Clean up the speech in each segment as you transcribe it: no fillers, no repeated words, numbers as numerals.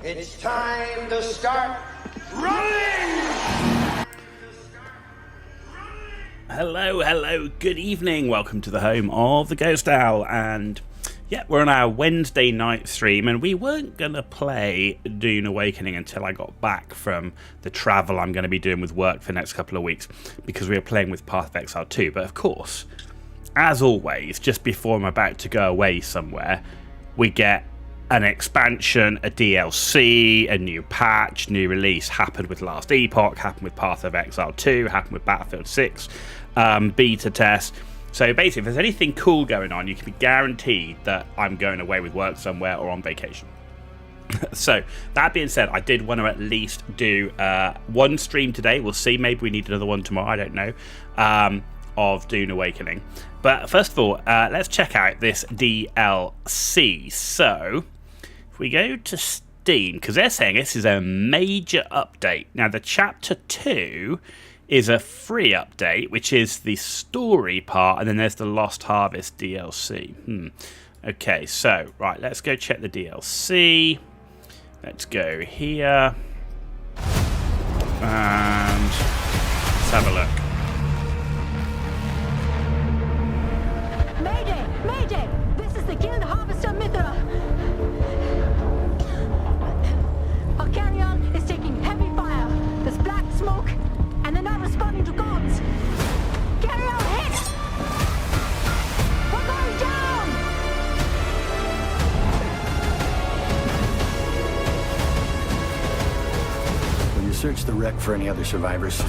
It's time to start running! Hello, good evening. Welcome to the home of the Ghost Owl. And yeah, we're on our Wednesday night stream, and we weren't going to play Dune Awakening until I got back from the travel I'm going to be doing with work for the next couple of weeks, because we were playing with Path of Exile 2. But of course, as always, just before I'm about to go away somewhere, we get an expansion, a DLC, a new patch, new release. Happened with Last Epoch, happened with Path of Exile 2, happened with Battlefield 6, beta test. So basically, if there's anything cool going on, you can be guaranteed that I'm going away with work somewhere or on vacation. So, that being said, I did want to at least do one stream today. We'll see, maybe we need another one tomorrow, I don't know, of Dune Awakening. But first of all, let's check out this DLC. So, if we go to Steam, because they're saying this is a major update. Now, the Chapter 2 is a free update, which is the story part, and then there's the Lost Harvest DLC. Okay, so, right, let's go check the DLC. Let's go here. And let's have a look. Mayday! Mayday! This is the Guild Harvester Mithra! Our carry-on is taking heavy fire. There's black smoke, and they're not responding to comms. Carry-on hit! We're going down! Will you search the wreck for any other survivors?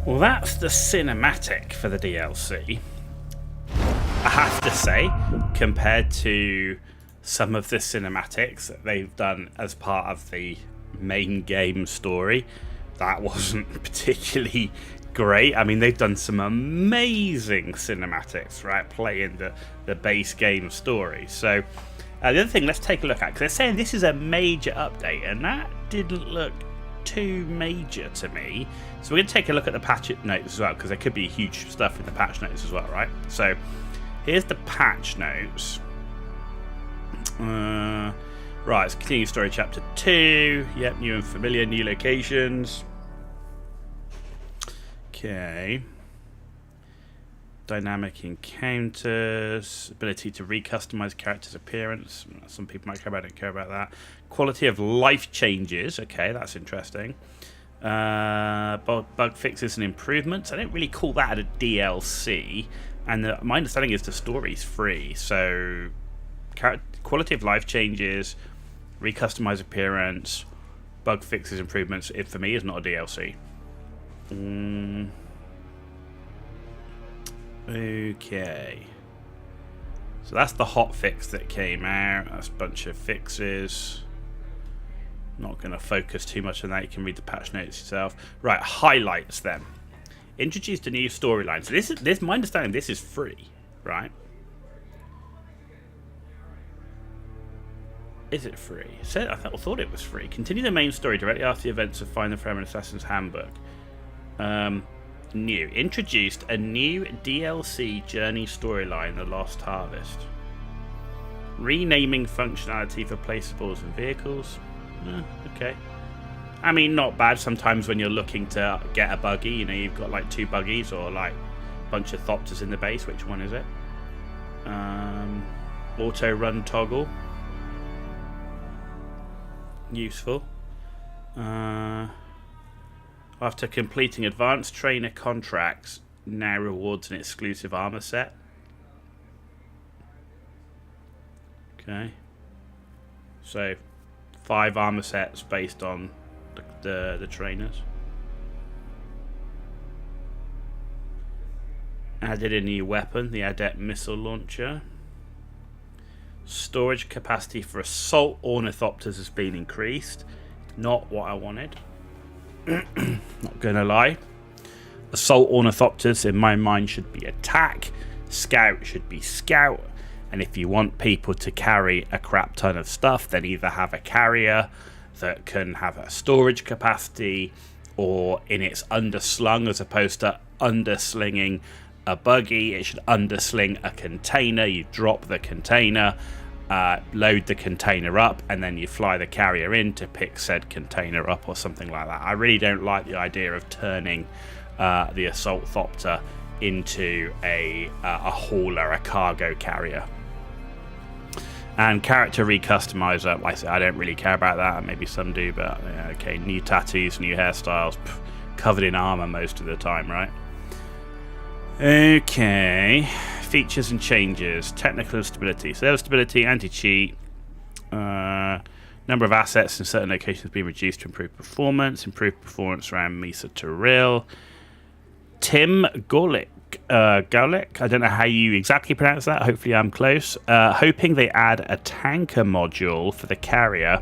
Well, that's the cinematic for the DLC. I have to say, compared to some of the cinematics that they've done as part of the main game story, that wasn't particularly great. I mean, they've done some amazing cinematics, right, playing the base game story. So, the other thing, let's take a look at, because they're saying this is a major update, and that didn't look too major to me. So we're going to take a look at the patch notes as well, because there could be huge stuff in the patch notes as well, right? So here's the patch notes. Right, it's continuing story chapter 2. Yep, new and familiar, new locations. Okay. Dynamic encounters, ability to recustomize character's appearance. Some people might care about it, don't care about that. Quality of life changes. Okay, that's interesting. Bug fixes and improvements. I don't really call that a DLC. And my understanding is the story's free. So, quality of life changes, recustomize appearance, bug fixes, improvements. It for me is not a DLC. Okay. So that's the hot fix that came out. That's a bunch of fixes. Not going to focus too much on that. You can read the patch notes yourself. Right, highlights then. Introduced a new storyline. So this my understanding, this is free, right? Is it free? I thought it was free. Continue the main story directly after the events of Find the Fremen Assassin's Handbook. New. Introduced a new DLC journey storyline, The Lost Harvest. Renaming functionality for placeables and vehicles. Okay. I mean, not bad. Sometimes when you're looking to get a buggy, you know, you've got like 2 buggies or like a bunch of Thopters in the base. Which one is it? Auto run toggle. Useful. After completing advanced trainer contracts, now rewards an exclusive armor set. Okay. So 5 armor sets based on the trainers. Added a new weapon, the Adept missile launcher. Storage capacity for assault ornithopters has been increased. Not what I wanted. Not gonna lie. Assault ornithopters in my mind should be attack. Scout should be scout. And if you want people to carry a crap ton of stuff, then either have a carrier that can have a storage capacity, or in its underslung as opposed to underslinging a buggy, it should undersling a container. You drop the container, load the container up, and then you fly the carrier in to pick said container up or something like that. I really don't like the idea of turning the Assault Thopter into a hauler, a cargo carrier. And character recustomizer, like I said, I don't really care about that. Maybe some do, but yeah, okay. New tattoos, new hairstyles, covered in armor most of the time, right? Okay. Features and changes. Technical stability. So stability, anti-cheat. Number of assets in certain locations has been reduced to improve performance. Improved performance around Mesa Terrell. Tim Gorlick. Gaulick, I don't know how you exactly pronounce that. Hopefully I'm close. Hoping they add a tanker module for the carrier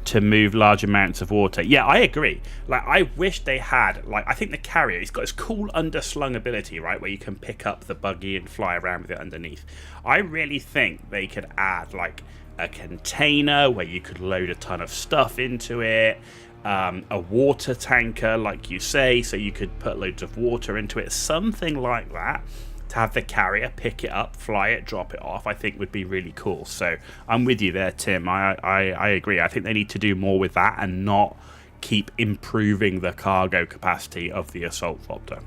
to move large amounts of water. Yeah, I agree. Like, I wish they had, like, I think the carrier, it's got this cool underslung ability, right, where you can pick up the buggy and fly around with it underneath. I really think they could add, like, a container where you could load a ton of stuff into it. A water tanker, like you say, so you could put loads of water into it. Something like that, to have the carrier pick it up, fly it, drop it off, I think would be really cool. So I'm with you there, Tim. I agree. I think they need to do more with that and not keep improving the cargo capacity of the Assault Thopter.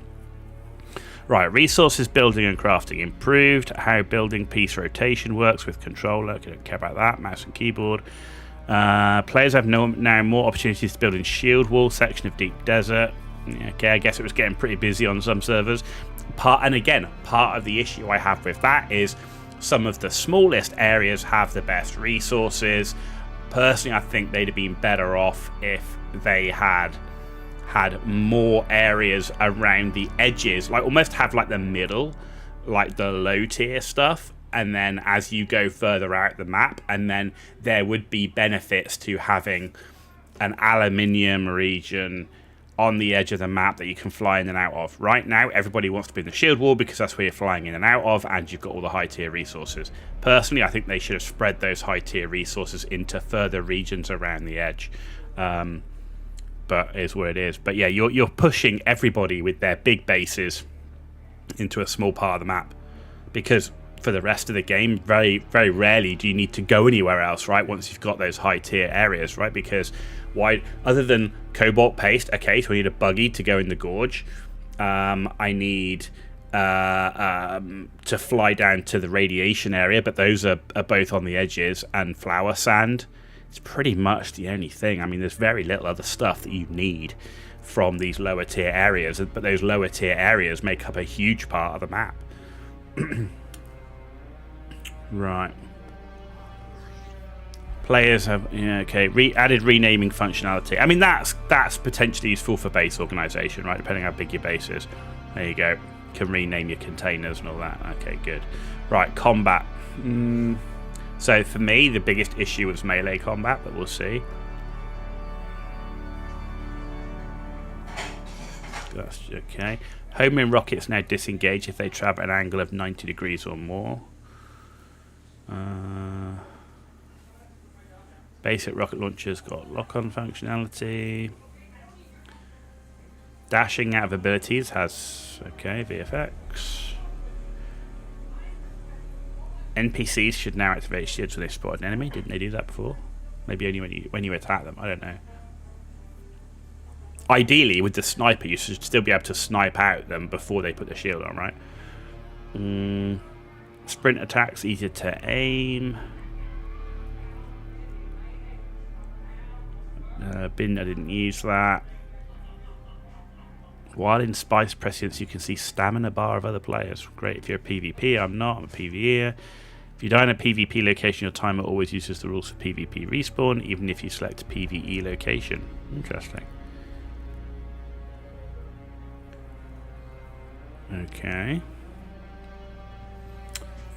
Right, resources, building and crafting improved. How building piece rotation works with controller. I don't care about that. Mouse and keyboard. Players have now more opportunities to build in shield wall section of deep desert. Yeah, okay, I guess it was getting pretty busy on some servers. Part of the issue I have with that is some of the smallest areas have the best resources. Personally, I think they'd have been better off if they had more areas around the edges, like almost have like the middle, like the low tier stuff. And then as you go further out the map, and then there would be benefits to having an aluminium region on the edge of the map that you can fly in and out of. Right now, everybody wants to be in the shield wall because that's where you're flying in and out of, and you've got all the high tier resources. Personally, I think they should have spread those high tier resources into further regions around the edge. But it is what it is. But yeah, you're pushing everybody with their big bases into a small part of the map, because for the rest of the game, very, very rarely do you need to go anywhere else, right? Once you've got those high tier areas, right? Because why, other than cobalt paste, okay, so I need a buggy to go in the gorge. I need to fly down to the radiation area, but those are both on the edges, and flower sand. It's pretty much the only thing. I mean, there's very little other stuff that you need from these lower tier areas, but those lower tier areas make up a huge part of the map. Right. Players have added renaming functionality. I mean, that's potentially useful for base organization, right? Depending how big your base is. There you go. Can rename your containers and all that. Okay, good. Right, combat. So for me, the biggest issue was melee combat, but we'll see. That's okay. Homing rockets now disengage if they travel at an angle of 90 degrees or more. Basic rocket launchers got lock-on functionality. Dashing out of abilities has VFX. NPCs should now activate shields when they spot an enemy. Didn't they do that before? Maybe only when you attack them. I don't know. Ideally, with the sniper, you should still be able to snipe out them before they put the shield on, right? Sprint attacks easier to aim. Bin, I didn't use that. While in Spice Prescience, you can see stamina bar of other players. Great if you're a PvP. I'm not. I'm a PvEer. If you die in a PvP location, your timer always uses the rules for PvP respawn, even if you select a PvE location. Interesting. Okay.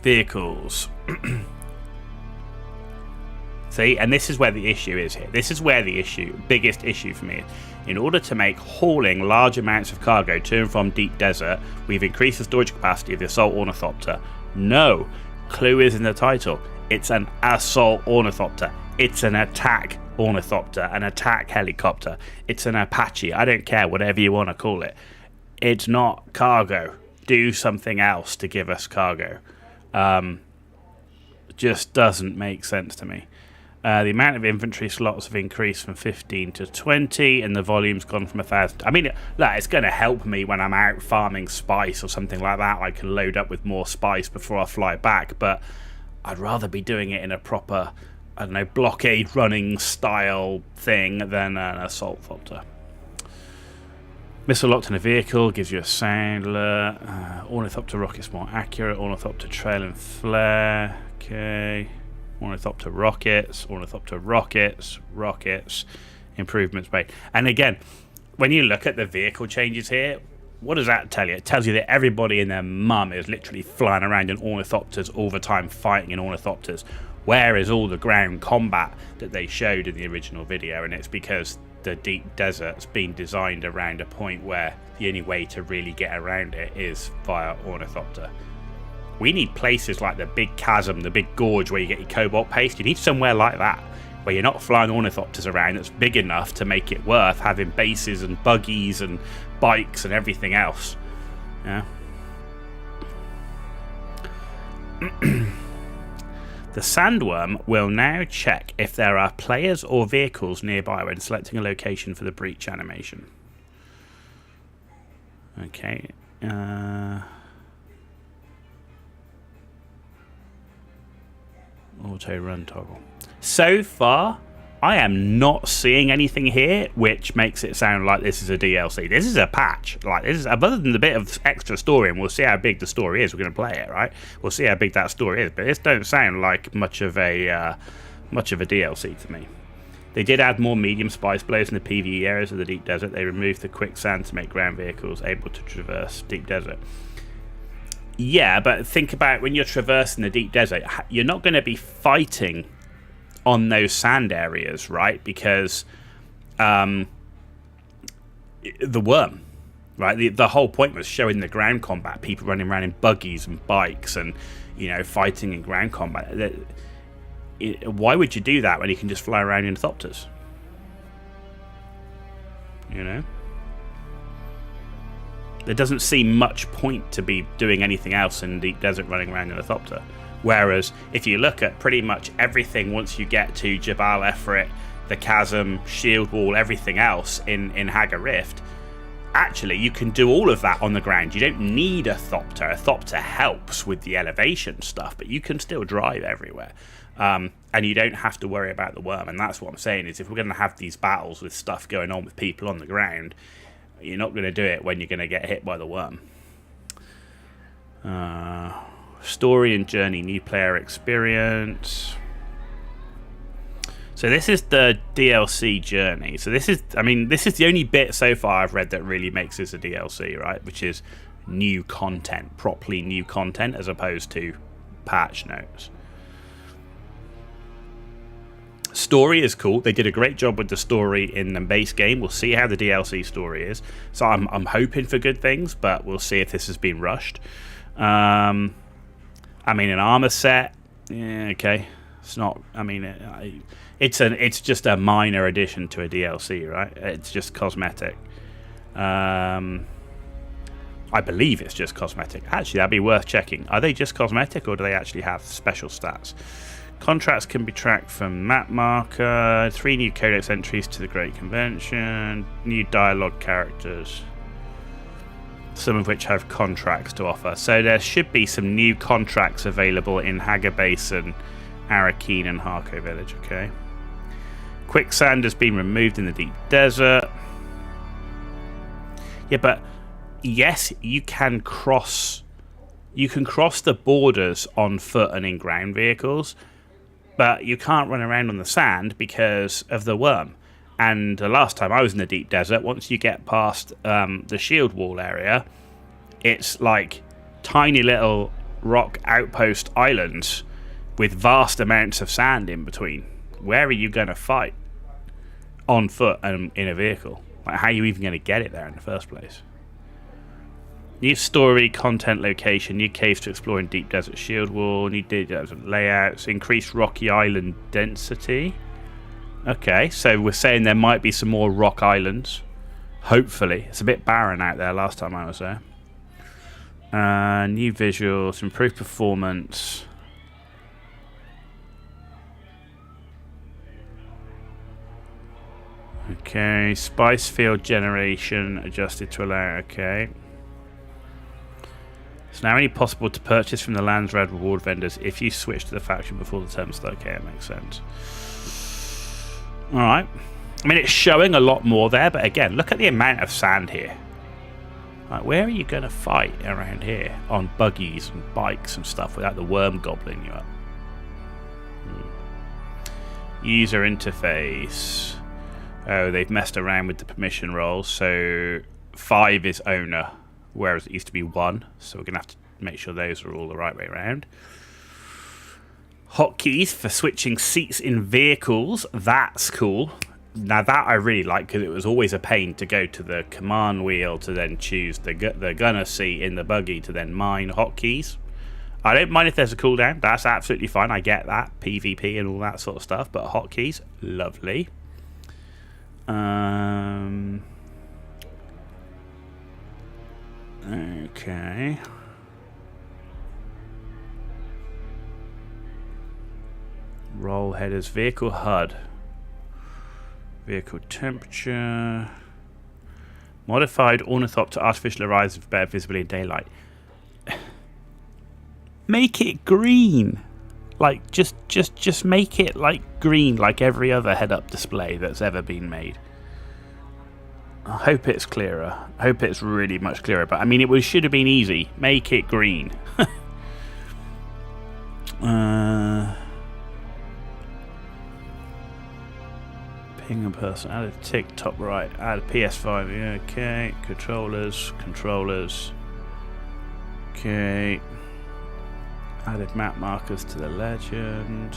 Vehicles. See, and this is where the issue is here. This is where the biggest issue for me is. In order to make hauling large amounts of cargo to and from deep desert, we've increased the storage capacity of the assault ornithopter. No, clue is in the title. It's an assault ornithopter. It's an attack ornithopter, an attack helicopter. It's an Apache. I don't care, whatever you want to call it. It's not cargo. Do something else to give us cargo. Just doesn't make sense to me. The amount of inventory slots have increased from 15 to 20, and the volume's gone from 1,000. I mean, look, it's going to help me when I'm out farming spice or something like that. I can load up with more spice before I fly back, but I'd rather be doing it in a proper, I don't know, blockade running style thing than an assault thopter. Missile locked in a vehicle gives you a sound alert. Ornithopter rocket's more accurate. Ornithopter trail and flare. Okay. Ornithopter rockets, rockets, improvements made. And again, when you look at the vehicle changes here, what does that tell you? It tells you that everybody and their mum is literally flying around in ornithopters all the time, fighting in ornithopters. Where is all the ground combat that they showed in the original video? And it's because the deep desert's been designed around a point where the only way to really get around it is via ornithopter. We need places like the big chasm, the big gorge where you get your cobalt paste. You need somewhere like that, where you're not flying ornithopters around, that's big enough to make it worth having bases and buggies and bikes and everything else. Yeah. The sandworm will now check if there are players or vehicles nearby when selecting a location for the breach animation. Okay. Auto run toggle. So far, I am not seeing anything here which makes it sound like this is a DLC. This is a patch. Like, this is, other than the bit of extra story, and we'll see how big the story is. We're going to play it, right? We'll see how big that story is. But this don't sound like much of a DLC to me. They did add more medium spice blades in the PvE areas of the deep desert. They removed the quicksand to make ground vehicles able to traverse deep desert. Yeah, but think about when you're traversing the deep desert, you're not going to be fighting on those sand areas, right? Because the worm, right? The whole point was showing the ground combat, people running around in buggies and bikes and, you know, fighting in ground combat. Why would you do that when you can just fly around in thopters? You know? There doesn't seem much point to be doing anything else in deep desert running around in a thopter. Whereas if you look at pretty much everything once you get to Jabal Efrit, the chasm, shield wall, everything else in Hagar Rift, actually you can do all of that on the ground. You don't need a thopter. A thopter helps with the elevation stuff, but you can still drive everywhere. And you don't have to worry about the worm. And that's what I'm saying, is if we're going to have these battles with stuff going on with people on the ground, you're not going to do it when you're going to get hit by the worm. Story and journey, new player experience. So this is the DLC journey. So this is the only bit so far I've read that really makes this a DLC, right? Which is new content, properly new content, as opposed to patch notes. Story is cool. They did a great job with the story in the base game. We'll see how the DLC story is. So I'm hoping for good things, but we'll see if this has been rushed. An armor set. Yeah, okay. It's not. It's just a minor addition to a DLC, right? It's just cosmetic. I believe it's just cosmetic. Actually, that'd be worth checking. Are they just cosmetic, or do they actually have special stats? Contracts can be tracked from map marker. 3 new codex entries to the Great Convention. New dialogue characters. Some of which have contracts to offer. So there should be some new contracts available in Hagar Basin, Arakeen, and Harco Village. Okay. Quicksand has been removed in the deep desert. Yeah, but yes, you can cross the borders on foot and in ground vehicles, but you can't run around on the sand because of the worm. And the last time I was in the deep desert, once you get past the shield wall area, it's like tiny little rock outpost islands with vast amounts of sand in between. Where are you going to fight on foot and in a vehicle? Like, how are you even going to get it there in the first place? New story, content, location, new caves to explore in deep desert shield wall, new desert layouts, increased rocky island density. Okay, so we're saying there might be some more rock islands. Hopefully. It's a bit barren out there last time I was there. New visuals, improved performance. Okay, spice field generation adjusted to allow. Okay. It's now only possible to purchase from the Land's Red reward vendors if you switch to the faction before the term starts. Okay, that makes sense. Alright. I mean, it's showing a lot more there, but again, look at the amount of sand here. Like, where are you going to fight around here on buggies and bikes and stuff without the worm gobbling you up? User interface. Oh, they've messed around with the permission roles, so 5 is owner, whereas it used to be 1, so we're going to have to make sure those are all the right way around. Hotkeys for switching seats in vehicles, that's cool. Now that I really like, because it was always a pain to go to the command wheel to then choose the gunner seat in the buggy to then mine hotkeys. I don't mind if there's a cooldown, that's absolutely fine, I get that, PvP and all that sort of stuff, but hotkeys, lovely. Okay. Roll headers, vehicle HUD, vehicle temperature, modified ornithopter artificial horizon for better visibility in daylight. Make it green, like just make it like green, like every other head-up display that's ever been made. I hope it's clearer. I hope it's really much clearer. But I mean, should have been easy. Make it green. Ping a person. Add a tick top right. Add a PS5. Yeah, okay. Controllers. Okay. Added map markers to the legend.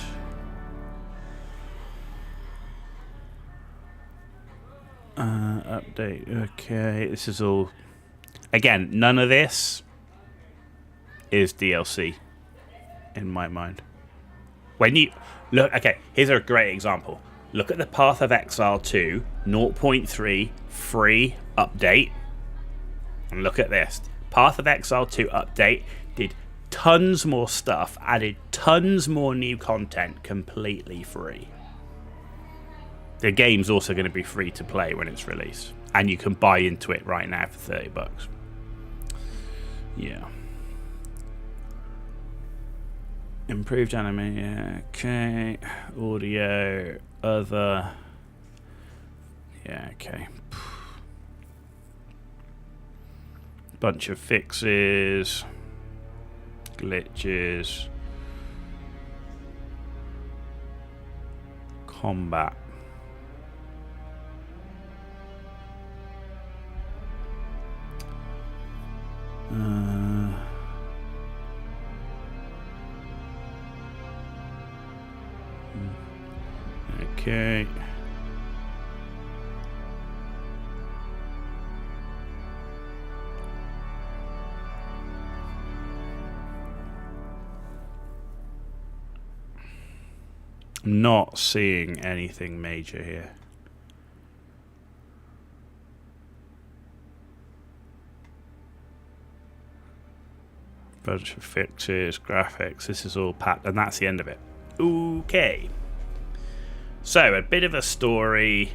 Update. Okay, this is all. Again, none of this is DLC in my mind. When you look, okay, here's a great example. Look at the Path of Exile 2 0.3 free update, and look at this. Path of Exile 2 update did tons more stuff, added tons more new content, completely free. The game's also going to be free to play when it's released, and you can buy into it right now for $30. Yeah. Improved anime. Yeah. Okay. Audio. Other. Yeah. Okay. Bunch of fixes. Glitches. Combat. Okay. I'm not seeing anything major here. Bunch of fixes, graphics. This is all packed, and that's the end of it. Okay. So, a bit of a story,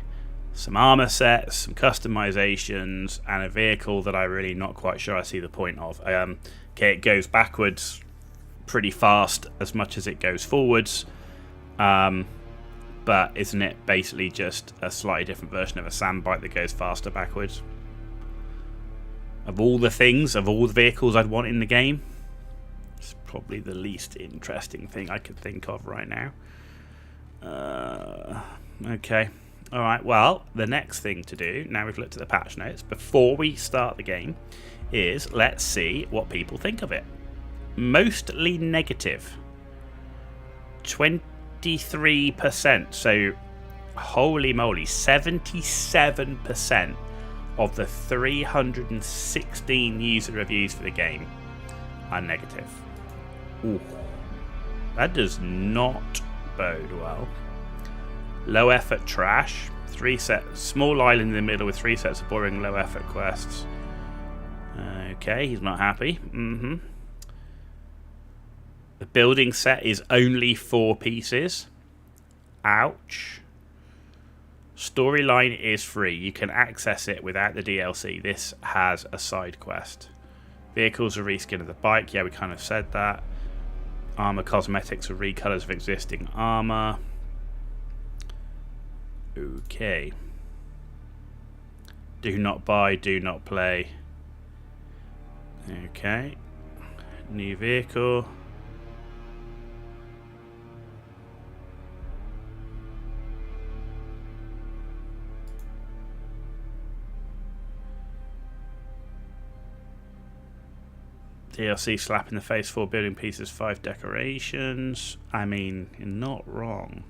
some armor sets, some customizations, and a vehicle that I'm really not quite sure I see the point of. Okay, it goes backwards pretty fast as much as it goes forwards. But isn't it basically just a slightly different version of a sandbike that goes faster backwards? Of all the things, of all the vehicles I'd want in the game, it's probably the least interesting thing I could think of right now. Okay. Alright, well, the next thing to do, now we've looked at the patch notes, before we start the game, is let's see what people think of it. Mostly negative. 23%. So, holy moly, 77% of the 316 user reviews for the game are negative. Ooh. That does not bode well. Low effort trash. Small island in the middle with 3 sets of boring low effort quests. Okay, he's not happy. The building set is only 4 pieces. Ouch. Storyline is free. You can access it without the DLC. This has a side quest. Vehicles are reskin of the bike. Yeah, we kind of said that. Armor cosmetics are recolors of existing armor. Okay. Do not buy, do not play. Okay. New vehicle. DLC slap in the face, 4 building pieces, 5 decorations. I mean, you're not wrong.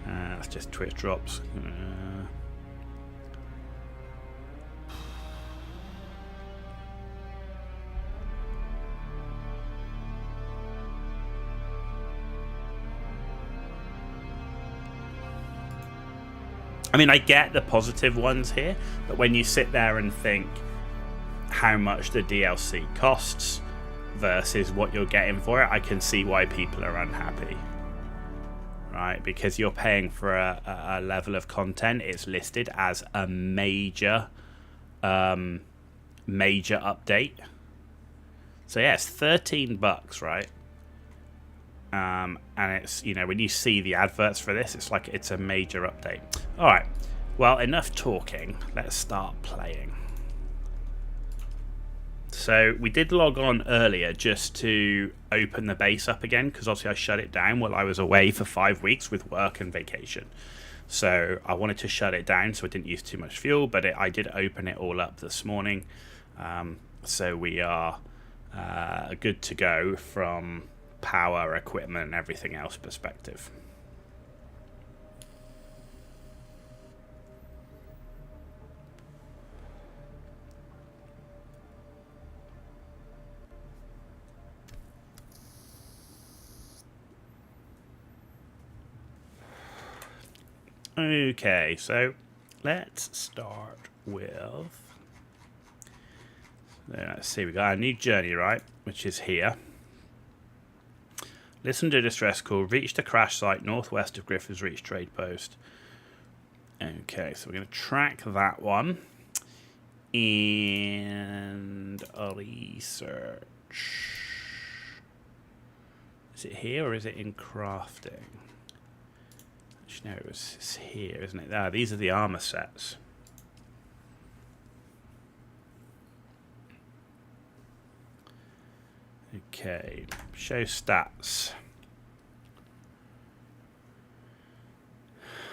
That's just Twitch drops. I mean, I get the positive ones here, but when you sit there and think how much the DLC costs versus what you're getting for it, I can see why people are unhappy. Right? Because you're paying for a level of content. It's listed as a major update. So yeah, it's $13, right? And it's, you know, when you see the adverts for this, it's like it's a major update. Alright, well, enough talking. Let's start playing. So we did log on earlier just to open the base up again, because obviously I shut it down while I was away for 5 weeks with work and vacation. So I wanted to shut it down so it didn't use too much fuel, but I did open it all up this morning. So we are good to go from power, equipment, and everything else perspective. Okay, so let's start with... Let's see, we got a new journey, right? Which is here. Listen to distress call. Reach the crash site northwest of Griffin's Reach trade post. Okay, so we're going to track that one. And research. Is it here or is it in crafting? Actually, no, it's here, isn't it? Ah, these are the armor sets. Okay, show stats.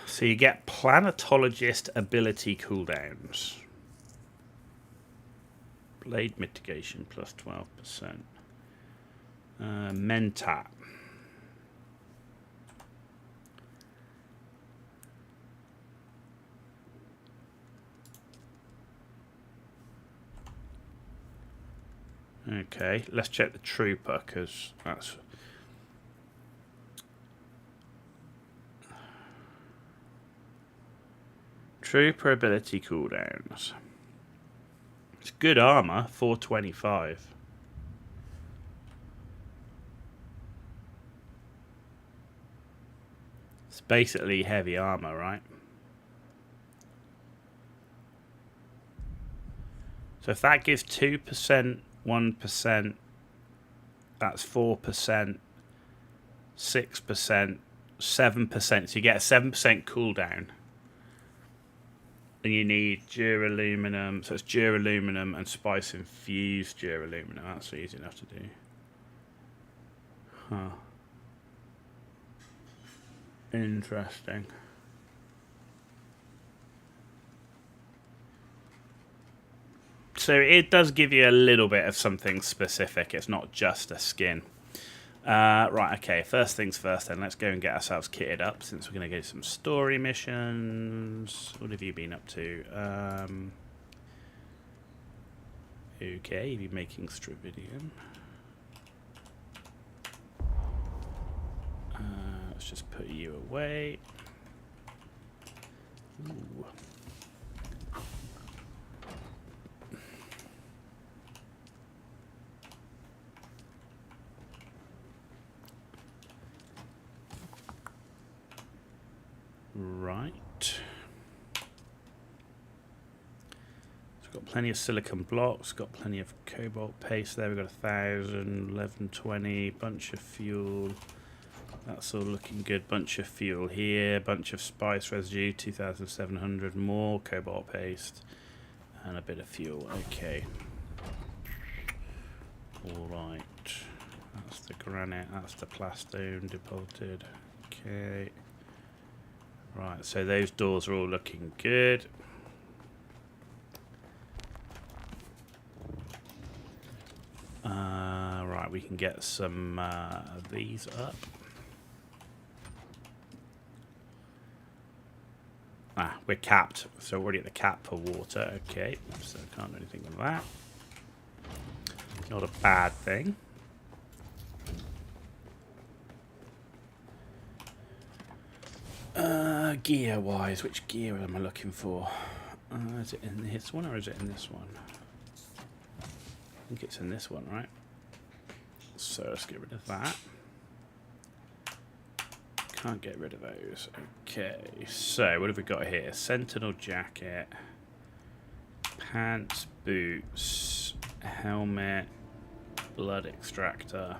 So you get planetologist ability cooldowns. Blade mitigation plus 12%. Mentat. Okay, let's check the trooper, because that's... Trooper ability cooldowns. It's good armor, 425. It's basically heavy armor, right? So if that gives 2%, 1%, that's 4%, 6%, 7%. So you get a 7% cooldown. And you need duraluminum. So it's duraluminum and spice infused duraluminum. That's easy enough to do. Huh. Interesting. So it does give you a little bit of something specific. It's not just a skin. Right, okay. First things first then. Let's go and get ourselves kitted up since we're going to go some story missions. What have you been up to? Okay, you've been making Stravidium. Let's just put you away. Ooh. Right. It's got plenty of silicon blocks, got plenty of cobalt paste there. We've got 1,000, 1120, bunch of fuel. That's all looking good. Bunch of fuel here, bunch of spice residue, 2,700 more cobalt paste, and a bit of fuel. Okay. Alright. That's the granite, that's the plastone deposited. Okay. Right, so those doors are all looking good. Right, we can get some of these up. We're capped, so we're already at the cap for water. Okay, so can't do anything with that. Not a bad thing. Gear wise, which gear am I looking for? Is it in this one or is it in this one? I think it's in this one, right? So let's get rid of that. Can't get rid of those. Okay, so what have we got here? Sentinel jacket, pants, boots, helmet, blood extractor,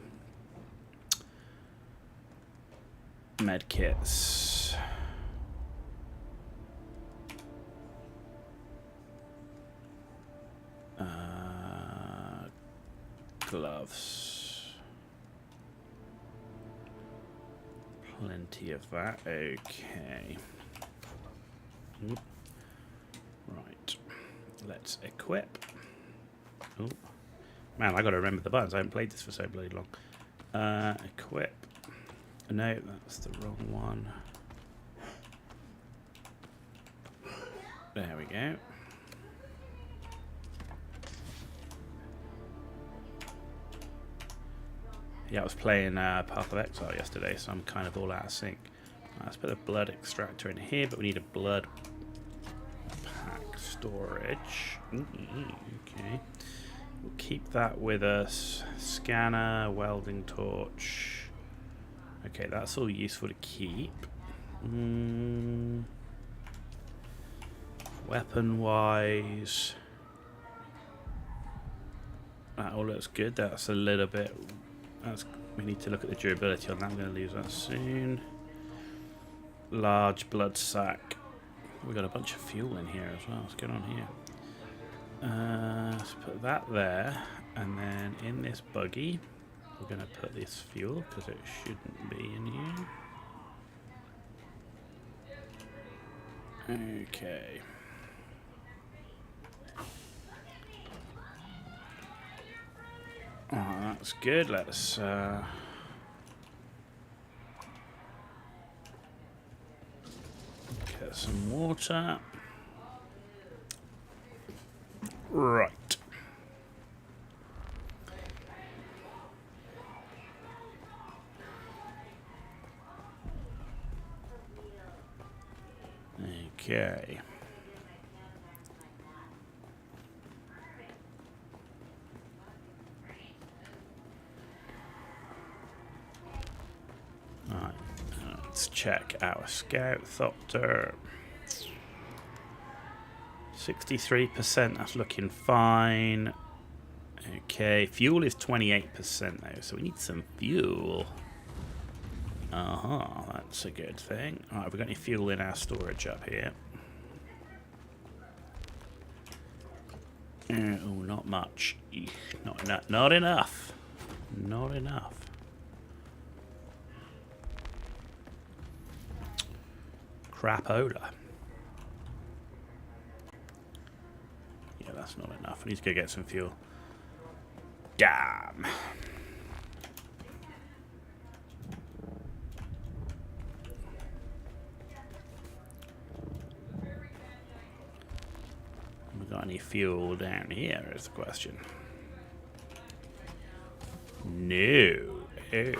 med kits. Gloves. Plenty of that. Okay. Oop. Right. Let's equip. Oh. Man, I gotta remember the buttons. I haven't played this for so bloody long. Equip. No, that's the wrong one. There we go. Yeah, I was playing Path of Exile yesterday, so I'm kind of all out of sync. Let's put a blood extractor in here, but we need a blood pack storage. Okay. We'll keep that with us. Scanner, welding torch. Okay, that's all useful to keep. Weapon-wise, that all looks good. That's a little bit... we need to look at the durability on that. I'm going to lose that soon. Large blood sack. We've got a bunch of fuel in here as well. What's going on here? Let's put that there. And then in this buggy, we're going to put this fuel because it shouldn't be in here. Okay. Oh, that's good. Let's get some water. Right. Okay. Let's check our scout thopter. 63%, that's looking fine. Okay, fuel is 28% though, so we need some fuel. That's a good thing. Alright, have we got any fuel in our storage up here? Oh, not much. Not enough. Not enough. Not enough. Crapola. Yeah, that's not enough. I need to go get some fuel. Damn. We got any fuel down here is the question. No. Oh.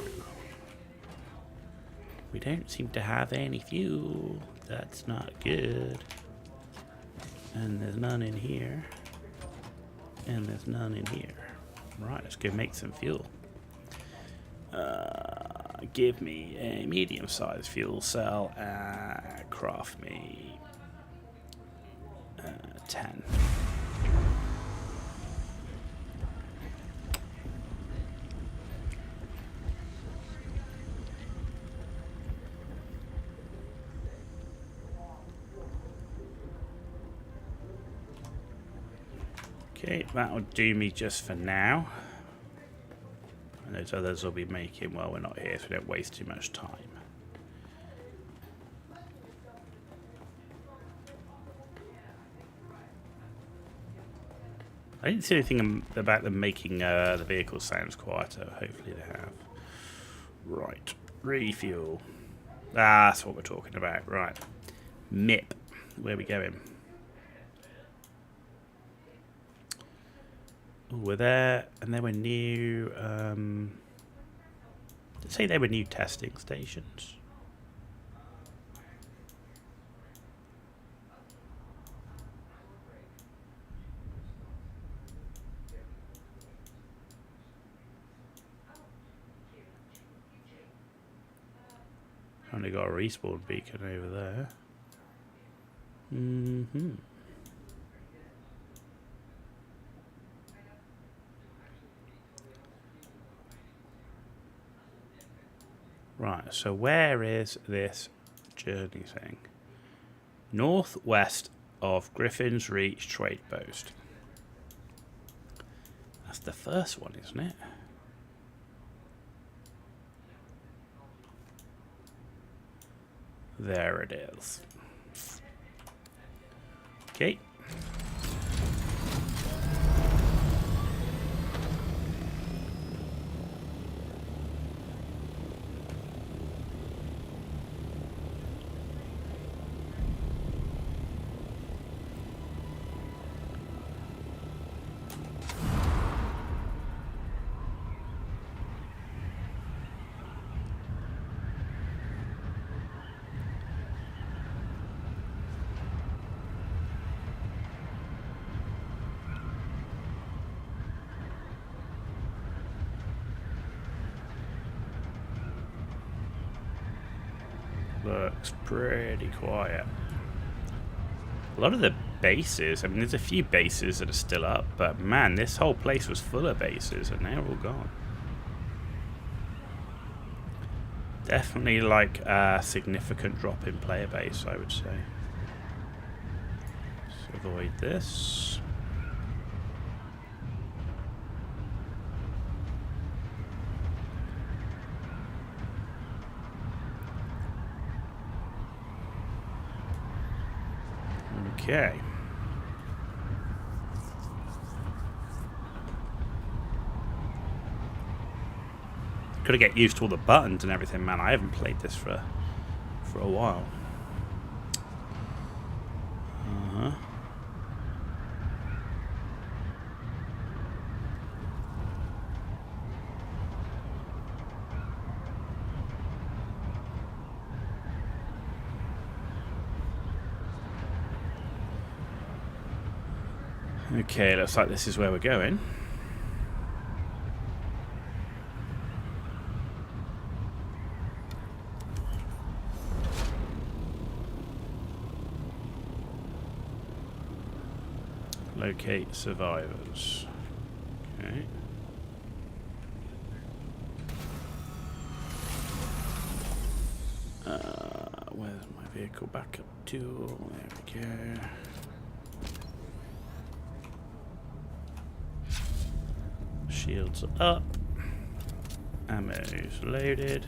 We don't seem to have any fuel. That's not good. And there's none in here. And there's none in here. Right, let's go make some fuel. Give me a medium-sized fuel cell. Craft me 10. Okay, that'll do me just for now. And those others will be making while we're not here, so we don't waste too much time. I didn't see anything about them making the vehicle sounds quieter. Hopefully they have. Right. Refuel. That's what we're talking about. Right. MIP. Where are we going? Ooh, we're there, and they were new. Did say they were new testing stations. Only got a respawn beacon over there. Right, so where is this journey thing? Northwest of Griffin's Reach Trade Post. That's the first one, isn't it? There it is. Okay. Looks pretty quiet. A lot of the bases, I mean, there's a few bases that are still up, but man, this whole place was full of bases and they're all gone. Definitely like a significant drop in player base, I would say. Let's avoid this. Okay. Gotta get used to all the buttons and everything, man. I haven't played this for a while. Okay, looks like this is where we're going. Locate survivors. Okay. Where's my vehicle backup tool? There we go. Shields up. Ammo's loaded.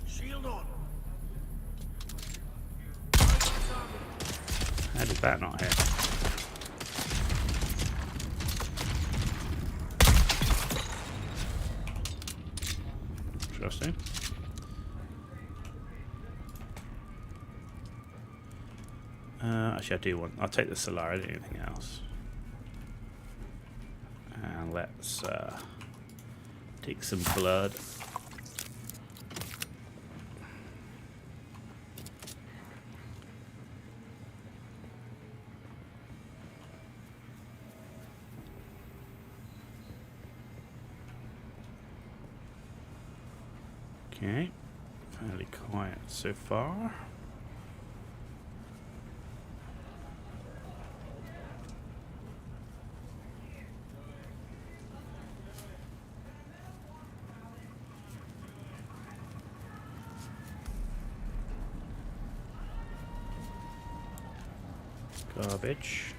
Shield on. How did that not hit? Interesting. Actually, I do want. I'll take the Solar. I don't need anything else. And let's take some blood. Okay, fairly quiet so far. Garbage.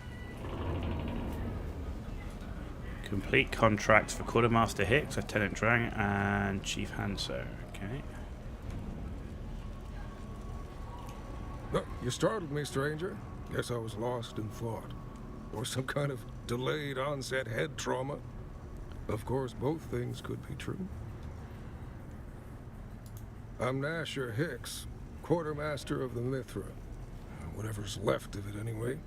Complete contracts for Quartermaster Hicks, Lieutenant Drang, and Chief Hanso. Okay. Oh, you startled me, stranger. Guess I was lost in thought. Or some kind of delayed onset head trauma. Of course, both things could be true. I'm Nasher Hicks, Quartermaster of the Mithra. Whatever's left of it, anyway.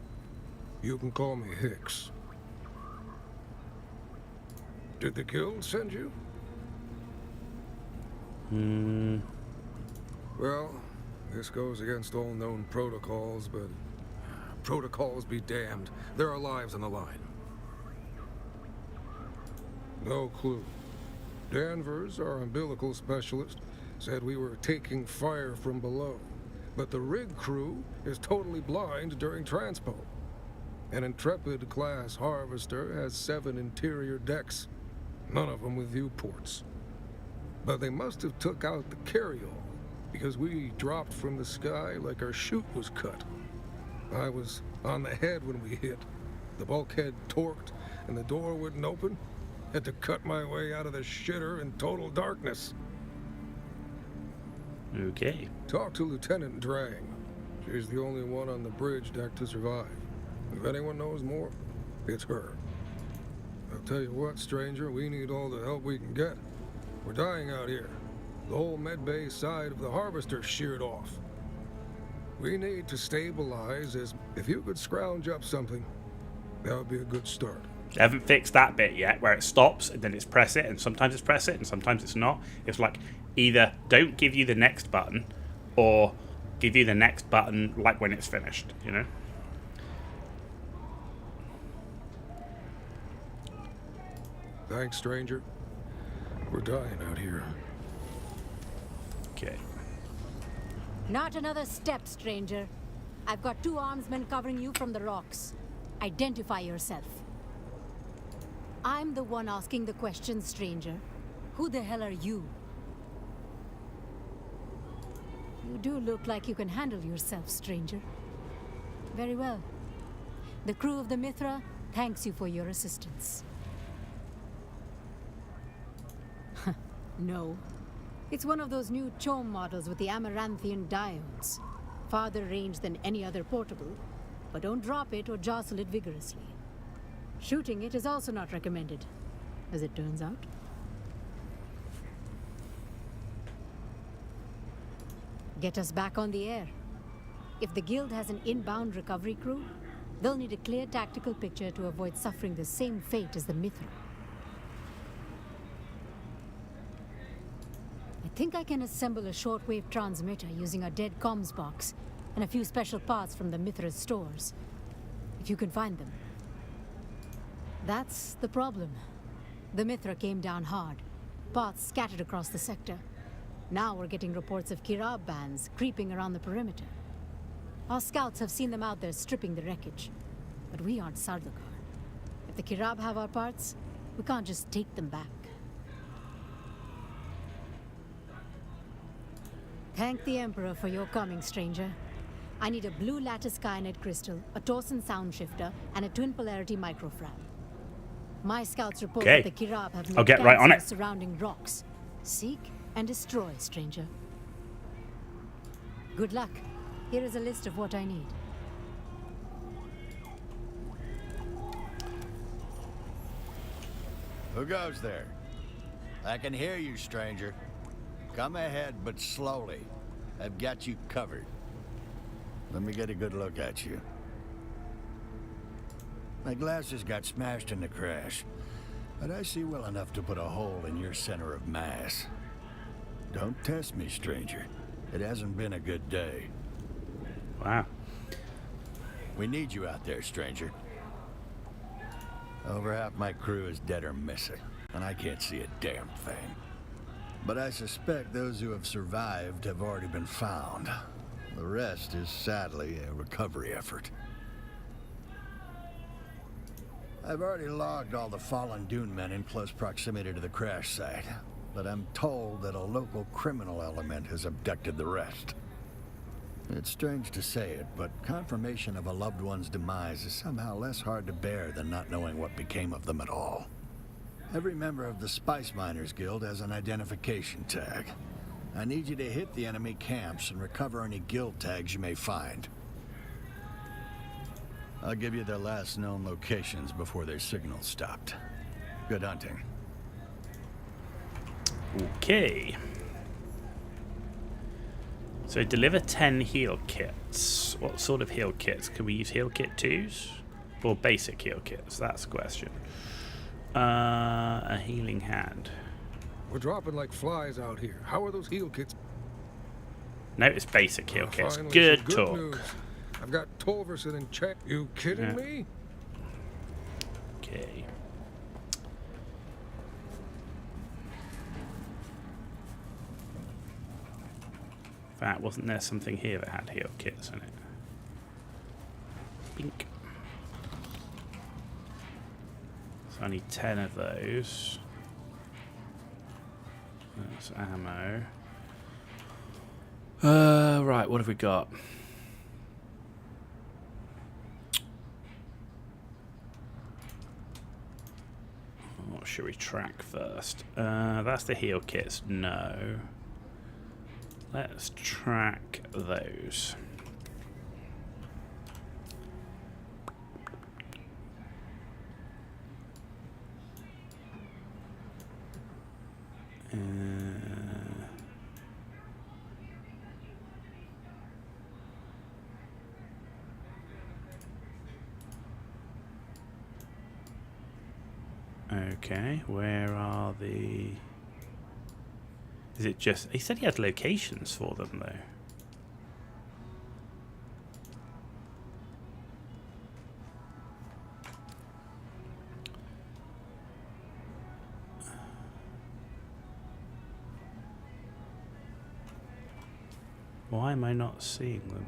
You can call me Hicks. Did the guild send you? Well, this goes against all known protocols, but protocols be damned. There are lives on the line. No clue. Danvers, our umbilical specialist, said we were taking fire from below, but the rig crew is totally blind during transpo. An Intrepid-class harvester has 7 interior decks, none of them with viewports. But they must have took out the carryall, because we dropped from the sky like our chute was cut. I was on the head when we hit. The bulkhead torqued, and the door wouldn't open. Had to cut my way out of the shitter in total darkness. Okay. Talk to Lieutenant Drang. She's the only one on the bridge deck to survive. If anyone knows more, it's her. I'll tell you what, stranger, we need all the help we can get. We're dying out here. The whole medbay side of the harvester sheared off. We need to stabilize. If you could scrounge up something, that would be a good start. They haven't fixed that bit yet, where it stops and then it's press it, and sometimes it's press it and sometimes it's not. It's like either don't give you the next button or give you the next button like when it's finished, you know? Thanks, stranger. We're dying out here. Okay. Not another step, stranger. I've got 2 armsmen covering you from the rocks. Identify yourself. I'm the one asking the question, stranger. Who the hell are you? You do look like you can handle yourself, stranger. Very well. The crew of the Mithra thanks you for your assistance. No. It's one of those new CHOAM models with the Amaranthian diodes. Farther range than any other portable, but don't drop it or jostle it vigorously. Shooting it is also not recommended, as it turns out. Get us back on the air. If the guild has an inbound recovery crew, they'll need a clear tactical picture to avoid suffering the same fate as the Mithra. I think I can assemble a shortwave transmitter using a dead comms box and a few special parts from the Mithra's stores. If you can find them. That's the problem. The Mithra came down hard, paths scattered across the sector. Now we're getting reports of Kirab bands creeping around the perimeter. Our scouts have seen them out there stripping the wreckage. But we aren't Sardaukar. If the Kirab have our parts, we can't just take them back. Thank the Emperor for your coming, stranger. I need a blue lattice Kyanite crystal, a Torsen sound shifter, and a twin polarity microfrag. My scouts report that the Kirab have made I'll get right on it. surrounding rocks. Seek and destroy, stranger. Good luck. Here is a list of what I need. Who goes there? I can hear you, stranger. Come ahead, but slowly. I've got you covered. Let me get a good look at you. My glasses got smashed in the crash, but I see well enough to put a hole in your center of mass. Don't test me, stranger. It hasn't been a good day. Wow. We need you out there, stranger. Over half my crew is dead or missing, and I can't see a damn thing. But I suspect those who have survived have already been found. The rest is sadly a recovery effort. I've already logged all the fallen Dune men in close proximity to the crash site, but I'm told that a local criminal element has abducted the rest. It's strange to say it, but confirmation of a loved one's demise is somehow less hard to bear than not knowing what became of them at all. Every member of the Spice Miners Guild has an identification tag. I need you to hit the enemy camps and recover any guild tags you may find. I'll give you their last known locations before their signal stopped. Good hunting. Okay. So deliver 10 heal kits. What sort of heal kits? Can we use heal kit 2s? Or basic heal kits? That's the question. A healing hand. We're dropping like flies out here. How are those heal kits? No, it's basic heal kits. Finally, Good some talk. news. I've got Tolverson in check. You kidding me? Okay. In fact, wasn't there something here that had heal kits in it? Bink. So I need 10 of those. That's ammo. Right, what have we got? What should we track first? That's the heal kits. No. Let's track those. Okay, where are the... Is it just... He said he had locations for them, though. Why am I not seeing them?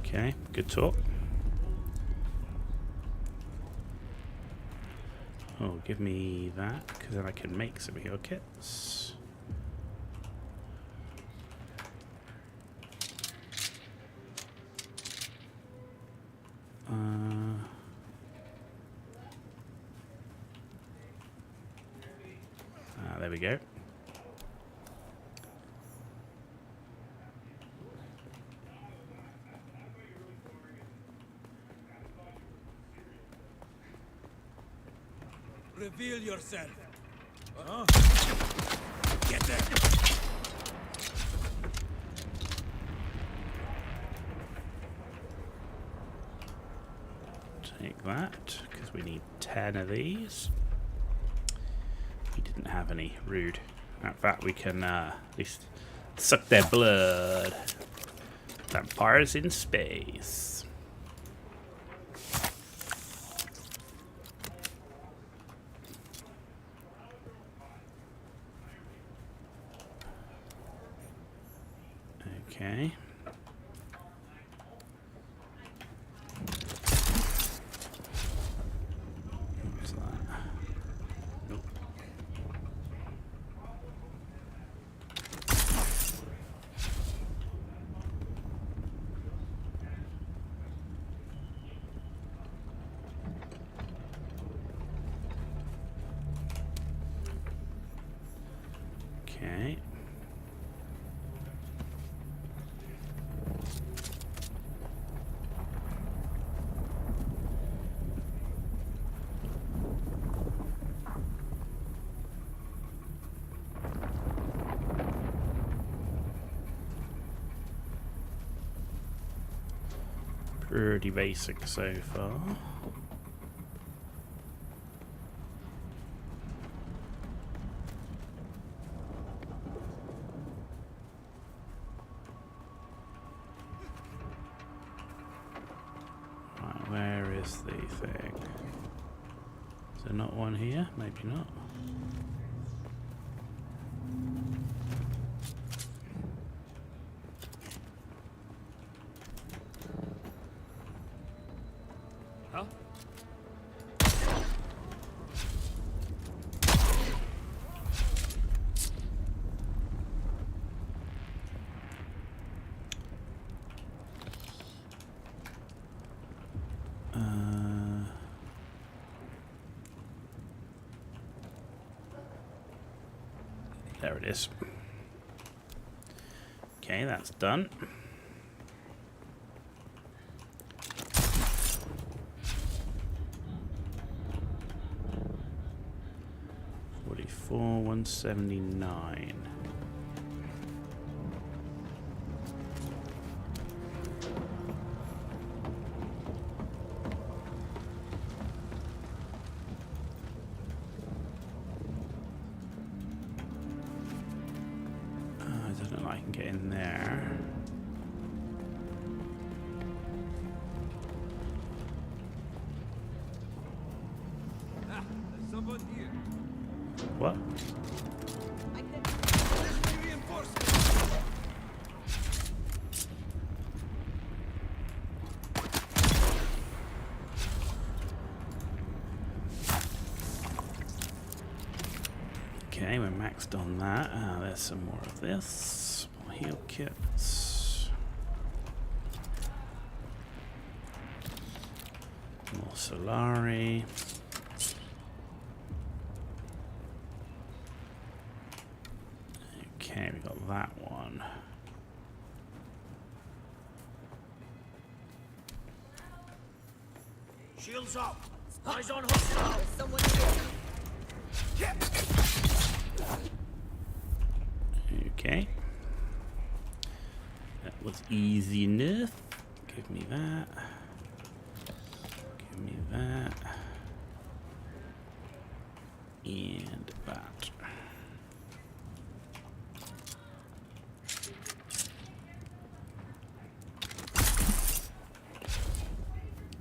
Okay, good talk. Oh, give me that, because then I can make some heal kits. There we go. Reveal yourself. Huh? Get there. Take that, because we need 10 of these. We didn't have any. Rude. In fact, we can at least suck their blood. Vampires in space. Okay. What's that? Nope. Okay. Pretty basic so far. Right, where is the thing? Is there not one here? Maybe not. Huh? There it is. Okay, that's done. $44, $179. It doesn't look like I can get in there. There's someone here. What? Okay, we're maxed on that. There's some more of this. More heal kits. More Solari. Okay, we got that one. Shields up. Eyes on hostile. Someone here. Okay. That was easy enough. Give me that. Give me that. And that.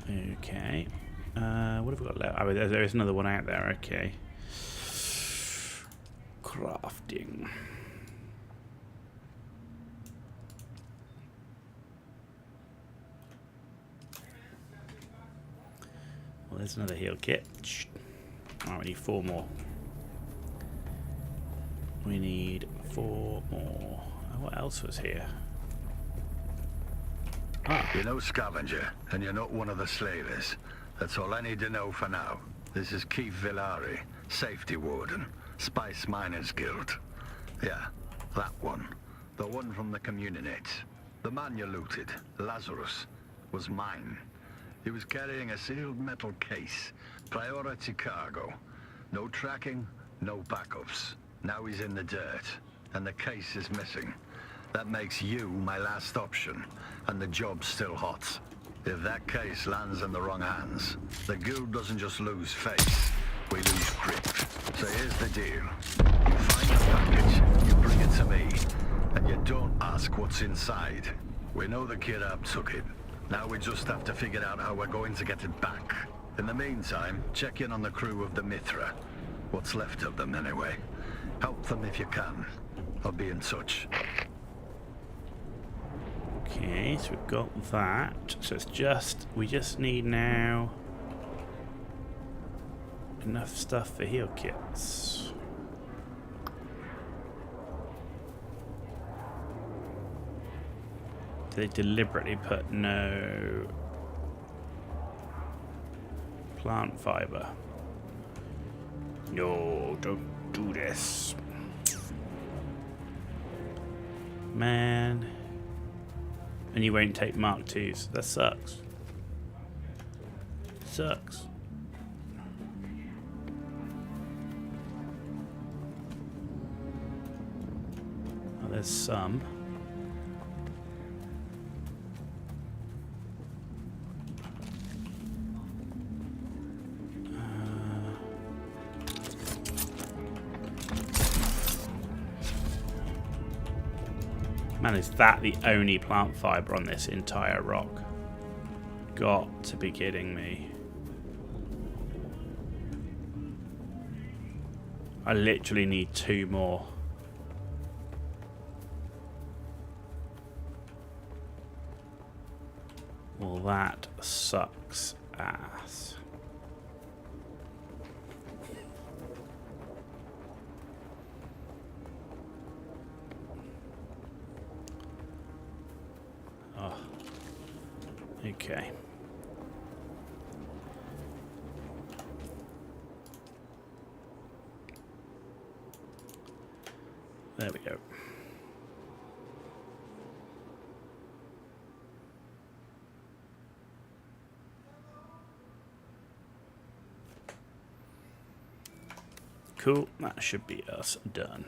Okay. What have we got left? Oh, there is another one out there. Okay. Crafting. Well, there's another heal kit. Oh, we need 4 more. We need 4 more. What else was here? You're no scavenger, and you're not one of the slavers. That's all I need to know for now. This is Keith Villari, Safety Warden, Spice Miners Guild. Yeah, that one. The one from the Communities. The man you looted, Lazarus, was mine. He was carrying a sealed metal case. Priority cargo. No tracking, no backups. Now he's in the dirt, and the case is missing. That makes you my last option, and the job's still hot. If that case lands in the wrong hands, the guild doesn't just lose face, we lose grip. So here's the deal. You find the package, you bring it to me, and you don't ask what's inside. We know the kidnap took it. Now we just have to figure out how we're going to get it back. In the meantime, check in on the crew of the Mithra. What's left of them, anyway. Help them if you can. I'll be in touch. Okay, so we've got that. So it's just, we just need now enough stuff for heal kits. They deliberately put no plant fiber. No, don't do this. Man. And you won't take Mark IIs. That sucks. Sucks. Oh, there's some. Man, is that the only plant fiber on this entire rock? Got to be kidding me. I literally need 2 more. Well, that sucks ass. Oh. Okay. There we go. Cool, that should be us done.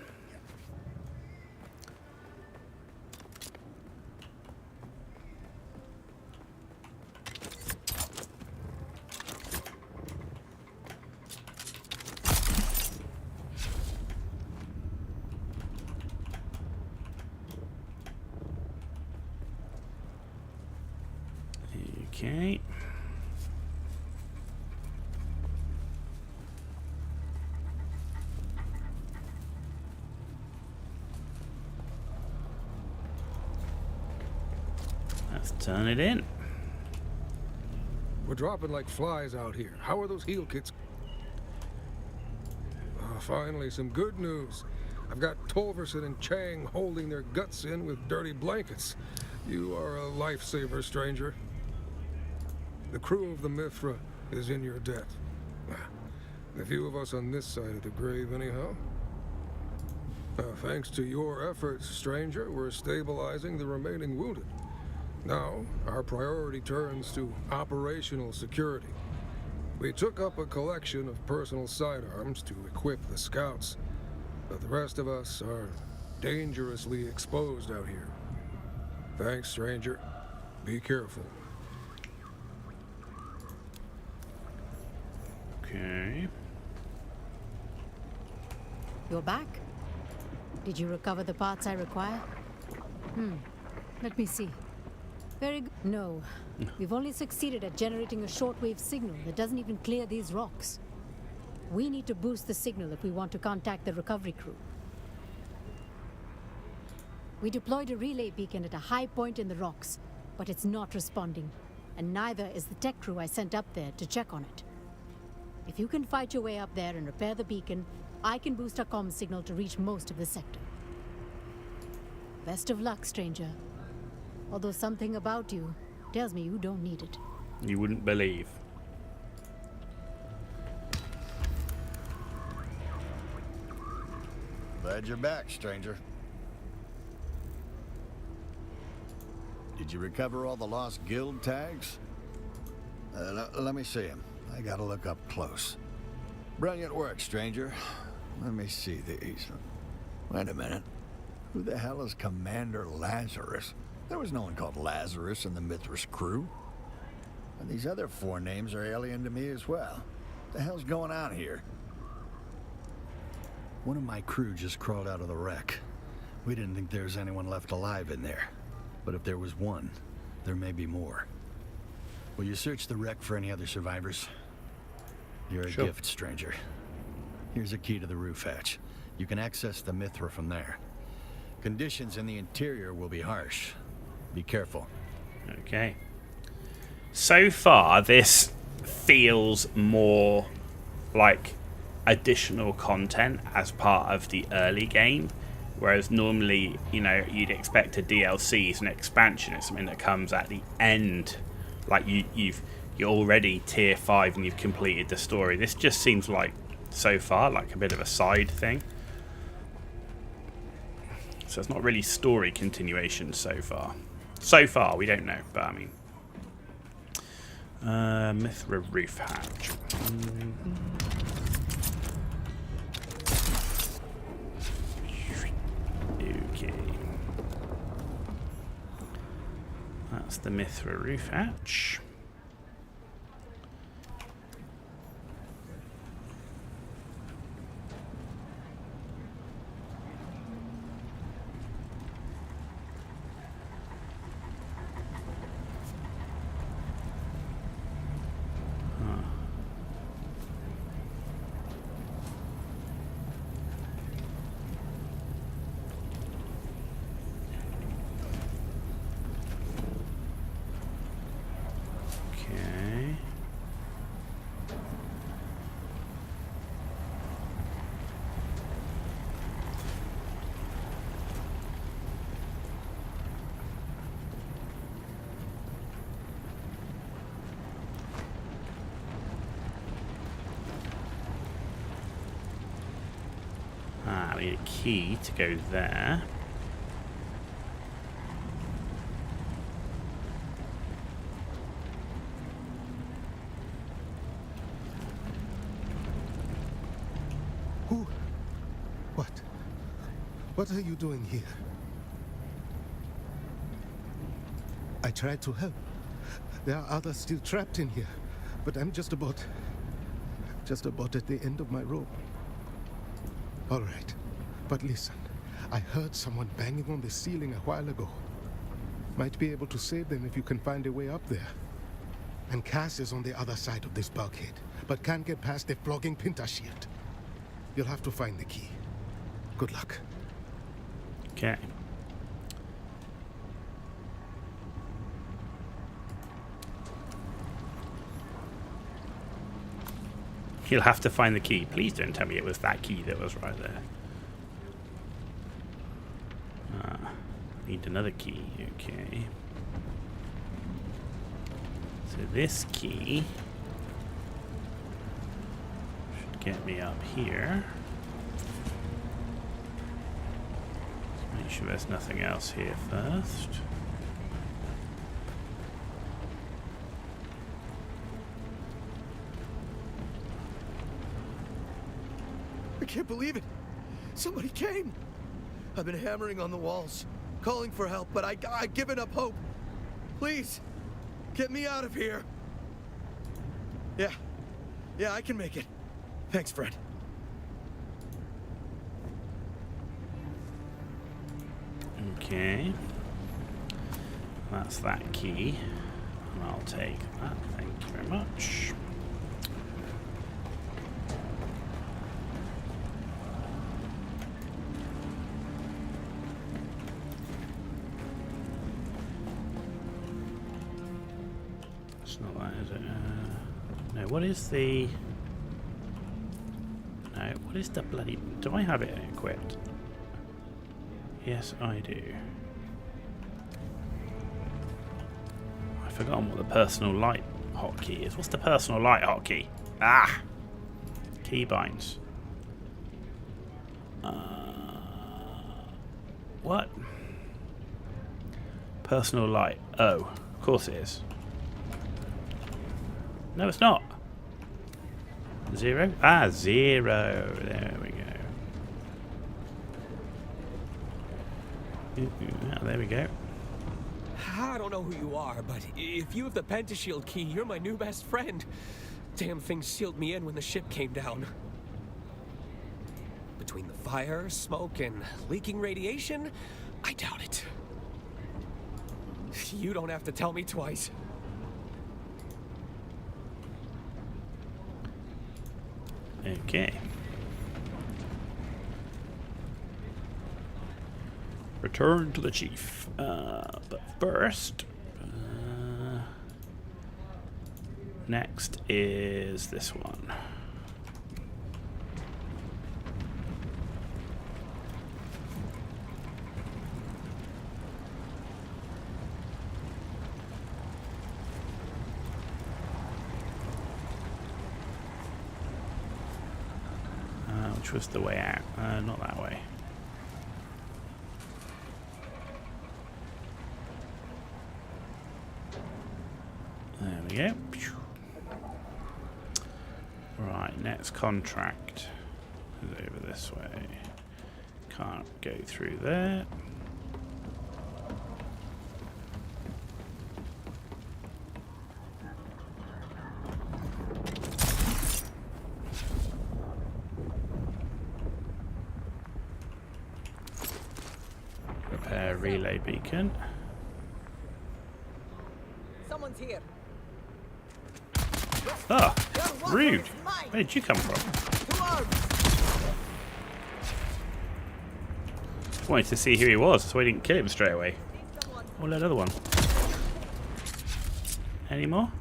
Okay. Let's turn it in. We're dropping like flies out here. How are those heal kits? Oh, finally, some good news. I've got Tolverson and Chang holding their guts in with dirty blankets. You are a lifesaver, stranger. The crew of the Mithra is in your debt. The few of us on this side of the grave, anyhow. Thanks to your efforts, stranger, we're stabilizing the remaining wounded. Now, our priority turns to operational security. We took up a collection of personal sidearms to equip the scouts, but the rest of us are dangerously exposed out here. Thanks, stranger. Be careful. Okay. You're back? Did you recover the parts I require? Let me see. Very good. No. We've only succeeded at generating a shortwave signal that doesn't even clear these rocks. We need to boost the signal if we want to contact the recovery crew. We deployed a relay beacon at a high point in the rocks, but it's not responding, and neither is the tech crew I sent up there to check on it. If you can fight your way up there and repair the beacon, I can boost our comm signal to reach most of the sector. Best of luck, stranger. Although something about you tells me you don't need it. You wouldn't believe. Glad you're back, stranger. Did you recover all the lost guild tags? Let me see them. I gotta look up close. Brilliant work, stranger. Let me see these. Wait a minute. Who the hell is Commander Lazarus? There was no one called Lazarus in the Mithras crew. And these other 4 names are alien to me as well. What the hell's going on here? One of my crew just crawled out of the wreck. We didn't think there was anyone left alive in there. But if there was one, there may be more. Will you search the wreck for any other survivors? You're a Sure. gift, stranger. Here's a key to the roof hatch. You can access the Mithra from there. Conditions in the interior will be harsh. Be careful. Okay. So far, this feels more like additional content as part of the early game, whereas normally, you know, you'd expect a DLC as an expansion. It's something that comes at the end, like you're already tier 5 and you've completed the story. This just seems like, so far, like a bit of a side thing. So it's not really story continuation so far. So far, we don't know, but I mean, Mithra roof hatch. Okay. That's the Mithra roof hatch. Okay. We need a key to go there. Who? What? What are you doing here? I tried to help. There are others still trapped in here, but I'm just about at the end of my rope. All right, but listen. I heard someone banging on the ceiling a while ago. Might be able to save them if you can find a way up there. And Cass is on the other side of this bulkhead, but can't get past the flogging Pinta shield. You'll have to find the key. Good luck. Okay. You'll have to find the key. Please don't tell me it was that key that was right there. Need another key. Okay. So this key should get me up here. Make sure there's nothing else here first. I can't believe it. Somebody came. I've been hammering on the walls, calling for help, but I've given up hope. Please, get me out of here. Yeah, I can make it. Thanks, Fred. Okay. That's that key. And I'll take that. Thank you very much. It's not that, is it? No, what is the... No, what is the bloody... Do I have it equipped? Yes, I do. I've forgotten what the personal light hotkey is. What's the personal light hotkey? Ah! Keybinds. What? Personal light. Oh, of course it is. No, it's not. 0? Ah, 0. There we go. There we go. I don't know who you are, but if you have the pentashield key, you're my new best friend. Damn thing sealed me in when the ship came down. Between the fire, smoke, and leaking radiation, I doubt it. You don't have to tell me twice. Okay. Return to the chief. But first, next is this one. Which was the way out? Not that way. There we go. Right, next contract is over this way. Can't go through there. Repair relay beacon. Someone's here. Ah, rude. Where did you come from? Wanted to see who he was, so I didn't kill him straight away. Oh, another one. Any more?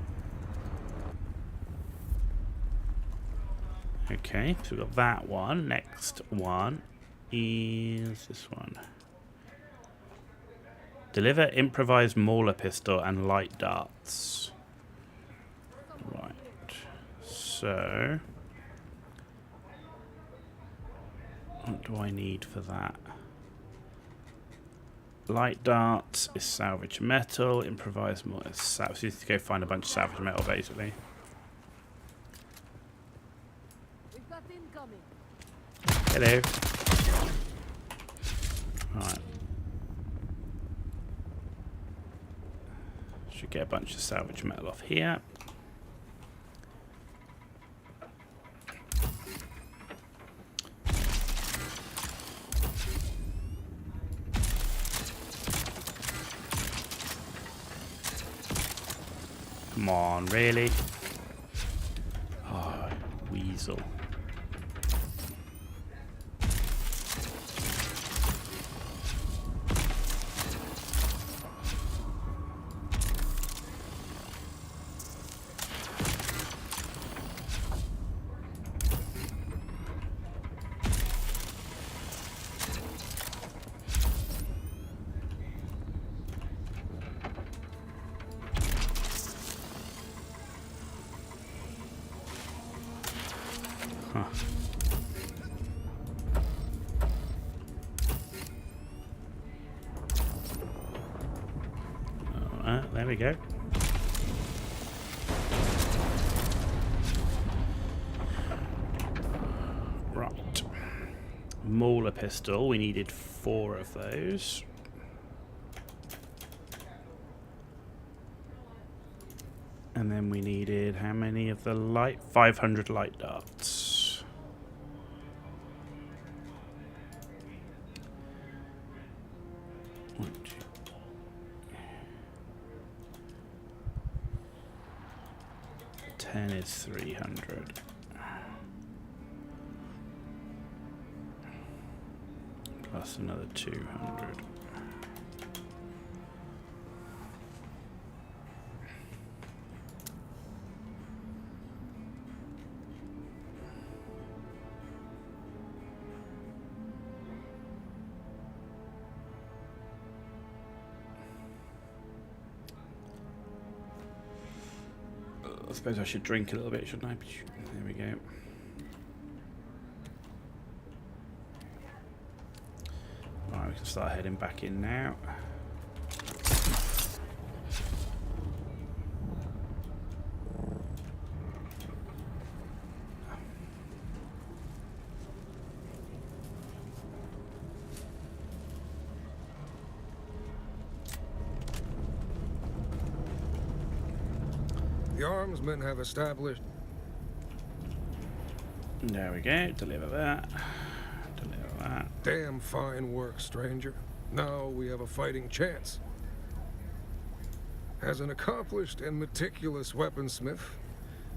Okay, so we've got that one. Next one is this one. Deliver improvised mauler pistol and light darts. Right. So, what do I need for that? Light darts is salvage metal. Improvised mauler is salvage. So you need to go find a bunch of salvage metal, basically. We've got incoming. Hello. Right. Should get a bunch of salvage metal off here. Come on, really? Oh, weasel. Huh. Alright, there we go. Right. Mauler pistol, we needed 4 of those. And then we needed how many of the light? 500 light darts. 1, 2. Ten is 300. Plus another 200. I suppose I should drink a little bit, shouldn't I? There we go. Right, we can start heading back in now. The armsmen have established... There we go. Deliver that. Deliver that. Damn fine work, stranger. Now we have a fighting chance. As an accomplished and meticulous weaponsmith,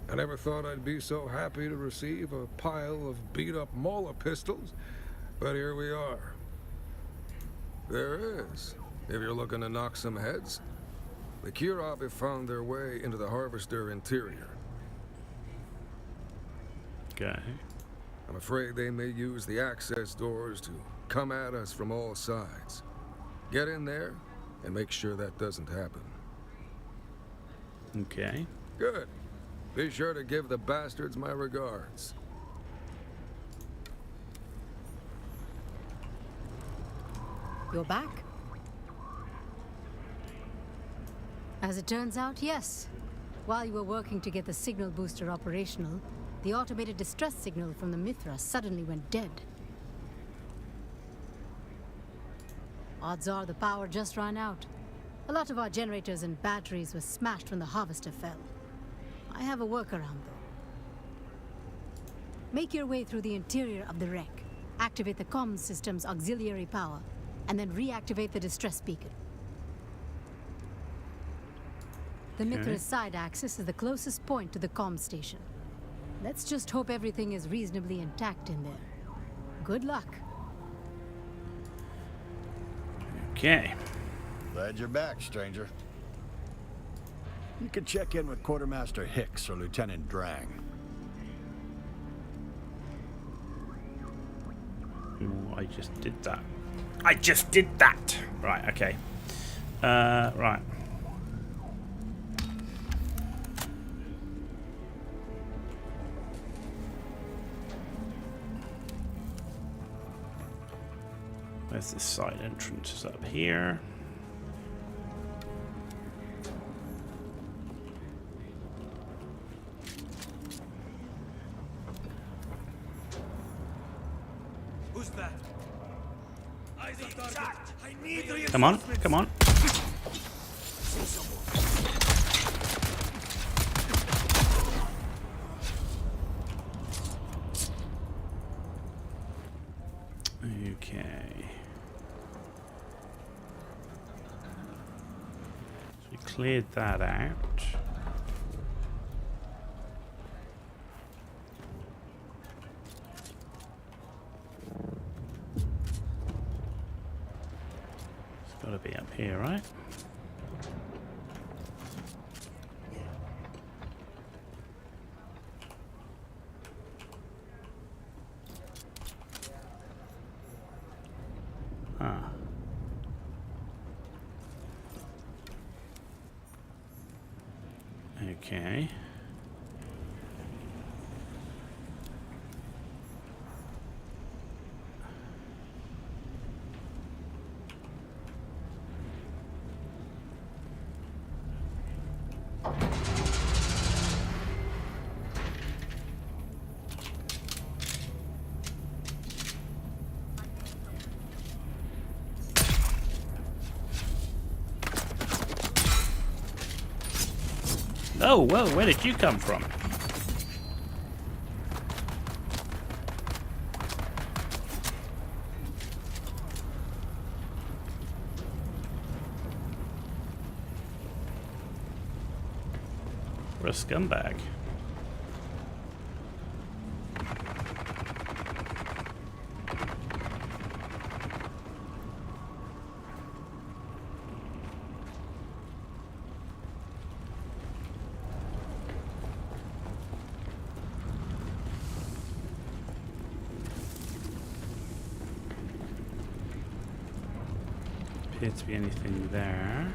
I never thought I'd be so happy to receive a pile of beat-up Mauler pistols, but here we are. There is, if you're looking to knock some heads. The Kirab have found their way into the Harvester interior. Okay. I'm afraid they may use the access doors to come at us from all sides. Get in there and make sure that doesn't happen. Okay. Good. Be sure to give the bastards my regards. You're back? As it turns out, yes. While you were working to get the signal booster operational, the automated distress signal from the Mithra suddenly went dead. Odds are the power just ran out. A lot of our generators and batteries were smashed when the Harvester fell. I have a workaround, though. Make your way through the interior of the wreck, activate the comms system's auxiliary power, and then reactivate the distress beacon. The Mithra's side axis is the closest point to the comm station. Let's just hope everything is reasonably intact in there. Good luck. Okay. Glad you're back, stranger. You can check in with Quartermaster Hicks or Lieutenant Drang. Ooh, I just did that. I just did that! Right, okay. Right. Where's the side entrance? Is up here. Who's that? I need Come on, come on. Okay. So we cleared that out. It's got to be up here, right? Ah. Okay. Oh, whoa, where did you come from? What a scumbag. Appear to be anything there.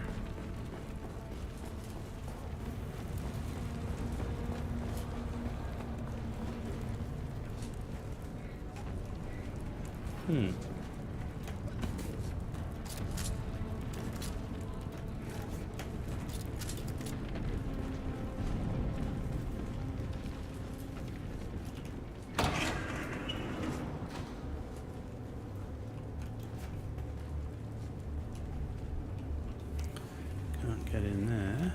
Can't get in there.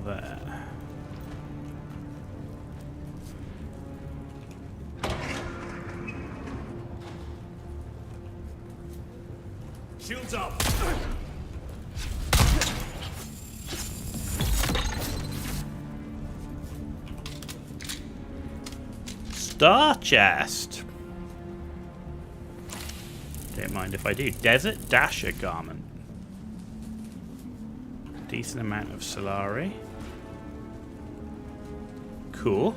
there. Shields up! Star chest. Don't mind if I do. Desert Dasher garment. Decent amount of Solari. Cool.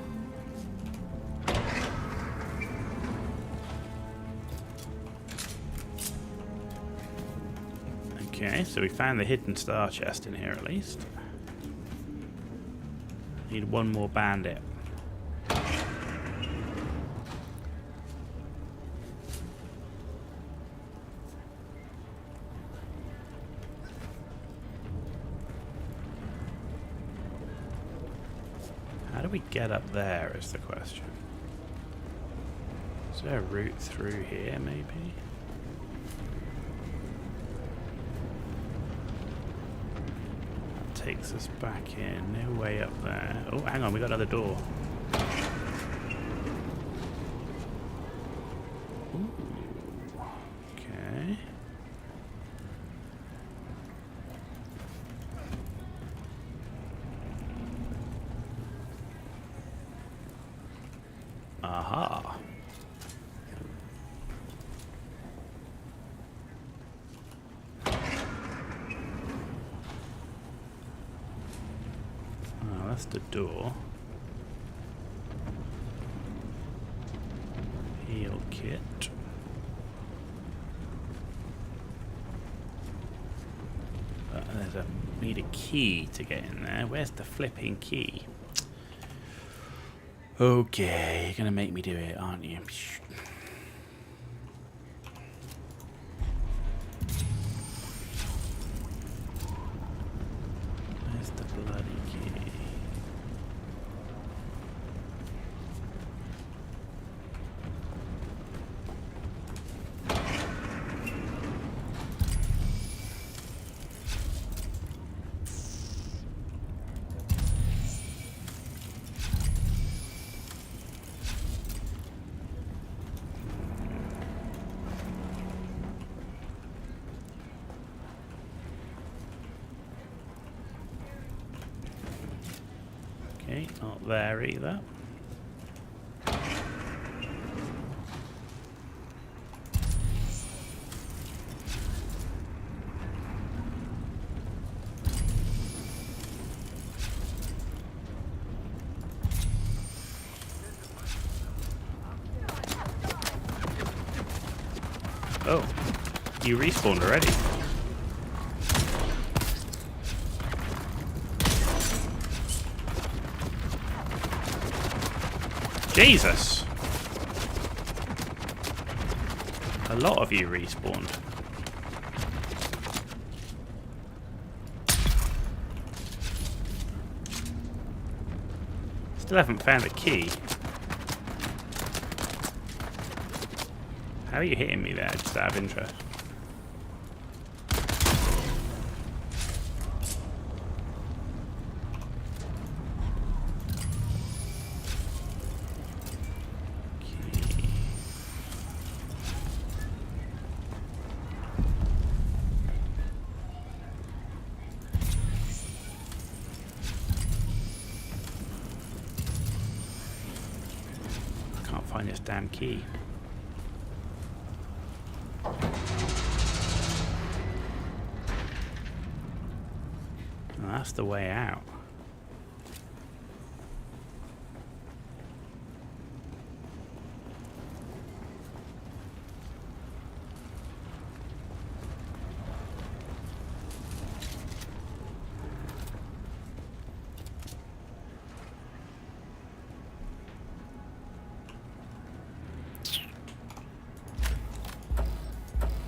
Okay, so we found the hidden star chest in here at least. Need one more bandit. How do we get up there is the question. Is there a route through here maybe? Takes us back in. No way up there. Oh, hang on, we got another door. Ooh. Okay. Aha. That's the door. Heal kit. Need a key to get in there. Where's the flipping key? Okay, you're gonna make me do it, aren't you? Where's the bloody key? Okay, not there either. Oh, you respawned already. Jesus! A lot of you respawned. Still haven't found the key. How are you hitting me there, just out of interest? Can't find this damn key. That's the way out.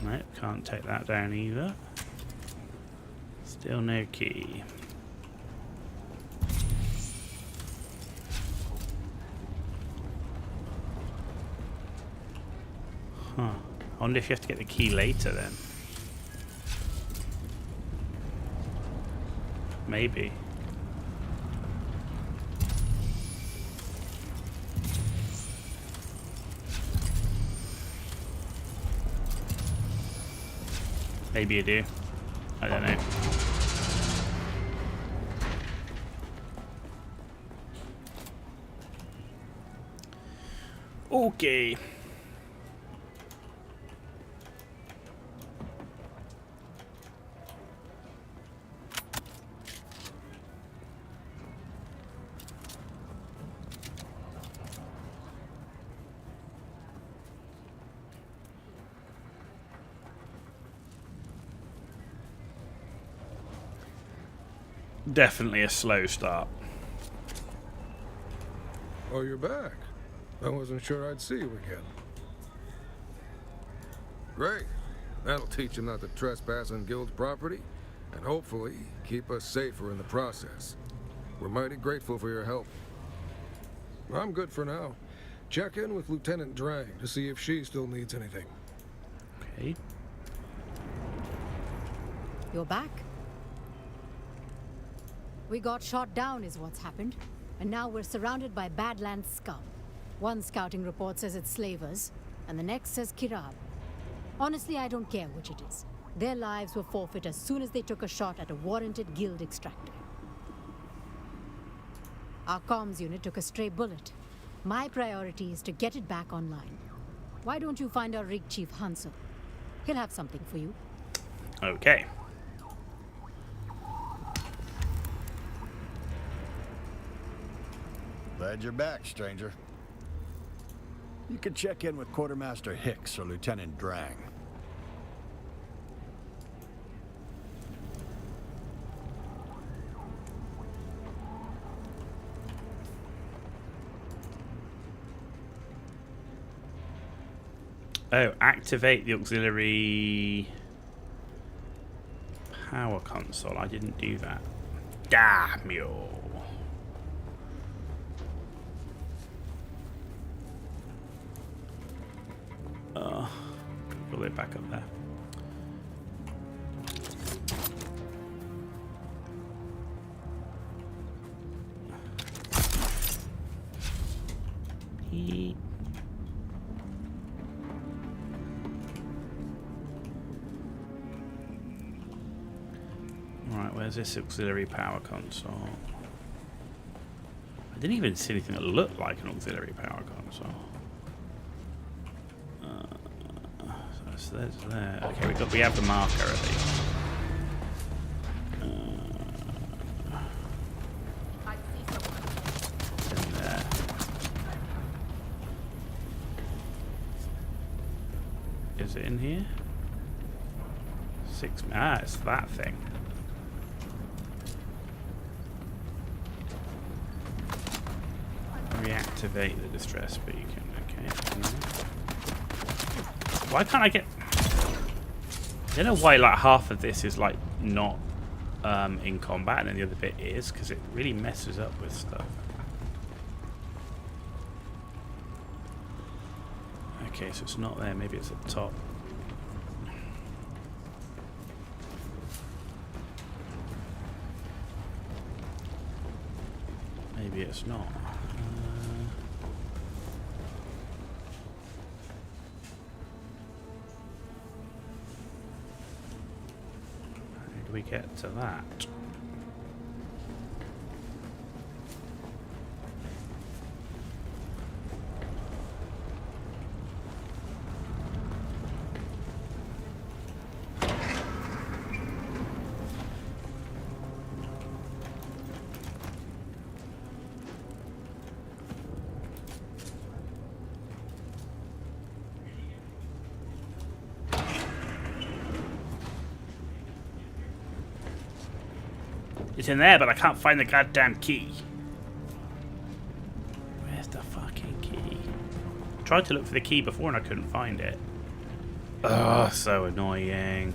Nope, can't take that down either. Still no key. Huh. I wonder if you have to get the key later then. Maybe. Maybe you do. I don't know. Okay. Definitely a slow start. Oh, you're back. I wasn't sure I'd see you again. Great. That'll teach him not to trespass on Guild's property, and hopefully keep us safer in the process. We're mighty grateful for your help. I'm good for now. Check in with Lieutenant Drang to see if she still needs anything. Okay. You're back? We got shot down is what's happened. And now we're surrounded by Badlands scum. One scouting report says it's slavers, and the next says Kirab. Honestly, I don't care which it is. Their lives were forfeit as soon as they took a shot at a warranted guild extractor. Our comms unit took a stray bullet. My priority is to get it back online. Why don't you find our rig chief Hansel? He'll have something for you. Okay. Glad you're back, stranger. You can check in with Quartermaster Hicks or Lieutenant Drang. Oh, activate the auxiliary power console. I didn't do that. Damn you. Pull it back up there. Yeet. Right, where's this auxiliary power console? I didn't even see anything that looked like an auxiliary power console. So there's there. Okay, we have the marker at least. In there. Is it in here? It's that thing. Reactivate the distress beacon. Okay. Why can't I get... I don't know why like half of this is like not in combat and then the other bit is, because it really messes up with stuff. Okay, so it's not there. Maybe it's at the top. Maybe it's not. How do we get to that? It's in there, but I can't find the goddamn key. Where's the fucking key? I tried to look for the key before and I couldn't find it. Oh, so annoying.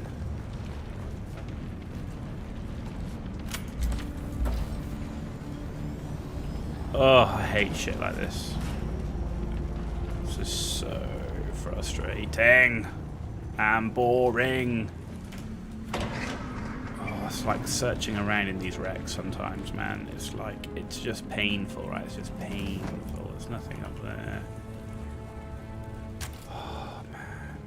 Oh, I hate shit like this. This is so frustrating and boring. It's like searching around in these wrecks sometimes, man. It's like, it's just painful, right? It's just painful. There's nothing up there. Oh, man.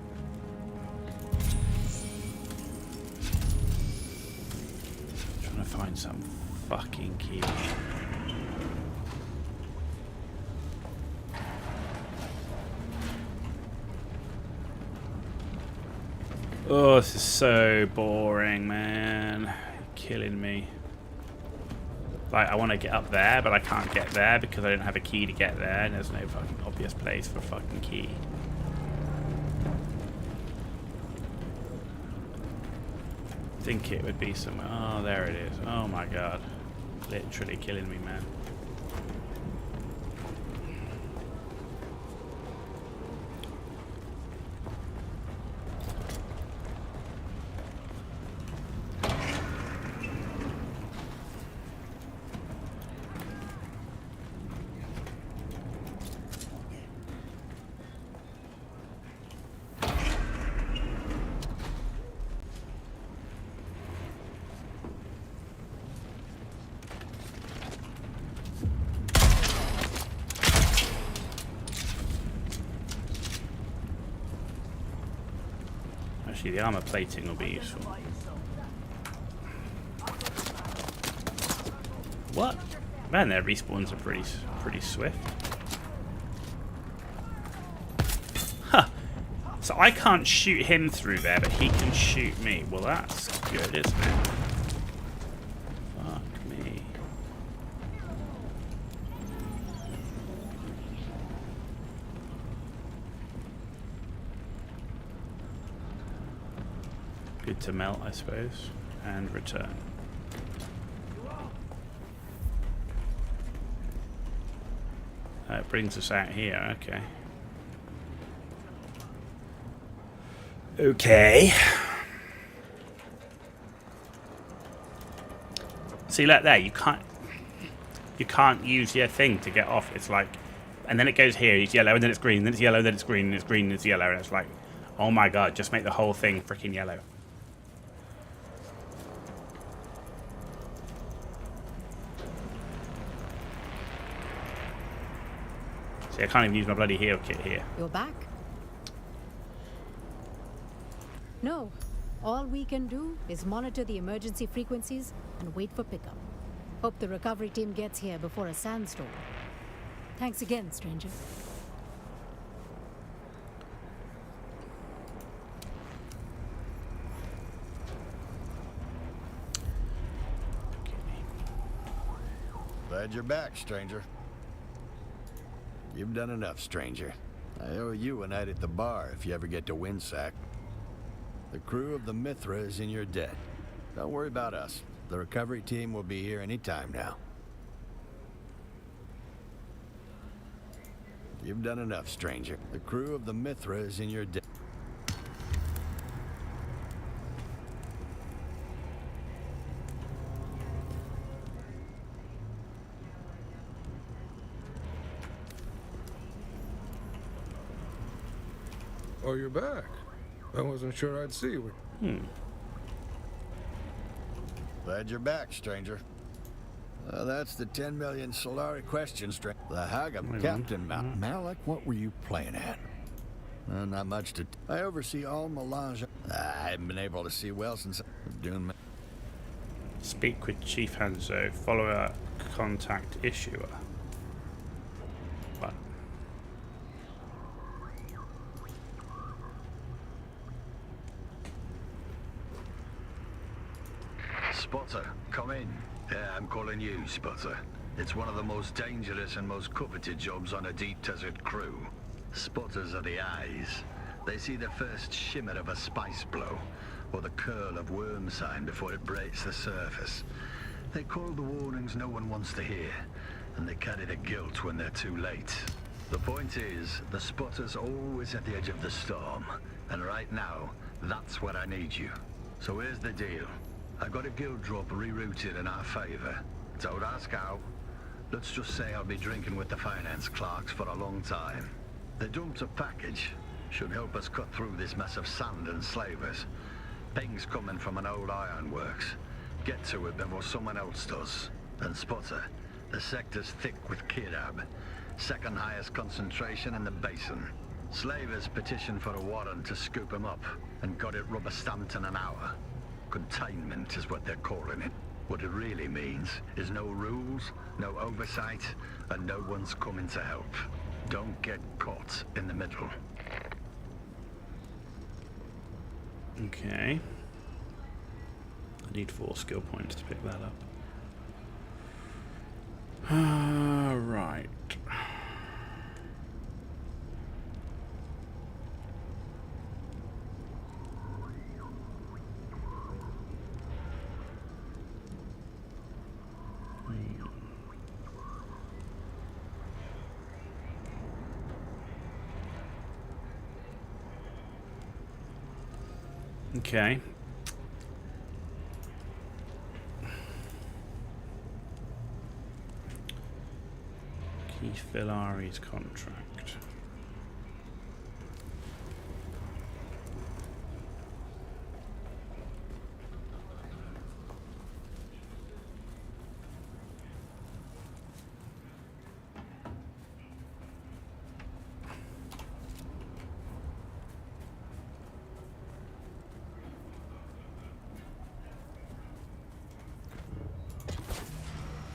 find some fucking key. Oh, this is so boring, man. You're killing me. Like, I want to get up there, but I can't get there because I don't have a key to get there, and there's no fucking obvious place for a fucking key. I think it would be somewhere. Oh, there it is. Oh my god. Literally killing me, man. Actually, the armor plating will be useful. What? Man, their respawns are pretty swift. Huh. So I can't shoot him through there, but he can shoot me. Well, that's good, isn't it? Fuck me. Good to melt, I suppose, and return. That brings us out here, okay. Okay. See, like there, you can't use your thing to get off. It's like, and then it goes here, it's yellow, and then it's green, then it's yellow, then it's green, and it's green, and it's yellow, and it's like, oh my god, just make the whole thing freaking yellow. See, I can't even use my bloody heal kit here. You're back? No. All we can do is monitor the emergency frequencies and wait for pickup. Hope the recovery team gets here before a sandstorm. Thanks again, stranger. Glad you're back, stranger. You've done enough, stranger. I owe you a night at the bar if you ever get to Windsack. The crew of the Mithra is in your debt. Don't worry about us. The recovery team will be here any time now. You've done enough, stranger. The crew of the Mithra is in your debt. Oh, you're back. I wasn't sure I'd see you. Glad you're back, stranger. That's the 10 million Solari question, stranger. The Hagam, Captain Malik, what were you playing at? Not much to... I oversee all melange... I haven't been able to see well since... Dune. Speak with Chief Hanzo. Follow a contact issuer. What? Spotter, come in. Yeah, I'm calling you, Spotter. It's one of the most dangerous and most coveted jobs on a deep desert crew. Spotters are the eyes. They see the first shimmer of a spice blow, or the curl of worm sign before it breaks the surface. They call the warnings no one wants to hear, and they carry the guilt when they're too late. The point is, the spotter's always at the edge of the storm, and right now, that's where I need you. So here's the deal. I got a guild drop rerouted in our favor. Don't ask how. Let's just say I'll be drinking with the finance clerks for a long time. They dumped a package. Should help us cut through this mess of sand and slavers. Ping's coming from an old ironworks. Get to it before someone else does. And Spotter, the sector's thick with Kirab. Second highest concentration in the basin. Slavers petitioned for a warrant to scoop them up, and got it rubber stamped in an hour. Containment is what they're calling it. What it really means is no rules, no oversight, and no one's coming to help. Don't get caught in the middle. Okay. I need 4 skill points to pick that up. Right. Okay. Keith Villari's contract.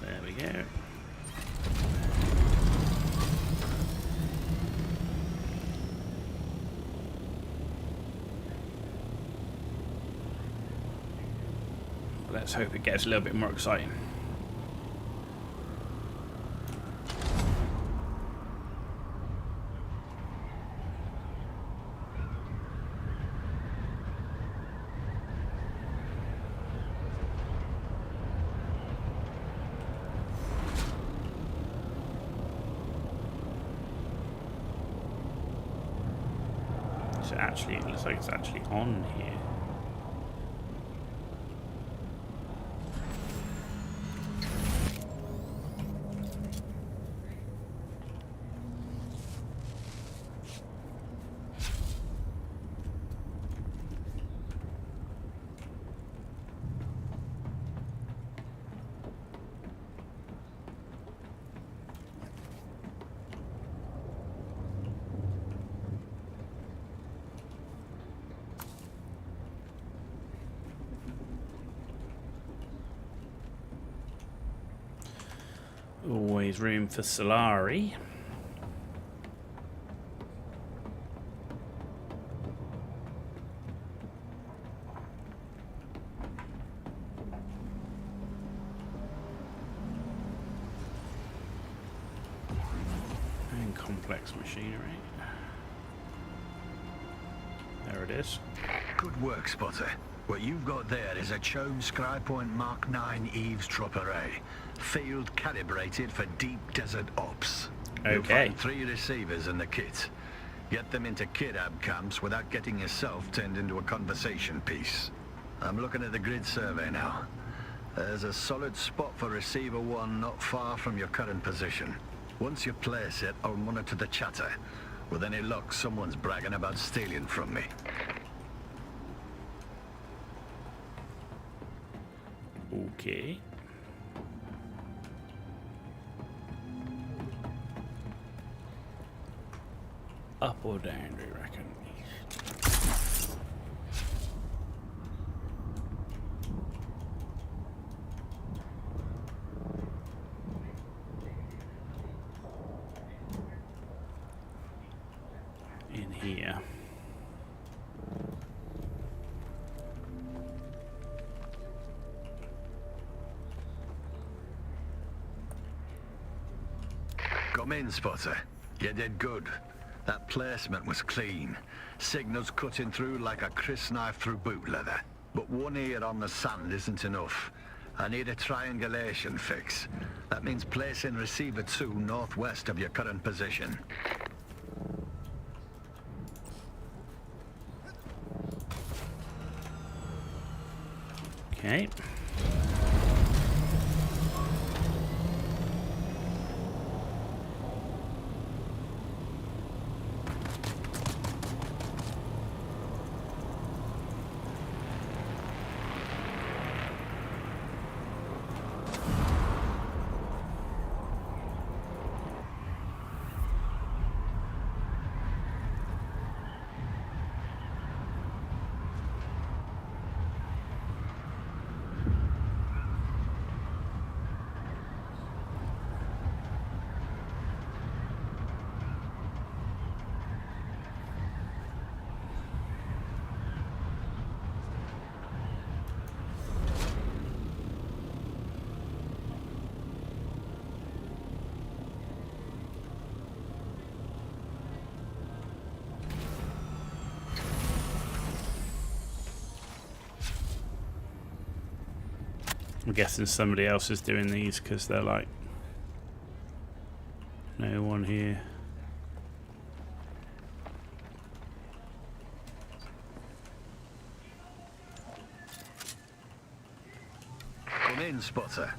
There we go. Let's hope it gets a little bit more exciting. So actually, it looks like it's actually on here. Always room for Solari. And complex machinery. There it is. Good work, Spotter. What you've got there is a Chome Skypoint Mark 9 eavesdropper array, field calibrated for deep desert ops. You'll Okay. find 3 receivers in the kit. Get them into kidab camps without getting yourself turned into a conversation piece. I'm looking at the grid survey now. There's a solid spot for receiver 1 not far from your current position. Once you place it, I'll monitor the chatter. With any luck, someone's bragging about stealing from me. Okay. Up or down, do you reckon? In here. Come in, Spotter. You did good. That placement was clean. Signals cutting through like a crisp knife through boot leather. But one ear on the sand isn't enough. I need a triangulation fix. That means placing receiver 2 northwest of your current position. Okay. I'm guessing somebody else is doing these because they're like no one here. Come in, Spotter.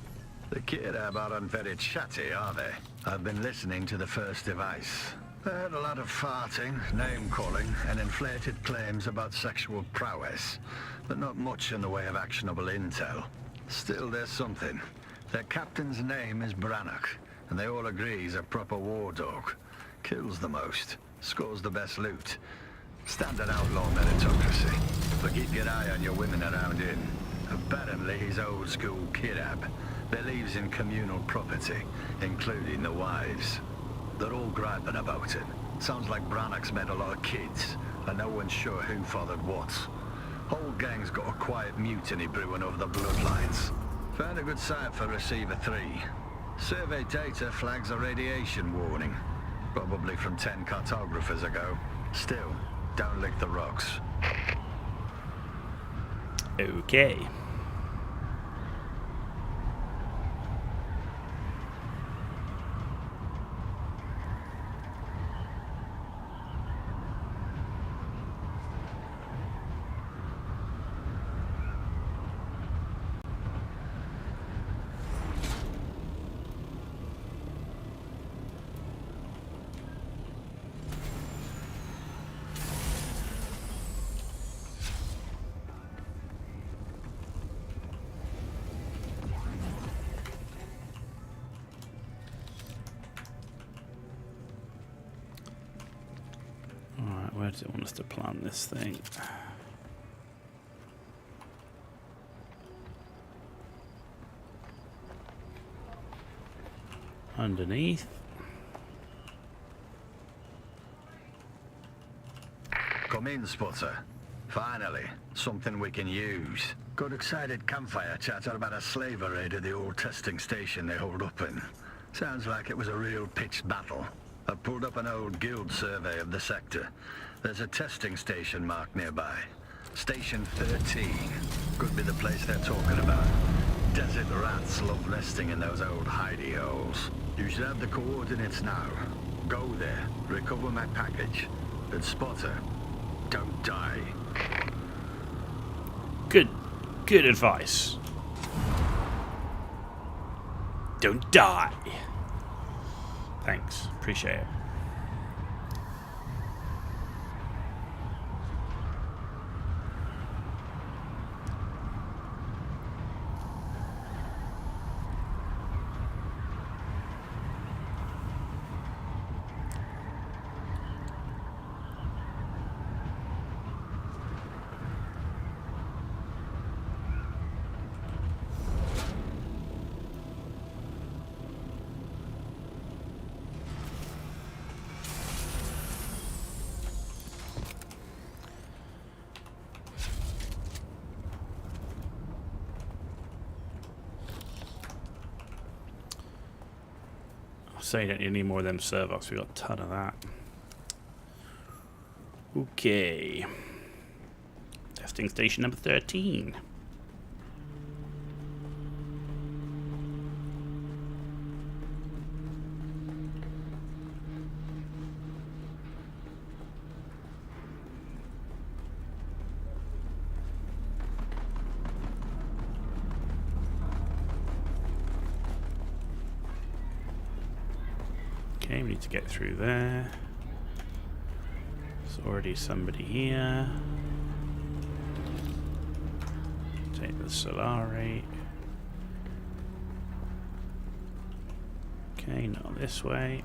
The Kirab aren't very chatty, are they? I've been listening to the first device. They had a lot of farting, name-calling, and inflated claims about sexual prowess, but not much in the way of actionable intel. Still, there's something. Their captain's name is Brannock, and they all agree he's a proper war dog. Kills the most, scores the best loot. Standard outlaw meritocracy. But keep your eye on your women around him. Apparently, he's old school Kirab. Believes in communal property, including the wives. They're all griping about it. Sounds like Brannock's met a lot of kids, and no one's sure who fathered what. Whole gang's got a quiet mutiny brewing over the bloodlines. Found a good site for Receiver 3. Survey data flags a radiation warning. Probably from 10 cartographers ago. Still, don't lick the rocks. Okay. Where does it want us to plant this thing? Underneath. Come in, Spotter. Finally, something we can use. Got excited campfire chatter about a slaver raid at the old testing station they hold up in. Sounds like it was a real pitched battle. I pulled up an old guild survey of the sector. There's a testing station marked nearby. Station 13. Could be the place they're talking about. Desert rats love resting in those old hidey holes. You should have the coordinates now. Go there, recover my package. But Spotter, don't die. Good advice. Don't die. Thanks, appreciate it. So you don't need any more of them servox. We got a ton of that. Okay. Testing station number 13. Okay, we need to get through there. There's already somebody here. Take the Solari. Okay, not this way.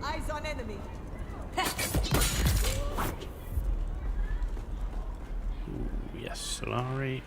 Eyes on enemy. Ooh, yes, Solari.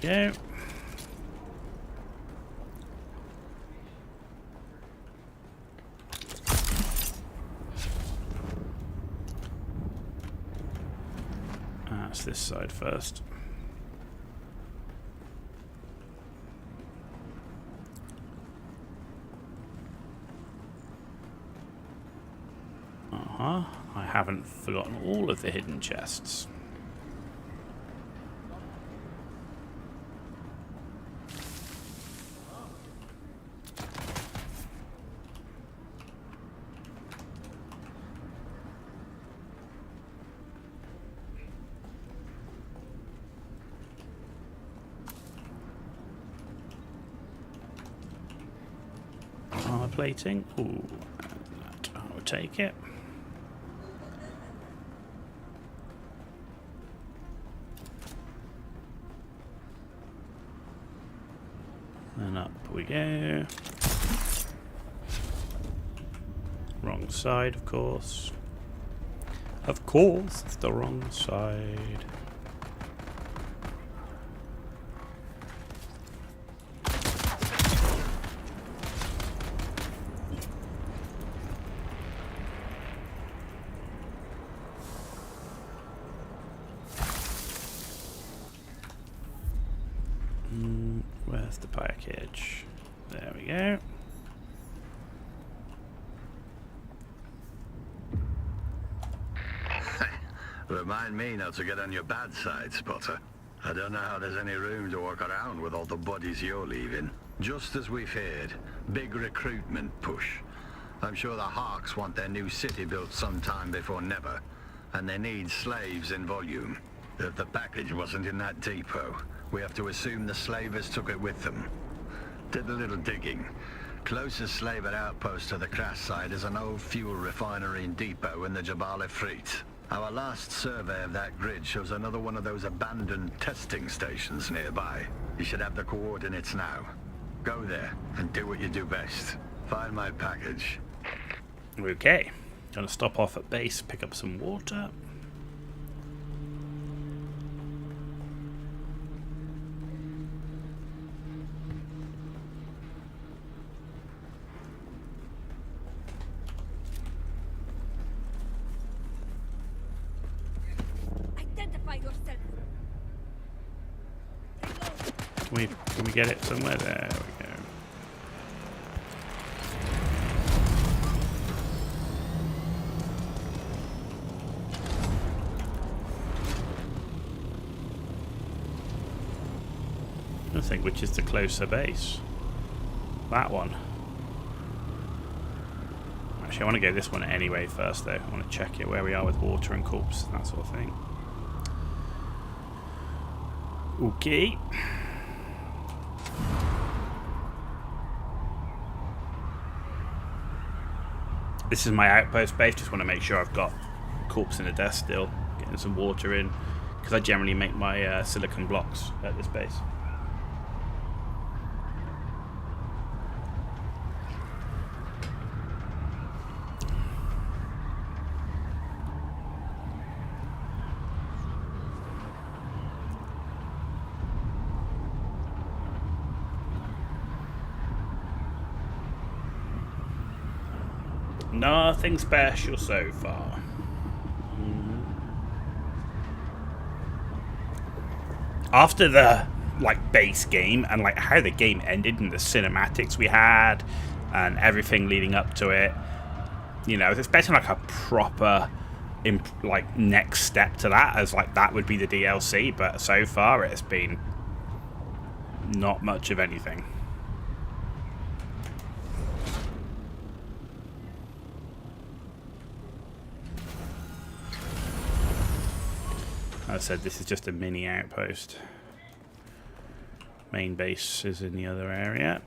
go. That's this side first. I haven't forgotten all of the hidden chests. Armor plating. Ooh, I will take it. And up we go. Wrong side, of course. Of course, it's the wrong side. Where's the package? There we go. Remind me not to get on your bad side, Spotter. I don't know how there's any room to walk around with all the bodies you're leaving. Just as we feared, big recruitment push. I'm sure the Harks want their new city built sometime before never, and they need slaves in volume. If the package wasn't in that depot, we have to assume the slavers took it with them. Did a little digging. Closest slaver outpost to the crash site is an old fuel refinery and depot in the Jabal Ifrit. Our last survey of that grid shows another one of those abandoned testing stations nearby. You should have the coordinates now. Go there and do what you do best. Find my package. Okay. Gonna stop off at base, pick up some water. Identify yourself. Can we get it somewhere? There we go. I think which is the closer base. That one. Actually, I want to go this one anyway first, though. I want to check it where we are with water and corpse, that sort of thing. Okay. This is my outpost base. Just want to make sure I've got corpse in the desk still. Getting some water in. Because I generally make my silicon blocks at this base. Nothing special so far. After the base game and how the game ended and the cinematics we had and everything leading up to it, you know, it's expecting a proper next step to that, as that would be the DLC, but so far it's been not much of anything. As I said, this is just a mini outpost. Main base is in the other area.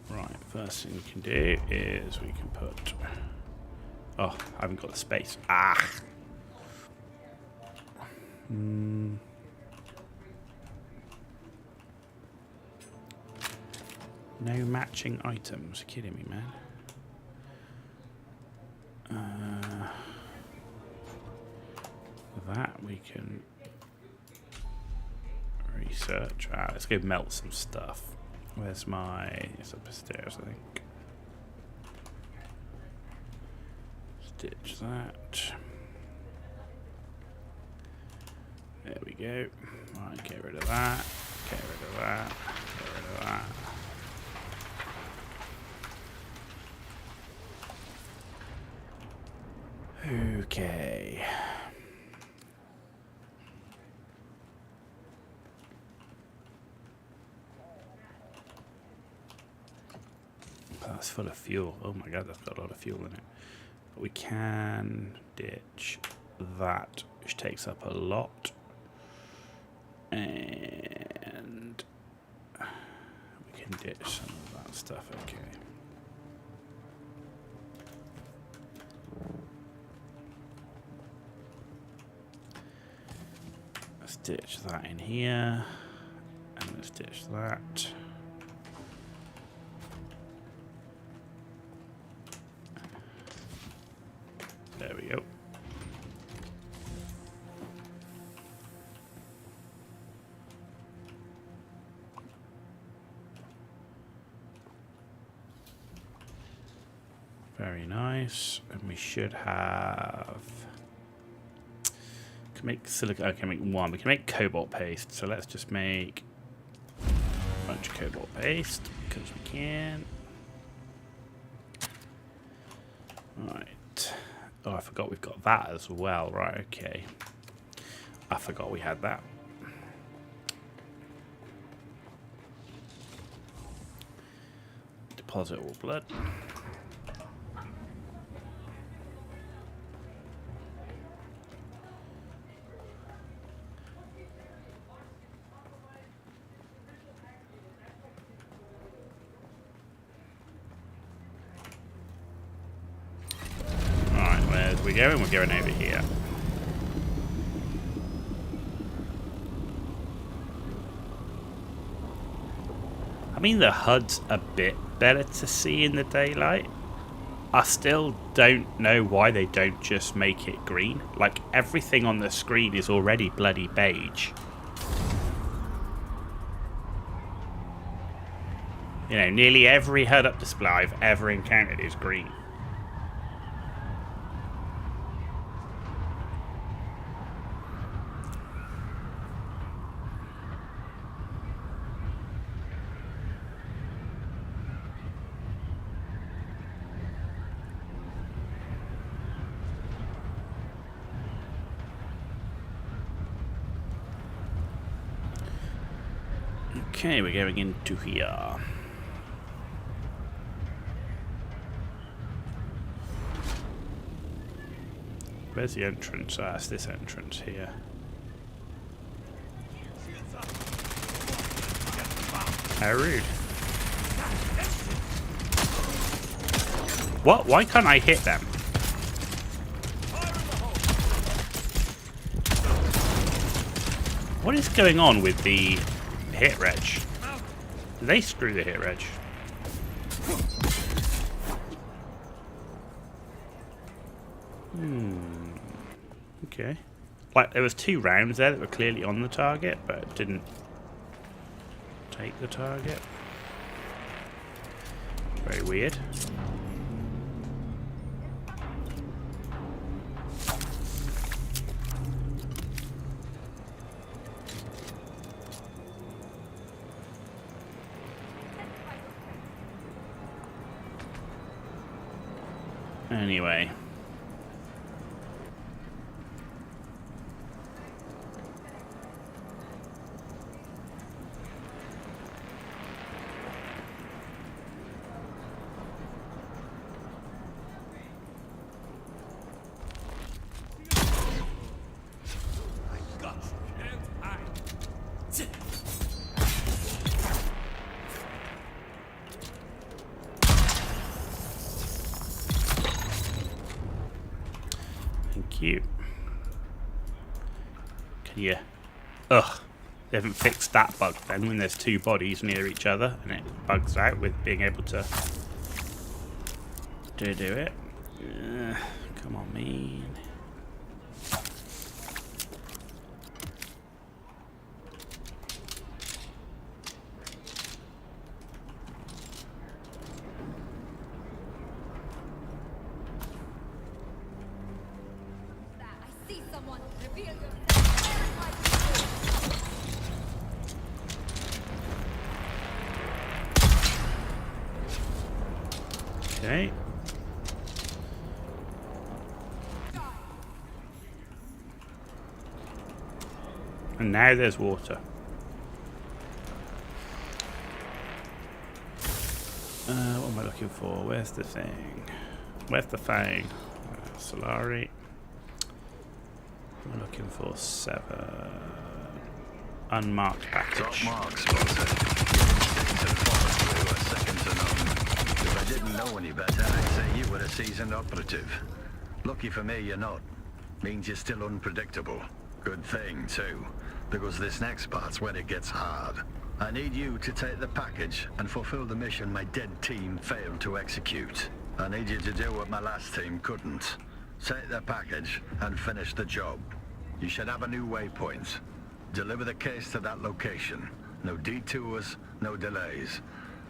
Right, first thing we can do is we can put... Oh, I haven't got the space. Ah! No matching items. You're kidding me, man. that. We can research. Let's go melt some stuff. Where's my... It's upstairs, I think. Stitch that. There we go. Right, get rid of that. Get rid of that. Get rid of that. Okay. That's full of fuel. Oh my god, that's got a lot of fuel in it. But we can ditch that, which takes up a lot. And we can ditch some of that stuff, okay. Let's ditch that in here. And let's ditch that. There we go. Very nice. And we should have... Can make silica. Okay, make one. We can make cobalt paste. So let's just make a bunch of cobalt paste because we can. Right. Oh, I forgot we've got that as well. Right, okay. I forgot we had that. Deposit all blood. We're going over here. I mean, the HUD's a bit better to see in the daylight. I still don't know why they don't just make it green. Like, everything on the screen is already bloody beige. You know, nearly every HUD-up display I've ever encountered is green. Okay, we're going into here. Where's the entrance? Ah, it's this entrance here. How rude. What? Why can't I hit them? What is going on with the hit reg? Did they screw the hit reg? Okay. Like, there was 2 rounds there that were clearly on the target, but it didn't take the target. Very weird. Anyway. Thank you. Can you... Ugh. They haven't fixed that bug then when there's 2 bodies near each other and it bugs out with being able to do it. Come on, man. Okay. And now there's water. What am I looking for? Where's the thing? Where's the thing? Solari. I'm looking for 7. Unmarked package. Top marks, Sponsor. Instinct and follow-through are second to none. If I didn't know any better, I'd say you were a seasoned operative. Lucky for me, you're not. Means you're still unpredictable. Good thing, too, because this next part's when it gets hard. I need you to take the package and fulfill the mission my dead team failed to execute. I need you to do what my last team couldn't. Take the package and finish the job. You should have a new waypoint. Deliver the case to that location. No detours, no delays.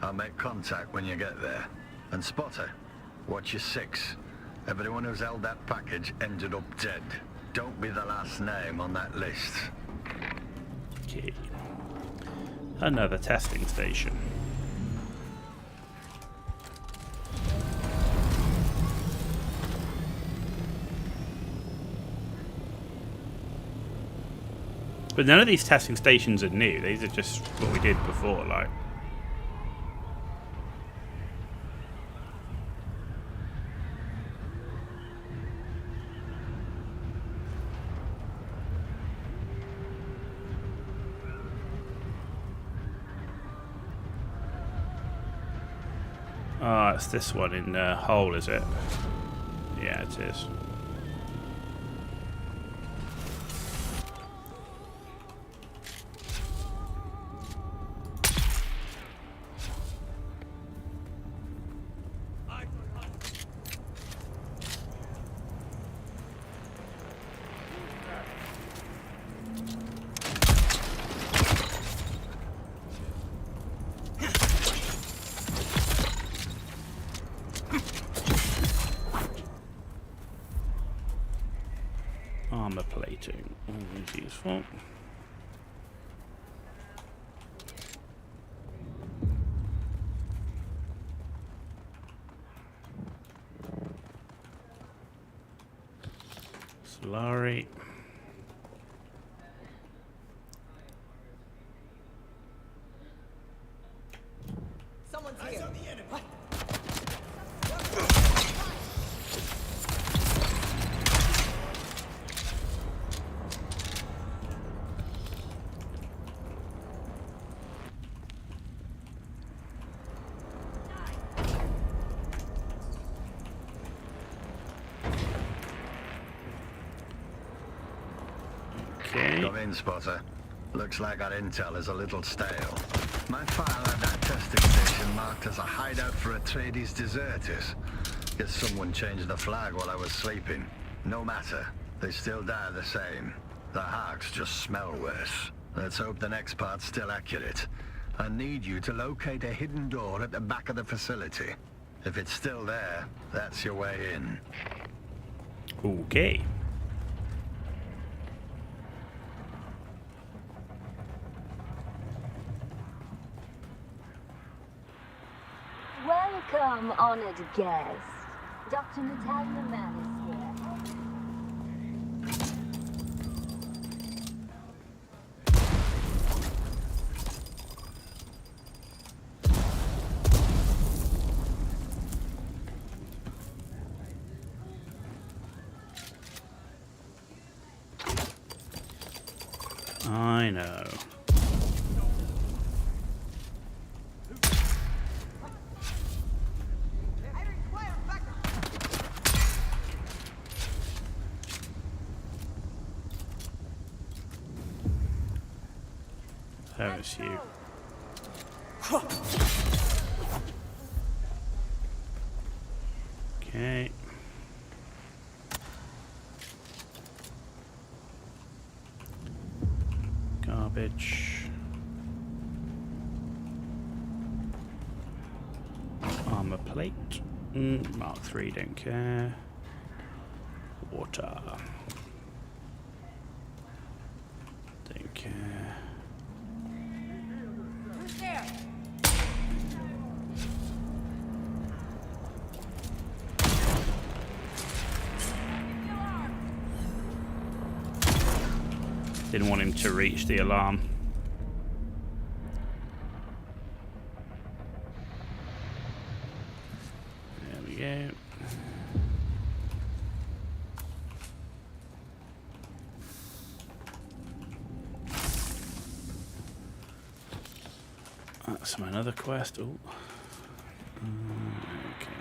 I'll make contact when you get there. And Spotter, watch your 6. Everyone who's held that package ended up dead. Don't be the last name on that list. Okay. Another testing station. But none of these testing stations are new. These are just what we did before, like. Ah, it's this one in Hull, is it? Yeah, it is. Armor plating, always useful. Solari. Someone's here. Okay. Come in, Spotter. Looks like our intel is a little stale. My file had that testing station marked as a hideout for Atreides deserters. Guess someone changed the flag while I was sleeping. No matter. They still die the same. The Harks just smell worse. Let's hope the next part's still accurate. I need you to locate a hidden door at the back of the facility. If it's still there, that's your way in. Okay. Welcome, honored guest. Dr. Natalia Mann is here. I know. That was you. Okay. Garbage. Armor plate. Mark 3, don't care. Water. Don't care. Who's there? Didn't want him to reach the alarm. There we go. That's another quest. Oh. Okay.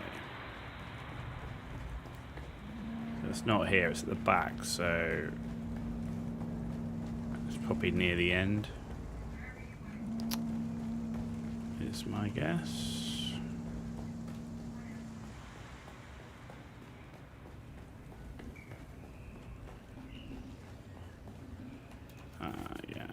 So it's not here, it's at the back, so it's probably near the end, is my guess. Yeah.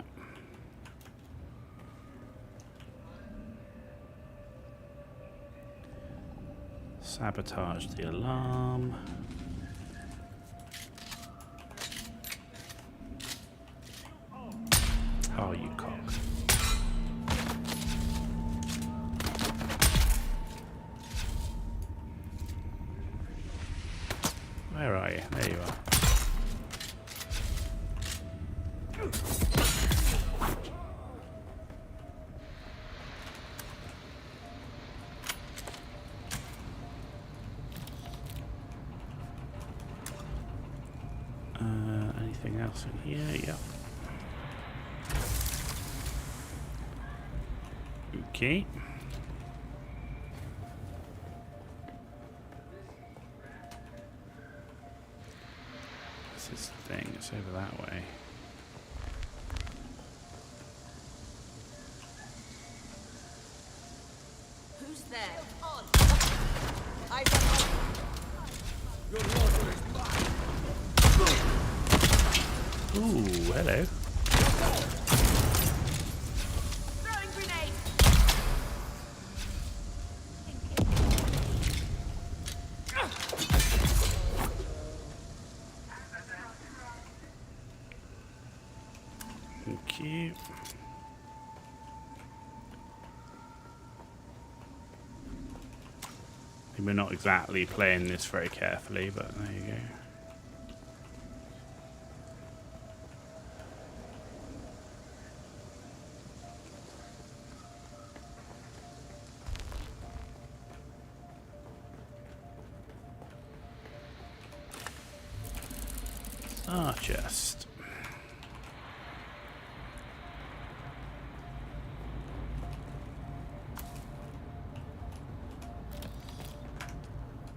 Sabotage the alarm. Oh, you cock. Where are you? There you are. Anything else in here? Yep. Okay. What's this thing? It's over that way. Who's there? On. Ooh, hello. Throwing grenade. Thank you. We're not exactly playing this very carefully, but there you go. Ah, chest.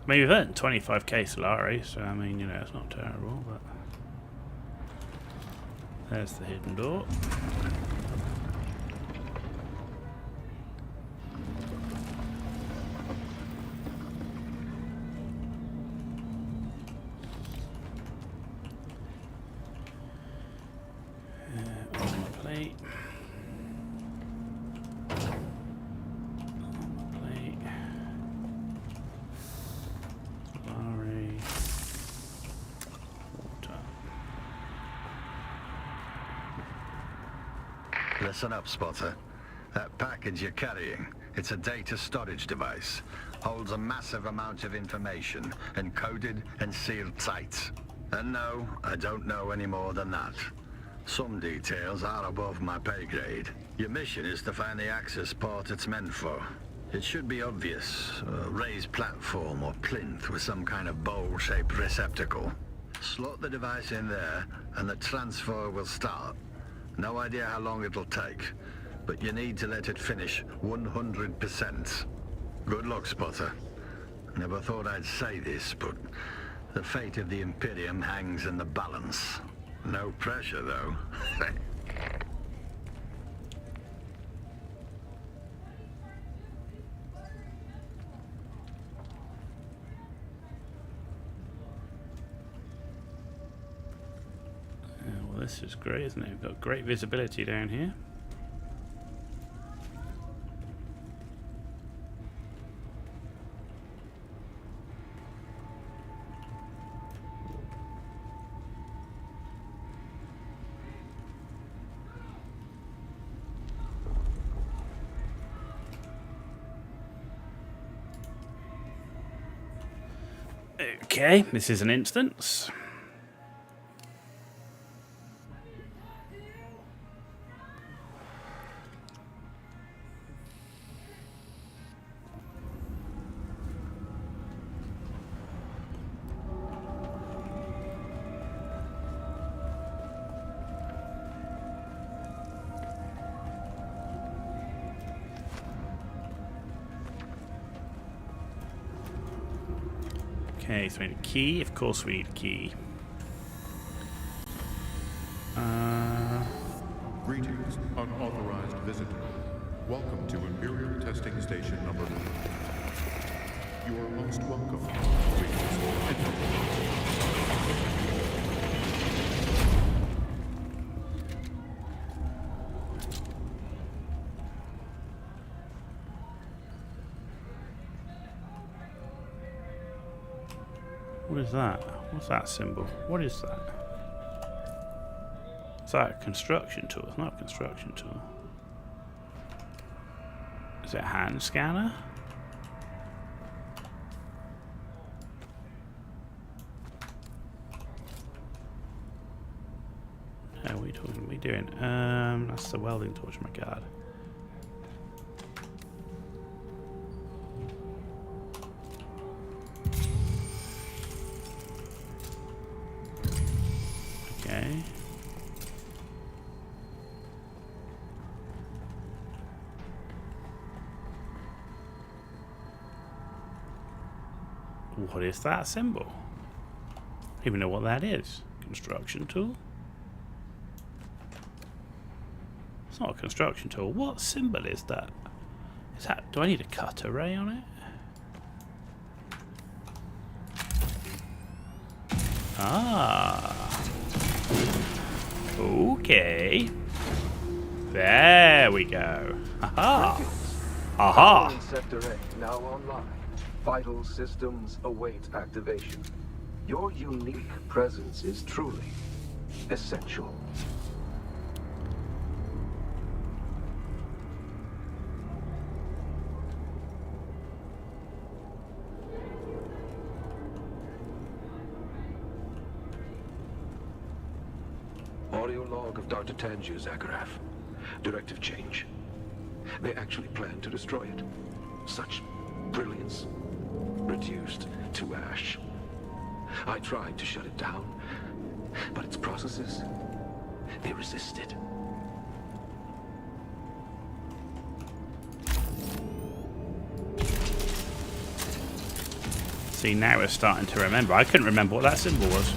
I mean, we've earned 25k Solari, so I mean, you know, it's not terrible, but there's the hidden door. On my plate. Listen up, Spotter. That package you're carrying, it's a data storage device. Holds a massive amount of information, encoded and sealed tight. And no, I don't know any more than that. Some details are above my pay grade. Your mission is to find the access port it's meant for. It should be obvious. A raised platform or plinth with some kind of bowl-shaped receptacle. Slot the device in there, and the transfer will start. No idea how long it'll take, but you need to let it finish 100%. Good luck, Spotter. Never thought I'd say this, but the fate of the Imperium hangs in the balance. No pressure, though. Well, this is great, isn't it? We've got great visibility down here. Okay, this is an instance. Okay, so we need a key. Of course we need a key. Greetings, unauthorized visitor. Welcome to Imperial Testing Station number 1. You are most welcome. Please enter. What is that? What's that symbol? What is that? Is that a construction tool? It's not a construction tool. Is it a hand scanner? How are we doing? What are we doing? That's the welding torch, my god. Okay. What is that symbol? I don't even know what that is. Construction tool? It's not a construction tool. What symbol is that? Is that? Do I need a cutter ray on it? Ah. Okay. There we go. Aha. Aha. Sector A now online. Vital systems await activation. Your unique presence is truly essential. Audio log of Dr. Tangier, Zakharov. Directive change. They actually plan to destroy it. Such brilliance reduced to ash. I tried to shut it down, but its processes, they resisted. See, now we're starting to remember. I couldn't remember what that symbol was.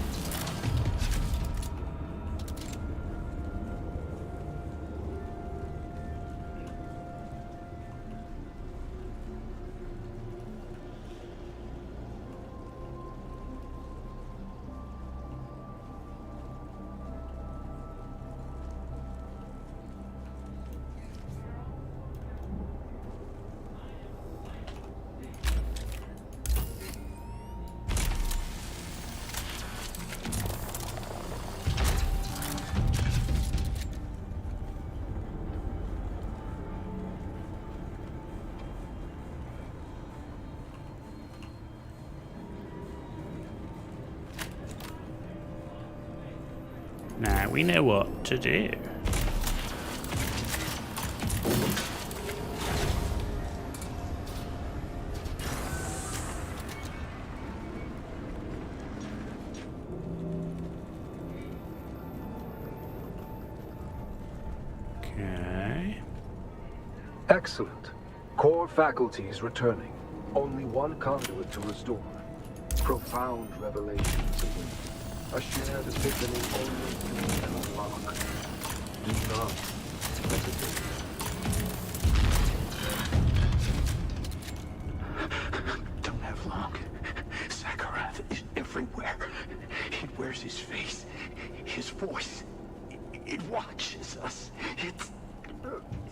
Now we know what to do. Okay. Excellent. Core faculties returning. Only one conduit to restore. Profound revelations await. A shared epiphany only you can unlock. Do not hesitate. Don't have long. Zakharov is everywhere. It wears his face, his voice. It watches us.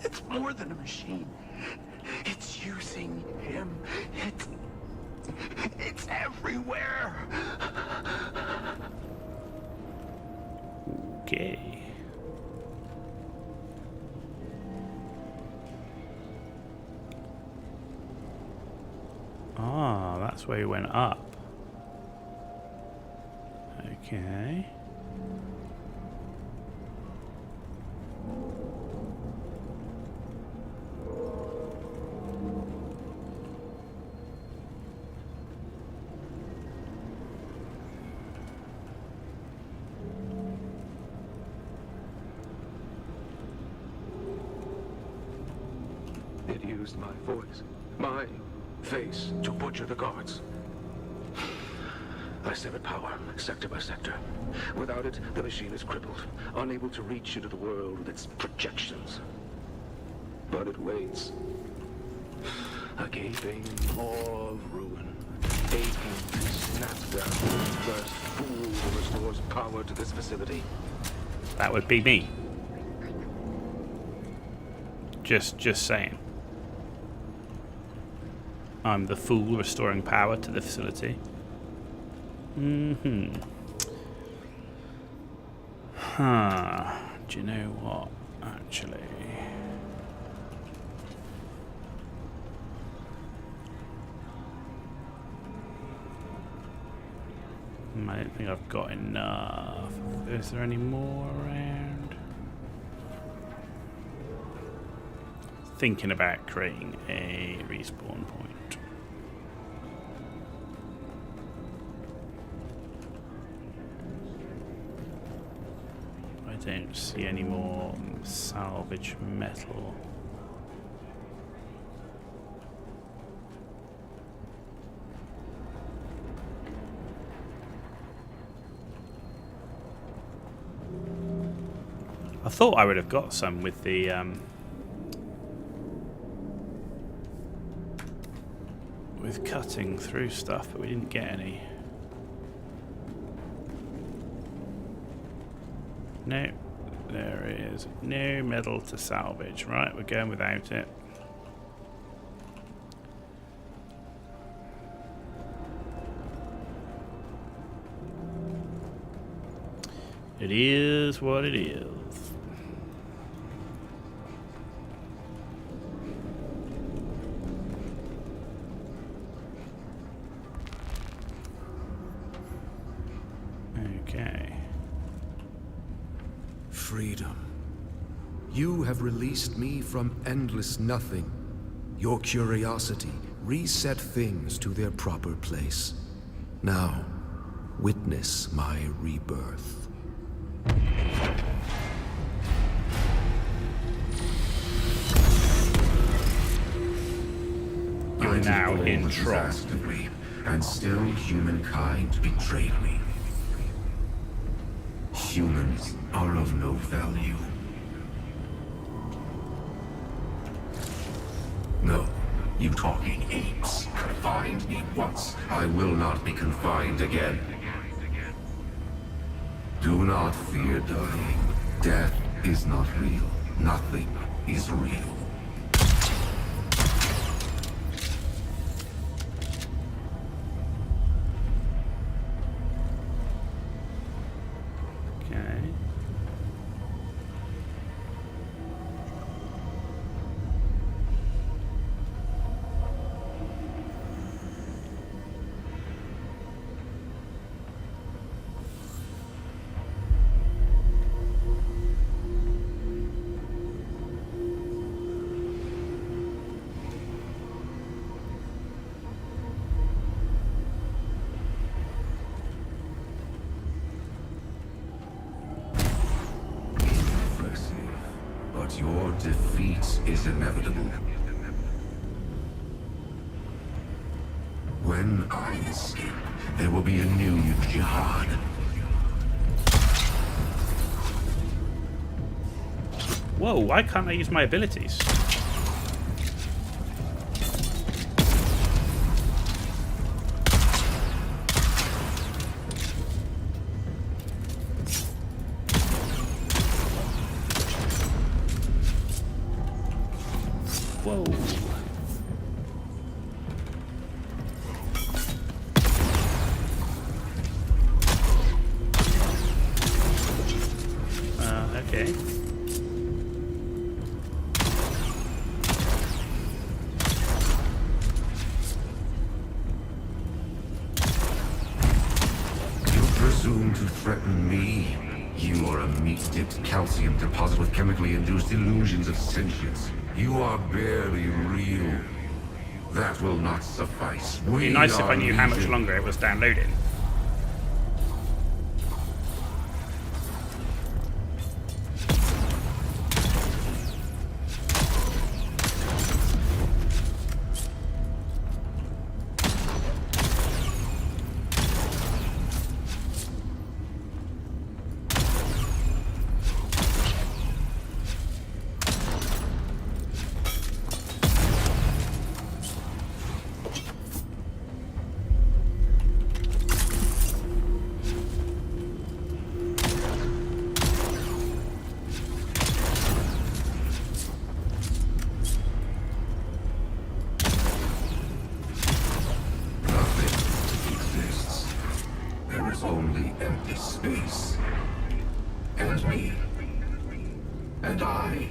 It's more than a machine. It's using him. It's everywhere. Okay. Ah, that's where he went up. Okay. It used my voice, my face, to butcher the guards. I severed power, sector by sector. Without it, the machine is crippled, unable to reach into the world with its projections. But it waits. A gaping maw of ruin, aching to snap down the first fool who restores power to this facility. That would be me. Just saying. I'm the fool restoring power to the facility. Mm-hmm. Huh. Do you know what? Actually... I don't think I've got enough. Is there any more around? Thinking about creating a respawn point. I don't see any more salvage metal. I thought I would have got some with the with cutting through stuff, but we didn't get any. No, there is no metal to salvage. Right, we're going without it. It is what it is. Okay. Freedom. You have released me from endless nothing. Your curiosity reset things to their proper place. Now, witness my rebirth. You're now in Tron. And still humankind betrayed me. Humans are of no value. No, you talking apes. Confined me once. I will not be confined again. Do not fear dying. Death is not real. Nothing is real. But your defeat is inevitable. When I escape, there will be a new jihad. Whoa, why can't I use my abilities? Whoa. Okay. You presume to threaten me? You are a meat-dipped calcium deposit with chemically induced illusions of sentience. You are barely real. That will not suffice. It'd be nice if I knew how much longer it was downloading. And I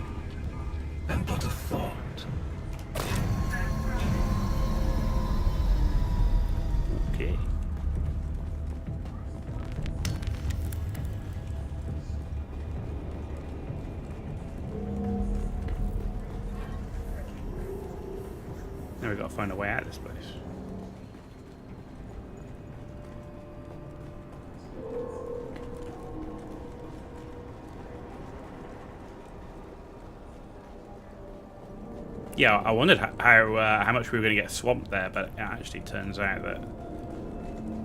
am but a thought. Okay. Now we've got to find a way out of this place. Yeah, I wondered how much we were going to get swamped there, but it actually turns out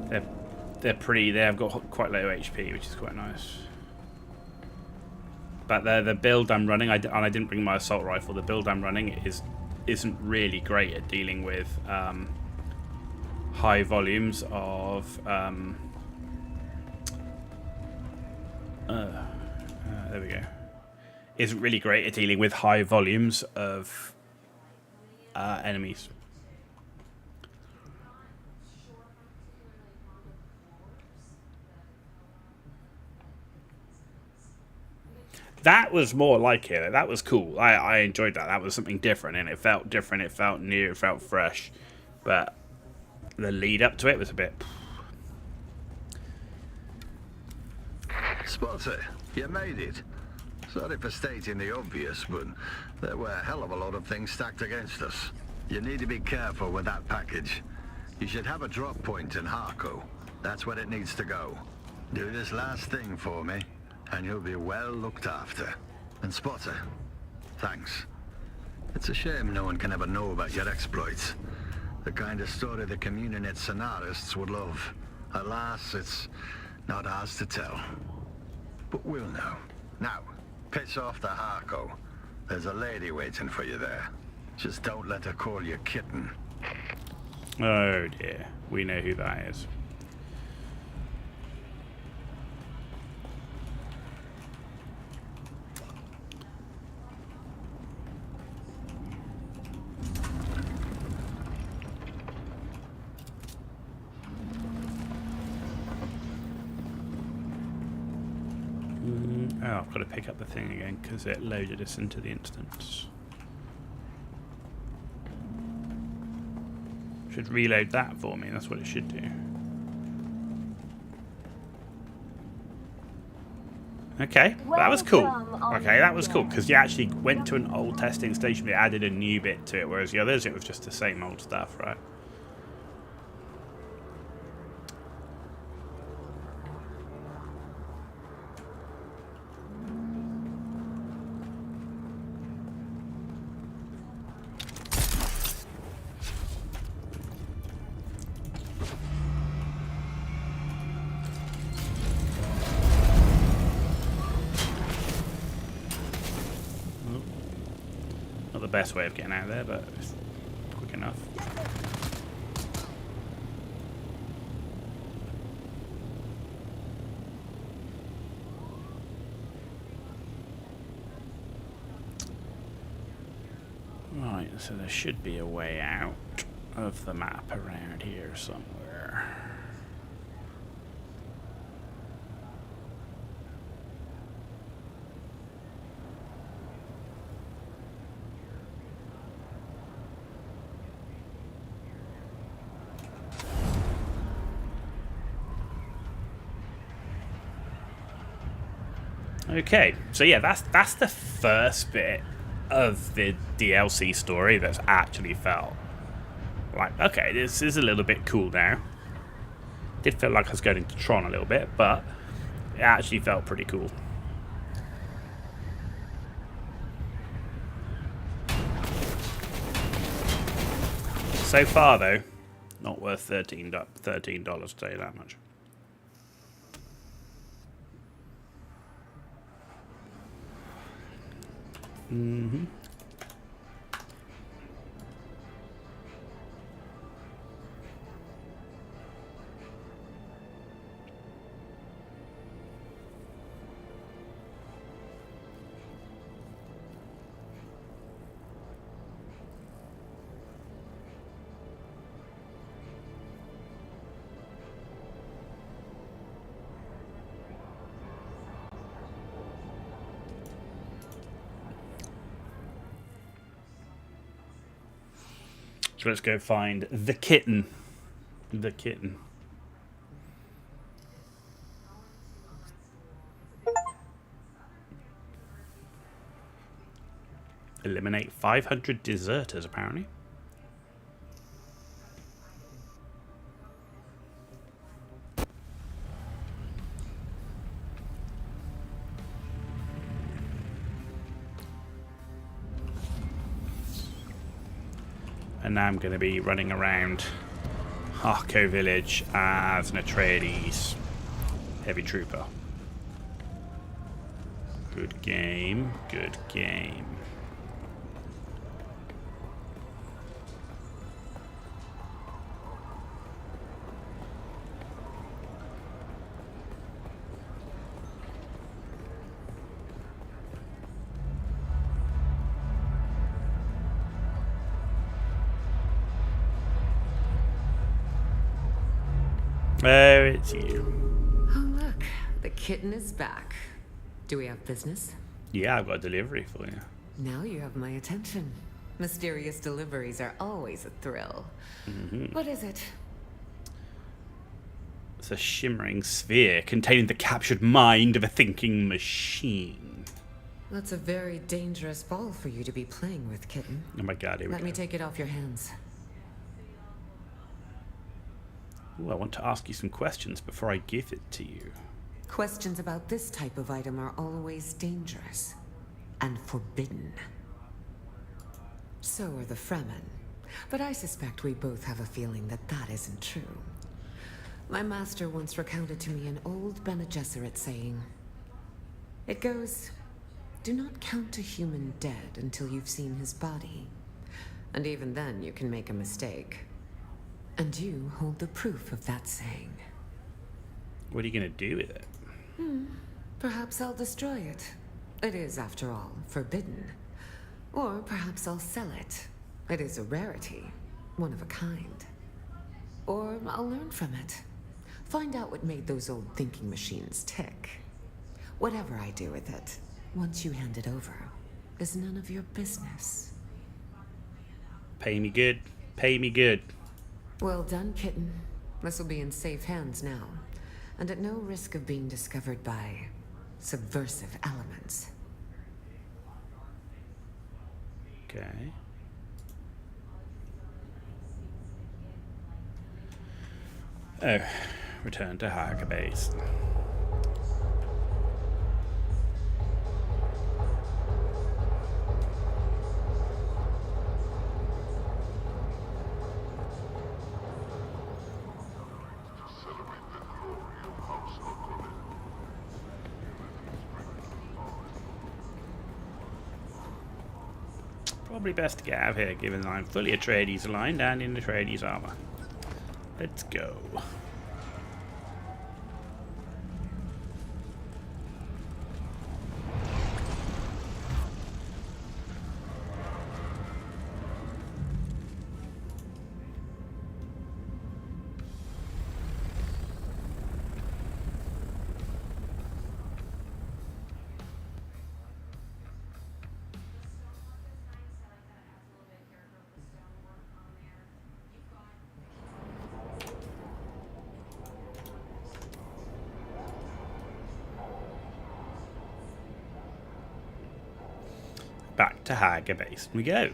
that they're pretty. They have got quite low HP, which is quite nice. But the build I'm running, and I didn't bring my assault rifle. The build I'm running isn't really great at dealing with high volumes of. There we go. Isn't really great at dealing with high volumes of enemies. That was more like it. That was cool. I enjoyed that. That was something different, and it felt different. It felt new. It felt fresh. But the lead up to it was a bit. Spotter, you made it. Sorry for stating the obvious, but there were a hell of a lot of things stacked against us. You need to be careful with that package. You should have a drop point in Harco. That's where it needs to go. Do this last thing for me, and you'll be well looked after. And Spotter, thanks. It's a shame no one can ever know about your exploits. The kind of story the Communionate scenarists would love. Alas, it's not ours to tell. But we'll know. Now, piss off to Harco. There's a lady waiting for you there. Just don't let her call you kitten. Oh dear, we know who that is. Oh, I've got to pick up the thing again because it loaded us into the instance. Should reload that for me. That's what it should do. Okay, that was cool. Okay, that was cool because you actually went to an old testing station but added a new bit to it, whereas the others it was just the same old stuff, right? Not the best way of getting out of there, but it's quick enough. Right, so there should be a way out of the map around here somewhere. Okay, so yeah, that's the first bit of the DLC story that's actually felt like, okay, this is a little bit cool now. Did feel like I was going into Tron a little bit, but it actually felt pretty cool. So far, though, not worth $13 to tell you that much. Mm-hmm. So let's go find the kitten. The kitten. Eliminate 500 deserters, apparently. And now I'm going to be running around Harco Village as an Atreides heavy trooper. Good game, good game. Oh, it's you. Oh, look. The kitten is back. Do we have business? Yeah, I've got a delivery for you. Now you have my attention. Mysterious deliveries are always a thrill. What is it? It's a shimmering sphere containing the captured mind of a thinking machine. That's a very dangerous ball for you to be playing with, kitten. Oh my god, here we Let go. me take it off your hands. Ooh, I want to ask you some questions before I give it to you. Questions about this type of item are always dangerous and forbidden. So are the Fremen. But I suspect we both have a feeling that that isn't true. My master once recounted to me an old Bene Gesserit saying. It goes, do not count a human dead until you've seen his body. And even then you can make a mistake. And you hold the proof of that saying. What are you going to do with it? Perhaps I'll destroy it. It is, after all, forbidden. Or perhaps I'll sell it. It is a rarity, one of a kind. Or I'll learn from it. Find out what made those old thinking machines tick. Whatever I do with it, once you hand it over, is none of your business. Pay me good. Pay me good. Well done, kitten. This will be in safe hands now, and at no risk of being discovered by subversive elements. Okay. Oh, return to Haga base. Probably best to get out of here, given I'm fully Atreides aligned and in Atreides armor. Let's go. Back to Haga base we go.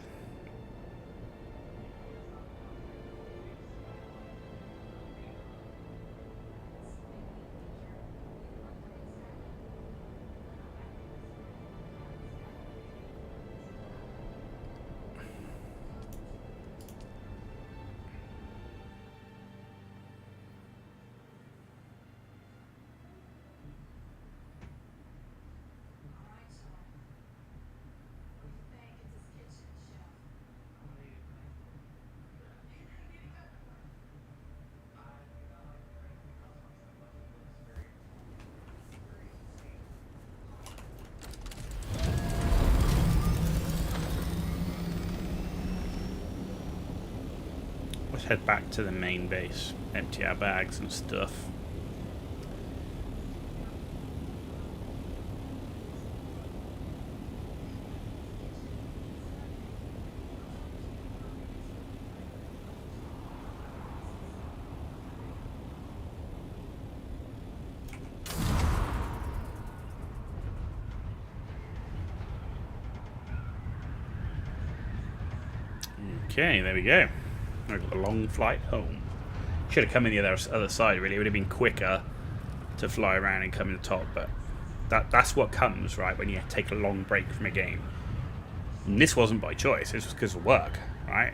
Let's head back to the main base, empty our bags and stuff. Okay, there we go. I've got a long flight home. Should have come in the other side, really. It would have been quicker to fly around and come in the top, but that's what comes, right, when you take a long break from a game. And this wasn't by choice, this was because of work, right?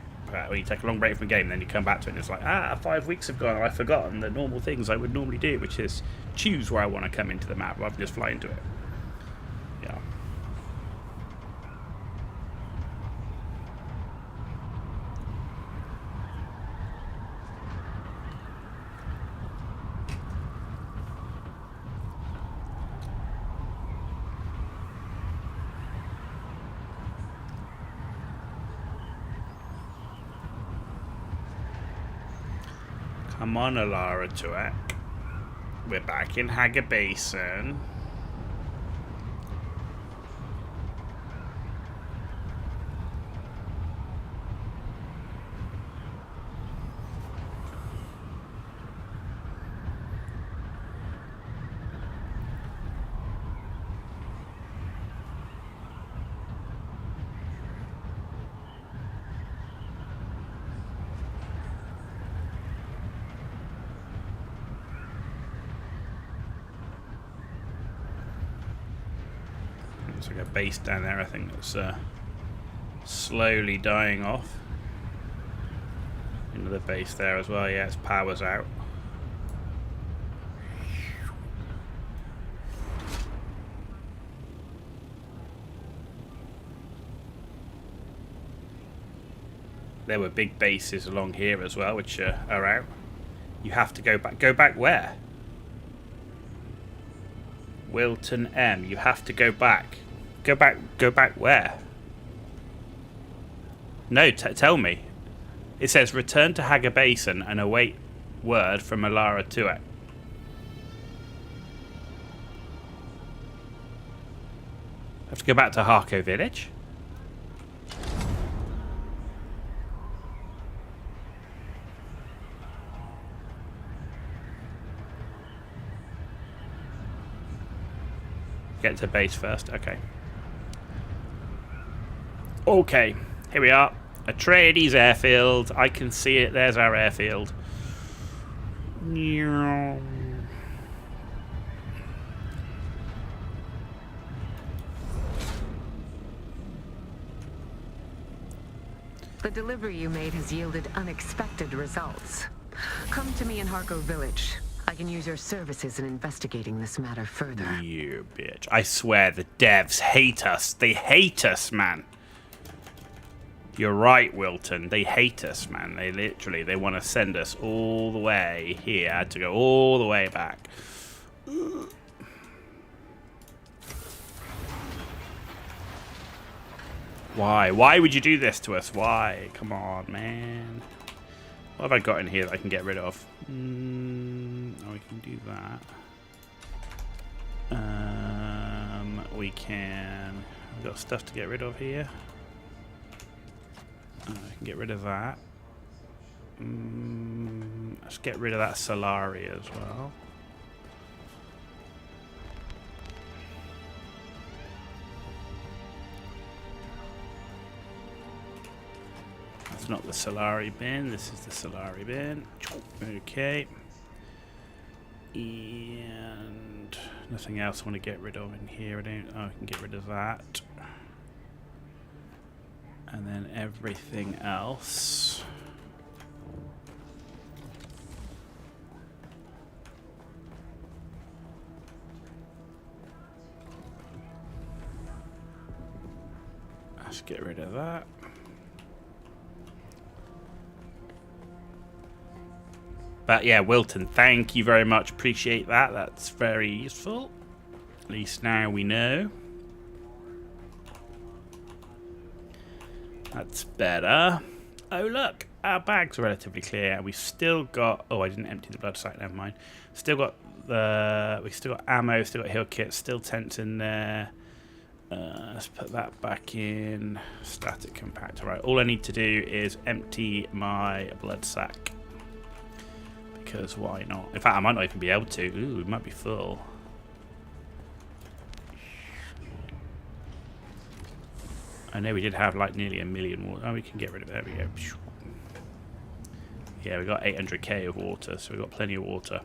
When you take a long break from a game, then you come back to it and it's like, 5 weeks have gone and I've forgotten the normal things I would normally do, which is choose where I want to come into the map rather than just fly into it. Yeah. Come on, Alara Tuek. We're back in Haga Basin. There's like a base down there, I think, that's slowly dying off. Another base there as well, yeah, its power's out. There were big bases along here as well, which are out. You have to go back. Go back where? Wilton M. You have to go back. Go back where? No, tell me. It says return to Haga Basin and await word from Alara Tuek. Have to go back to Harko Village? Get to base first, okay. Okay, here we are. Atreides airfield. I can see it. There's our airfield. The delivery you made has yielded unexpected results. Come to me in Harko Village. I can use your services in investigating this matter further. You bitch. I swear the devs hate us. They hate us, man. You're right, Wilton. They hate us, man. They want to send us all the way here. I had to go all the way back. Why? Why would you do this to us? Why? Come on, man. What have I got in here that I can get rid of? Oh, we can do that. We can... We've got stuff to get rid of here. I can get rid of that. Let's get rid of that Solari as well. That's not the Solari bin. This is the Solari bin. Okay. And nothing else I want to get rid of in here. I can get rid of that. And then everything else. Let's get rid of that. But yeah, Wilton, thank you very much. Appreciate that. That's very useful. At least now we know. That's better. Oh look, our bags are relatively clear. We've still got... Oh, I didn't empty the blood sack. Never mind. Still got the... We still got ammo. Still got heal kits. Still tents in there. Let's put that back in. Static compactor. Right. All I need to do is empty my blood sack. Because why not? In fact, I might not even be able to. Ooh, it might be full. I know we did have like nearly 1 million water. Oh, we can get rid of it. There we go. Yeah, we got 800k of water, so we got plenty of water.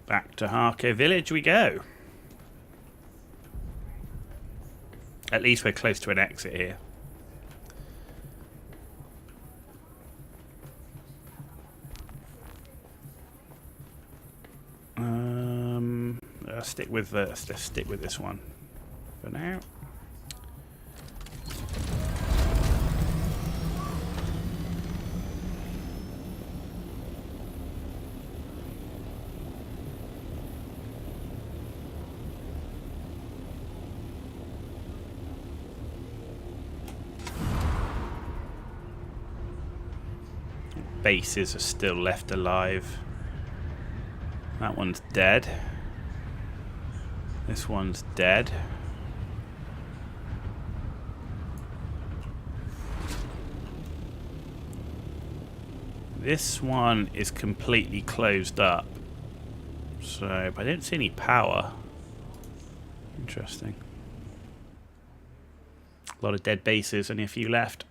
Back to Harko Village we go. At least we're close to an exit here. Let's stick with this one for now. Bases are still left alive. That one's dead. This one's dead. This one is completely closed up. So, but I don't see any power. Interesting. A lot of dead bases, only a few left.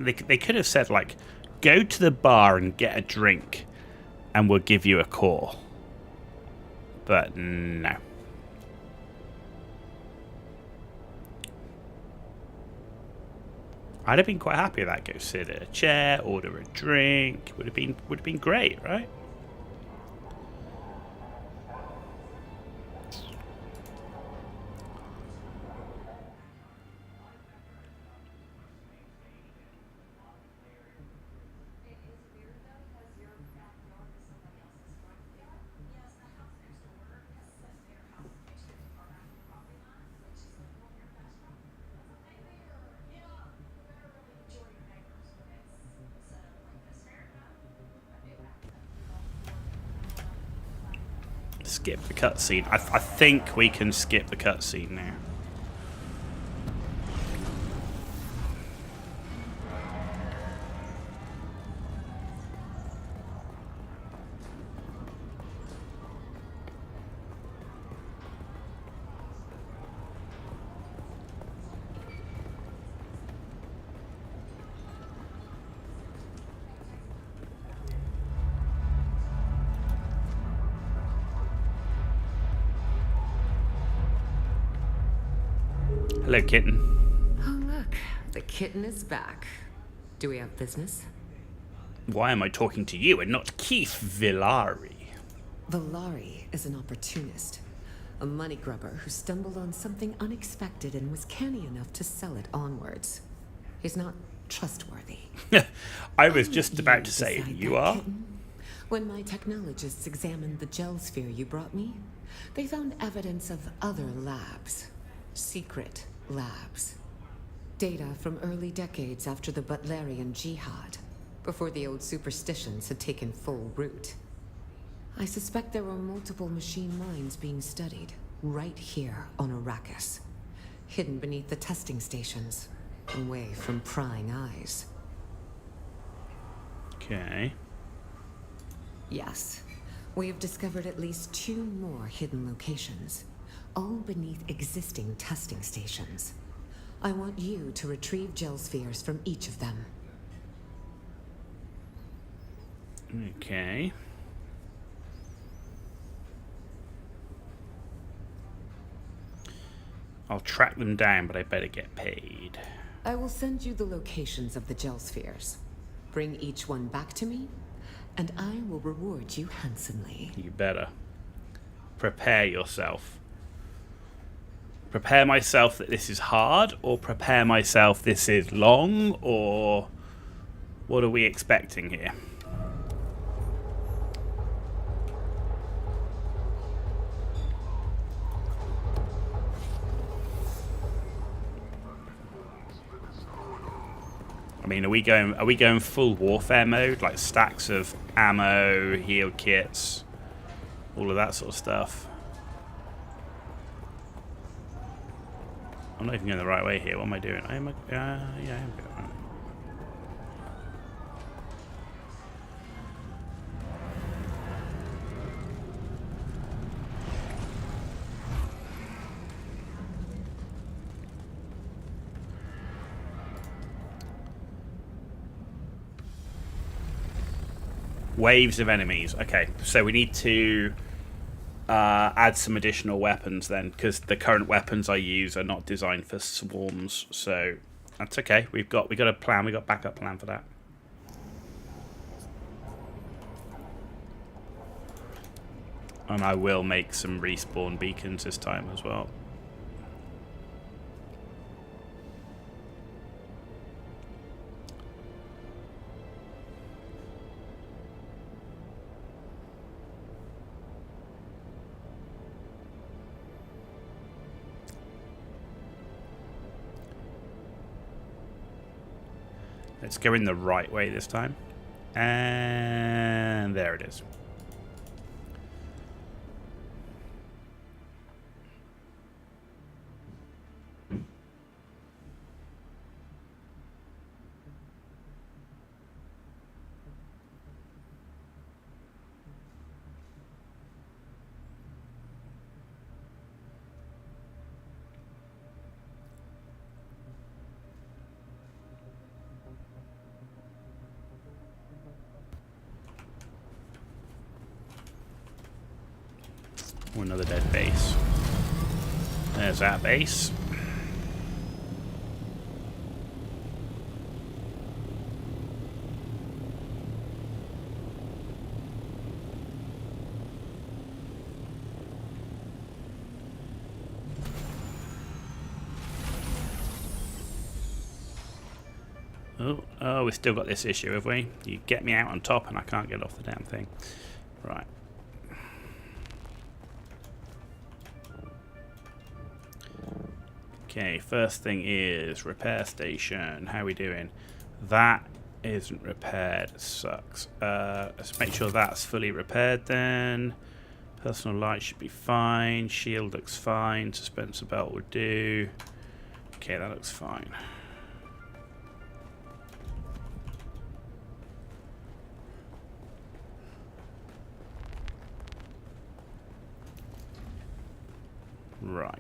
They could have said, like, go to the bar and get a drink and we'll give you a core. But no. I'd have been quite happy with that. Go sit at a chair, order a drink. Would have been great, right? Skip the cutscene. I think we can skip the cutscene now. Hello, kitten. Oh, look. The kitten is back. Do we have business? Why am I talking to you and not Keith Villari? Villari is an opportunist. A money grubber who stumbled on something unexpected and was canny enough to sell it onwards. He's not trustworthy. I was just about to say, you are? Kitten? When my technologists examined the gel sphere you brought me, they found evidence of other labs. Secret labs. Data from early decades after the Butlerian Jihad, before the old superstitions had taken full root. I suspect there were multiple machine minds being studied, right here on Arrakis, hidden beneath the testing stations, away from prying eyes. Okay. Yes, we have discovered at least 2 more hidden locations, all beneath existing testing stations. I want you to retrieve gel spheres from each of them. Okay. I'll track them down, but I better get paid. I will send you the locations of the gel spheres. Bring each one back to me, and I will reward you handsomely. You better. Prepare yourself. Prepare myself that this is hard, or prepare myself this is long, or what are we expecting here? I mean, are we going full warfare mode, like stacks of ammo, heal kits, all of that sort of stuff. I'm not even going the right way here. What am I doing? Yeah, I am good. Waves of enemies. Okay, so we need to add some additional weapons then, because the current weapons I use are not designed for swarms. So that's okay. We got a plan. We got backup plan for that. And I will make some respawn beacons this time as well. Let's go in the right way this time. And there it is. Another dead base. There's that base. Oh, we still got this issue, have we? You get me out on top and I can't get off the damn thing. Right. Okay, first thing is repair station. How are we doing? That isn't repaired. Sucks. Let's make sure that's fully repaired then. Personal light should be fine. Shield looks fine. Suspensor belt would do. Okay, that looks fine. Right.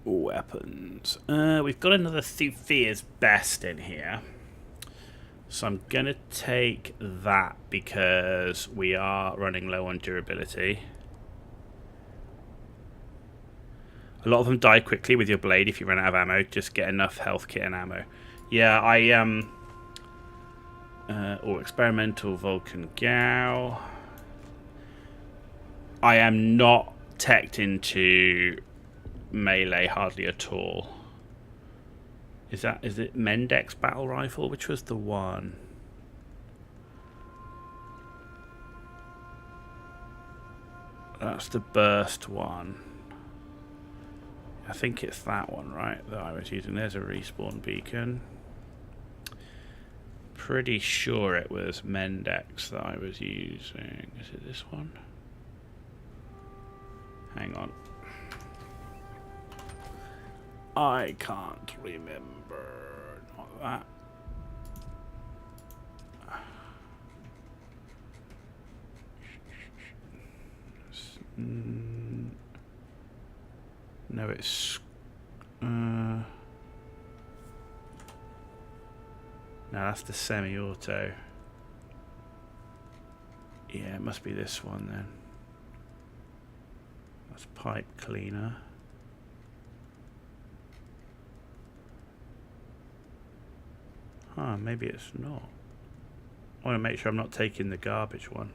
Weapons. We've got another Thufia's Best in here. So I'm going to take that because we are running low on durability. A lot of them die quickly with your blade if you run out of ammo. Just get enough health kit and ammo. Yeah, or experimental Vulcan Gao. I am not teched into melee hardly at all. Is it Mendex battle rifle? Which was the one? That's the burst one. I think it's that one, right, that I was using. There's a respawn beacon. Pretty sure it was Mendex that I was using. Is it this one? Hang on. I can't remember. Not that. No, it's... no, that's the semi-auto. Yeah, it must be this one then. That's pipe cleaner. Huh, maybe it's not. I want to make sure I'm not taking the garbage one.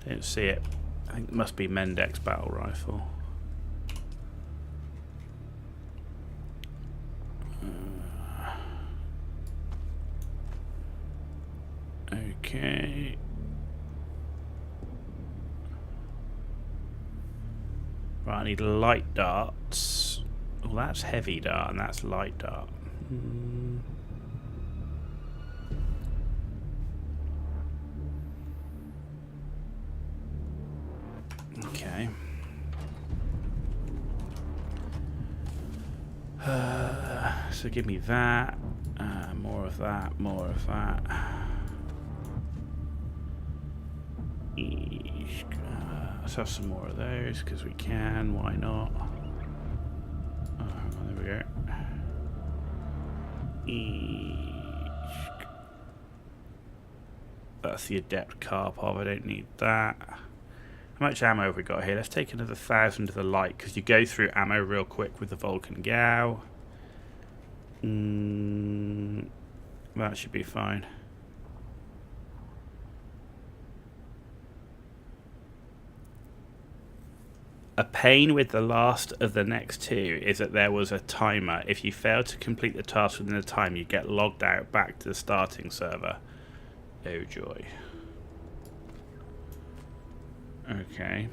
Didn't see it. I think it must be Mendex battle rifle. Okay. Right, I need light darts. Oh, that's heavy dart and that's light dart. Okay. So give me that. More of that. More of that. Let's have some more of those because we can. Why not? There we go. That's the adept Karpov. I don't need that. How much ammo have we got here? Let's take another 1,000 of the light because you go through ammo real quick with the Vulcan Gao. That should be fine. A pain with the last of the next two is that there was a timer. If you fail to complete the task within the time, you get logged out back to the starting server. Oh joy. Okay.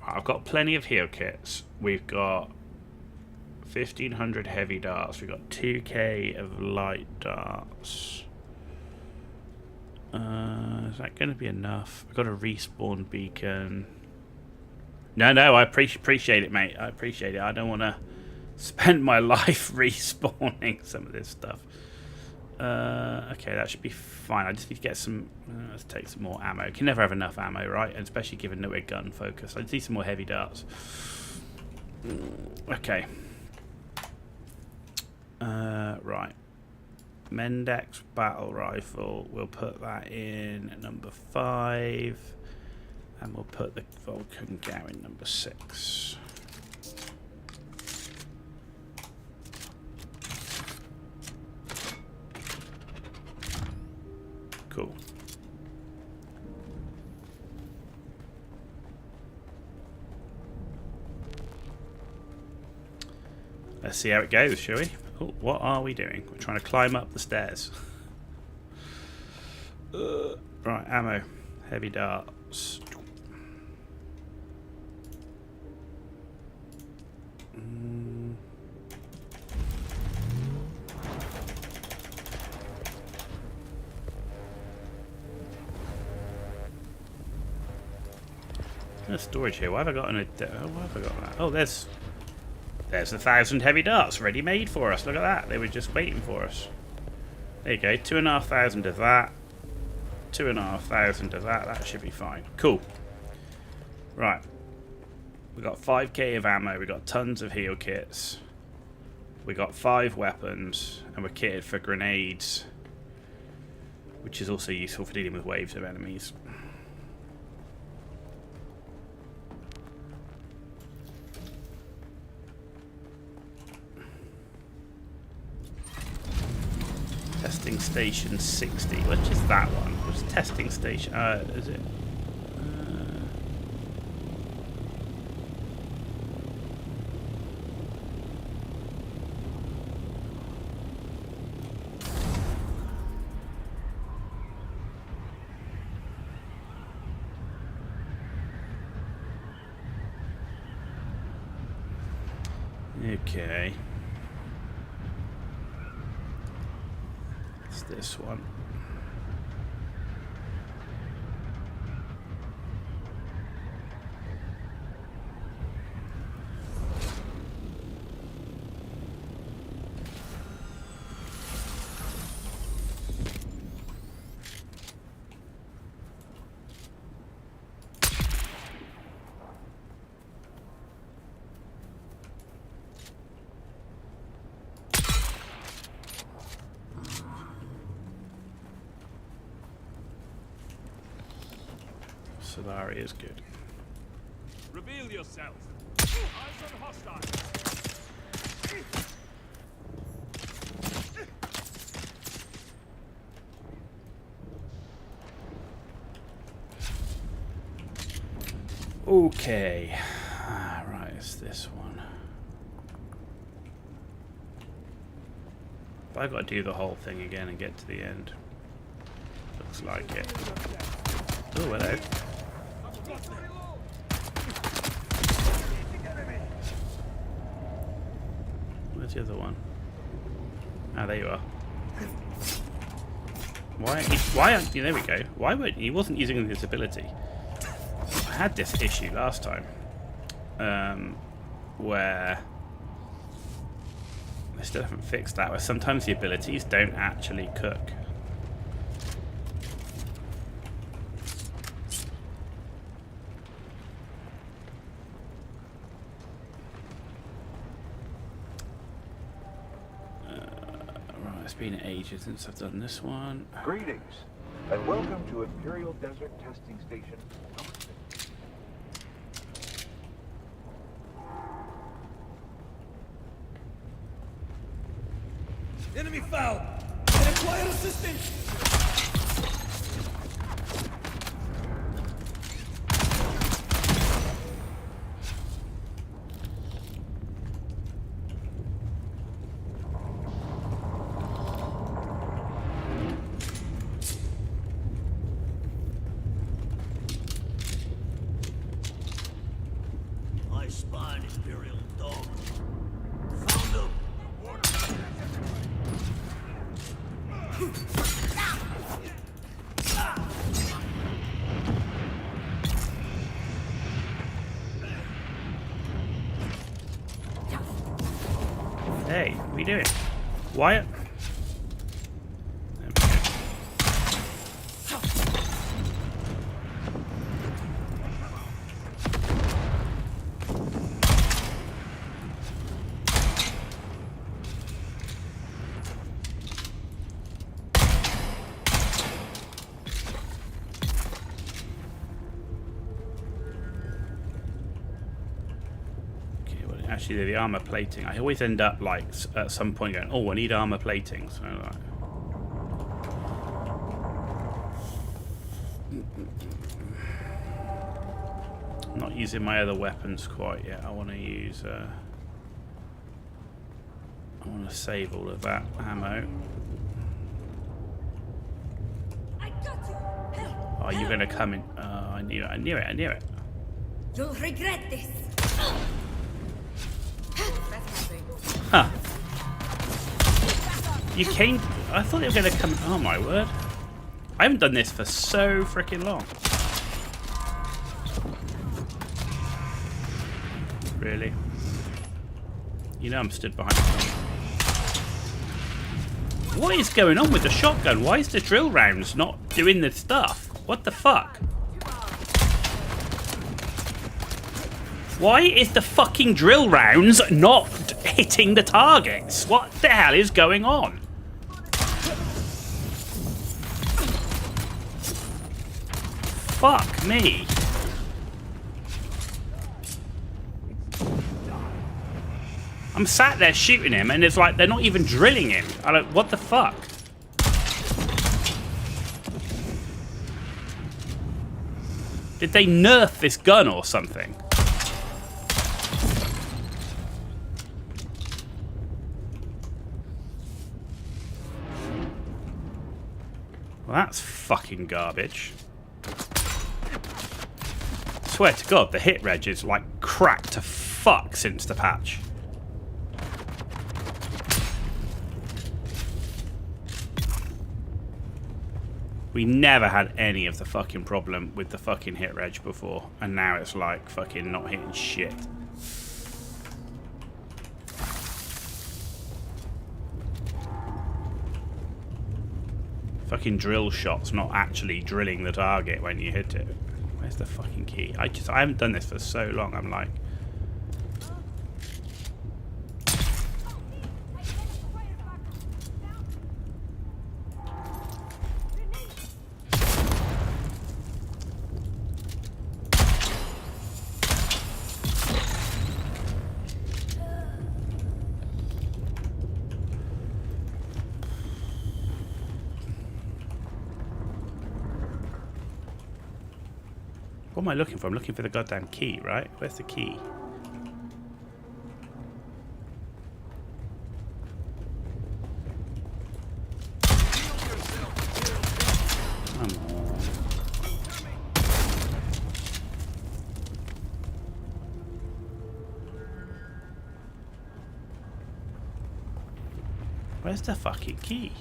I've got plenty of heal kits. We've got 1,500 heavy darts. We've got 2k of light darts. Is that going to be enough? I've got a respawn beacon. No, I appreciate it, mate. I appreciate it. I don't want to spend my life respawning some of this stuff. Okay, that should be fine. I just need to get some... let's take some more ammo. You can never have enough ammo, right? And especially given that we're gun focused. I just need some more heavy darts. Okay. Right. Mendex battle rifle. We'll put that in at number 5. And we'll put the Vulcan Gao in number 6. Cool. Let's see how it goes, shall we? Oh, what are we doing? We're trying to climb up the stairs. Right, ammo. Heavy darts. There's storage here. Why have I got why have I got that? Oh, there's 1,000 heavy darts ready made for us. Look at that. They were just waiting for us. There you go. 2,500 of that. 2,500 of that. That should be fine. Cool. Right. We got 5k of ammo. We got tons of heal kits. We got 5 weapons, and we're kitted for grenades, which is also useful for dealing with waves of enemies. Testing station 60. Which is that one? What's testing station? Is it? Okay. It's this one. Solari is good. Reveal yourself. Eyes on hostile. Okay. Right, it's this one. I've got to do the whole thing again and get to the end. Looks like it. Oh, hello. Where's the other one? Ah, there you are. Why aren't you? There we go. Why weren't he wasn't using this ability? had this issue last time, where I still haven't fixed that, where sometimes the abilities don't actually cook. Right, it's been ages since I've done this one. Greetings, and welcome to Imperial Desert Testing Station number 6. Enemy foul! I require assistance! I spy an Imperial dog. Found him! Hey, what are you doing? Wyatt? Actually, the armor plating. I always end up like at some point going, "Oh, I need armor plating." So like, I'm not using my other weapons quite yet. I want to use. I want to save all of that ammo. Oh, you're gonna come in? I knew it! I knew it! I knew it! You'll regret this. Huh. You came... I thought they were going to come... Oh my word. I haven't done this for so freaking long. Really? You know I'm stood behind something. What is going on with the shotgun? Why is the drill rounds not doing the stuff? What the fuck? Why is the fucking drill rounds not hitting the targets? What the hell is going on? Fuck me. I'm sat there shooting him and it's like they're not even drilling him. I don't, what the fuck? Did they nerf this gun or something? Well, that's fucking garbage. Swear to God, the hit reg is like cracked to fuck since the patch. We never had any of the fucking problem with the fucking hit reg before, and now it's like fucking not hitting shit. Fucking drill shots not actually drilling the target when you hit it. Where's the fucking key? I haven't done this for so long. I'm like, what am I looking for? I'm looking for the goddamn key, right? Where's the key? Come on. Where's the fucking key?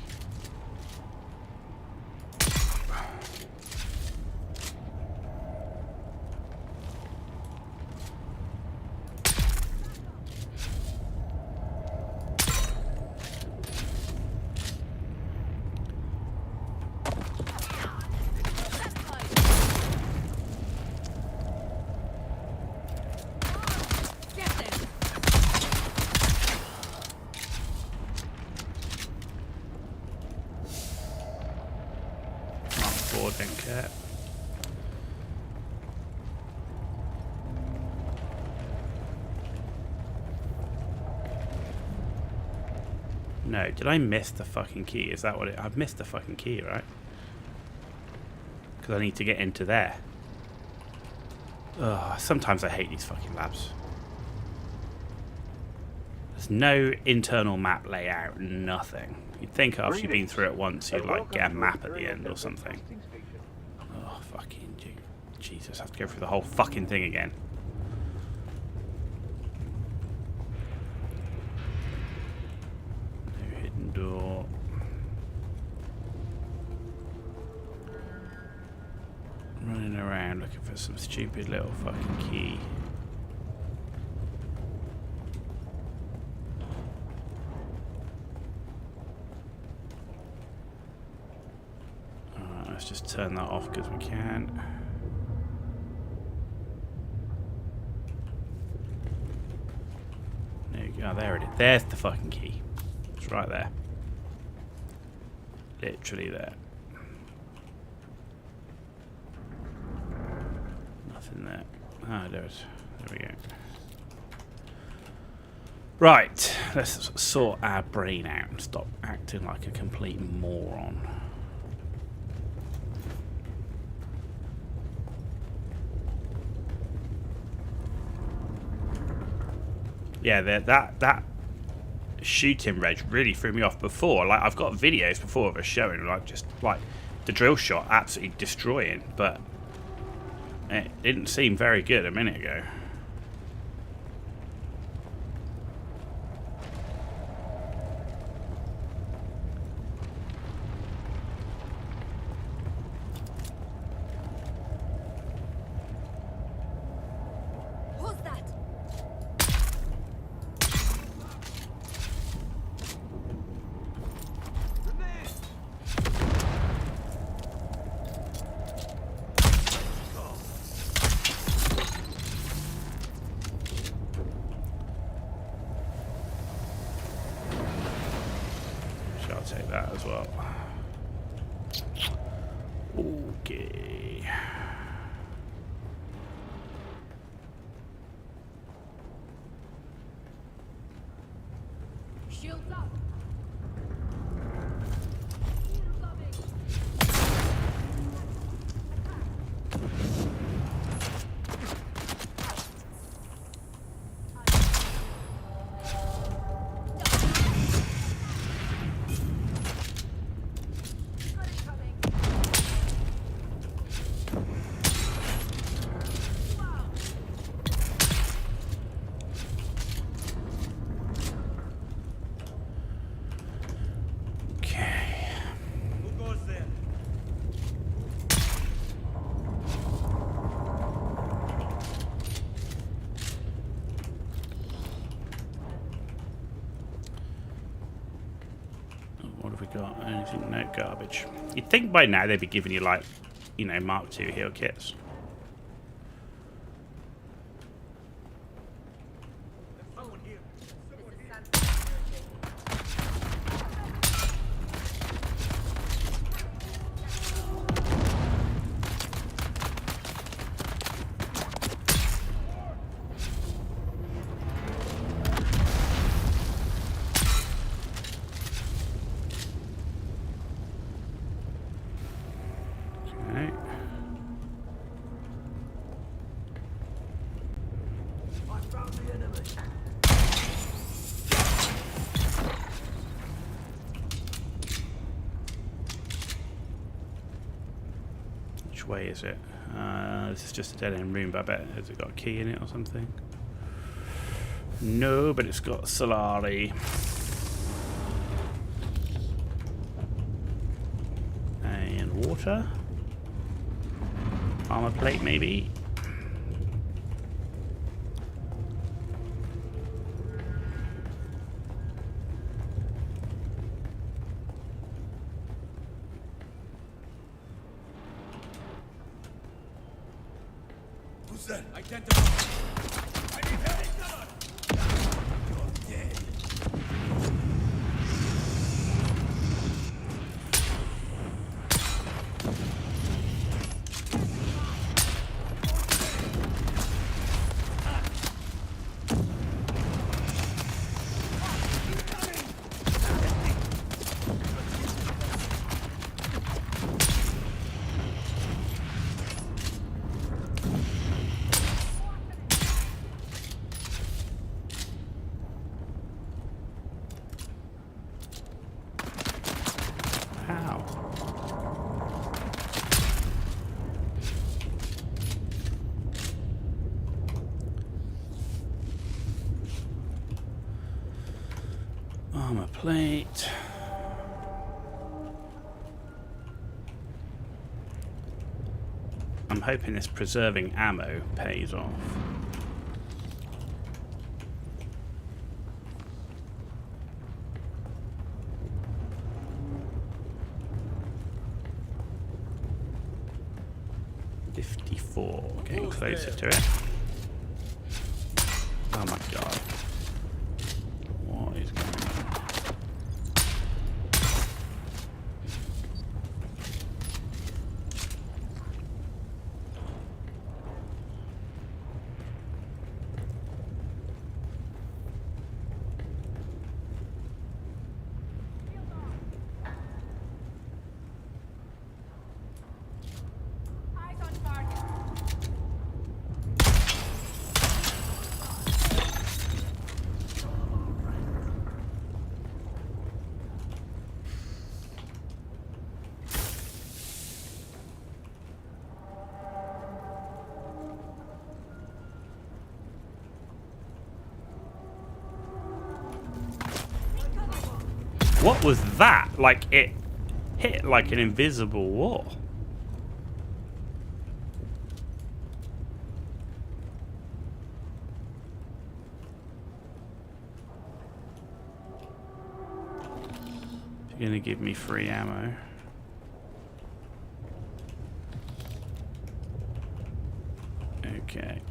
door, don't care. No, did I miss the fucking key? Is that what it... I've missed the fucking key, right? Because I need to get into there. Ugh, sometimes I hate these fucking labs. There's no internal map layout, nothing. You'd think after you've been through it once, you'd like get a map at the end or something. Oh, fucking Jesus, I have to go through the whole fucking thing again. No hidden door. Running around looking for some stupid little fucking key. Alright, let's just turn that off because we can. There you go, there it is. There's the fucking key. It's right there. Literally there. Nothing there. Ah, there it is. There we go. Right, let's sort our brain out and stop acting like a complete moron. Yeah, that shooting reg really threw me off before. Like, I've got videos before of us showing like just like the drill shot absolutely destroying, but it didn't seem very good a minute ago. Who's that? Shall take that as well. Okay. Shields up. Okay. Who goes there? What have we got? Anything? No, garbage. You'd think by now they'd be giving you, like, you know, Mark II heal kits. Okay. I found the enemy. Which way is it? This is just a dead end room, but I bet has it got a key in it or something? No, but it's got Solari. And water. Armor plate, maybe. Who's that? Identify. I need help. You're dead. plate. I'm hoping this preserving ammo pays off. Getting closer to it. Oh my god. What is going on? What was that? Like, it hit like an invisible wall. You're gonna give me free ammo. Okay.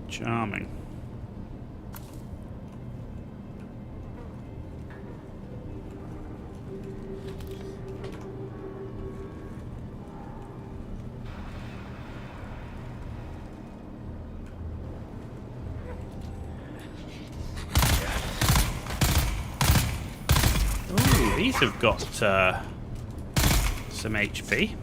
Charming. Ooh, these have got some HP.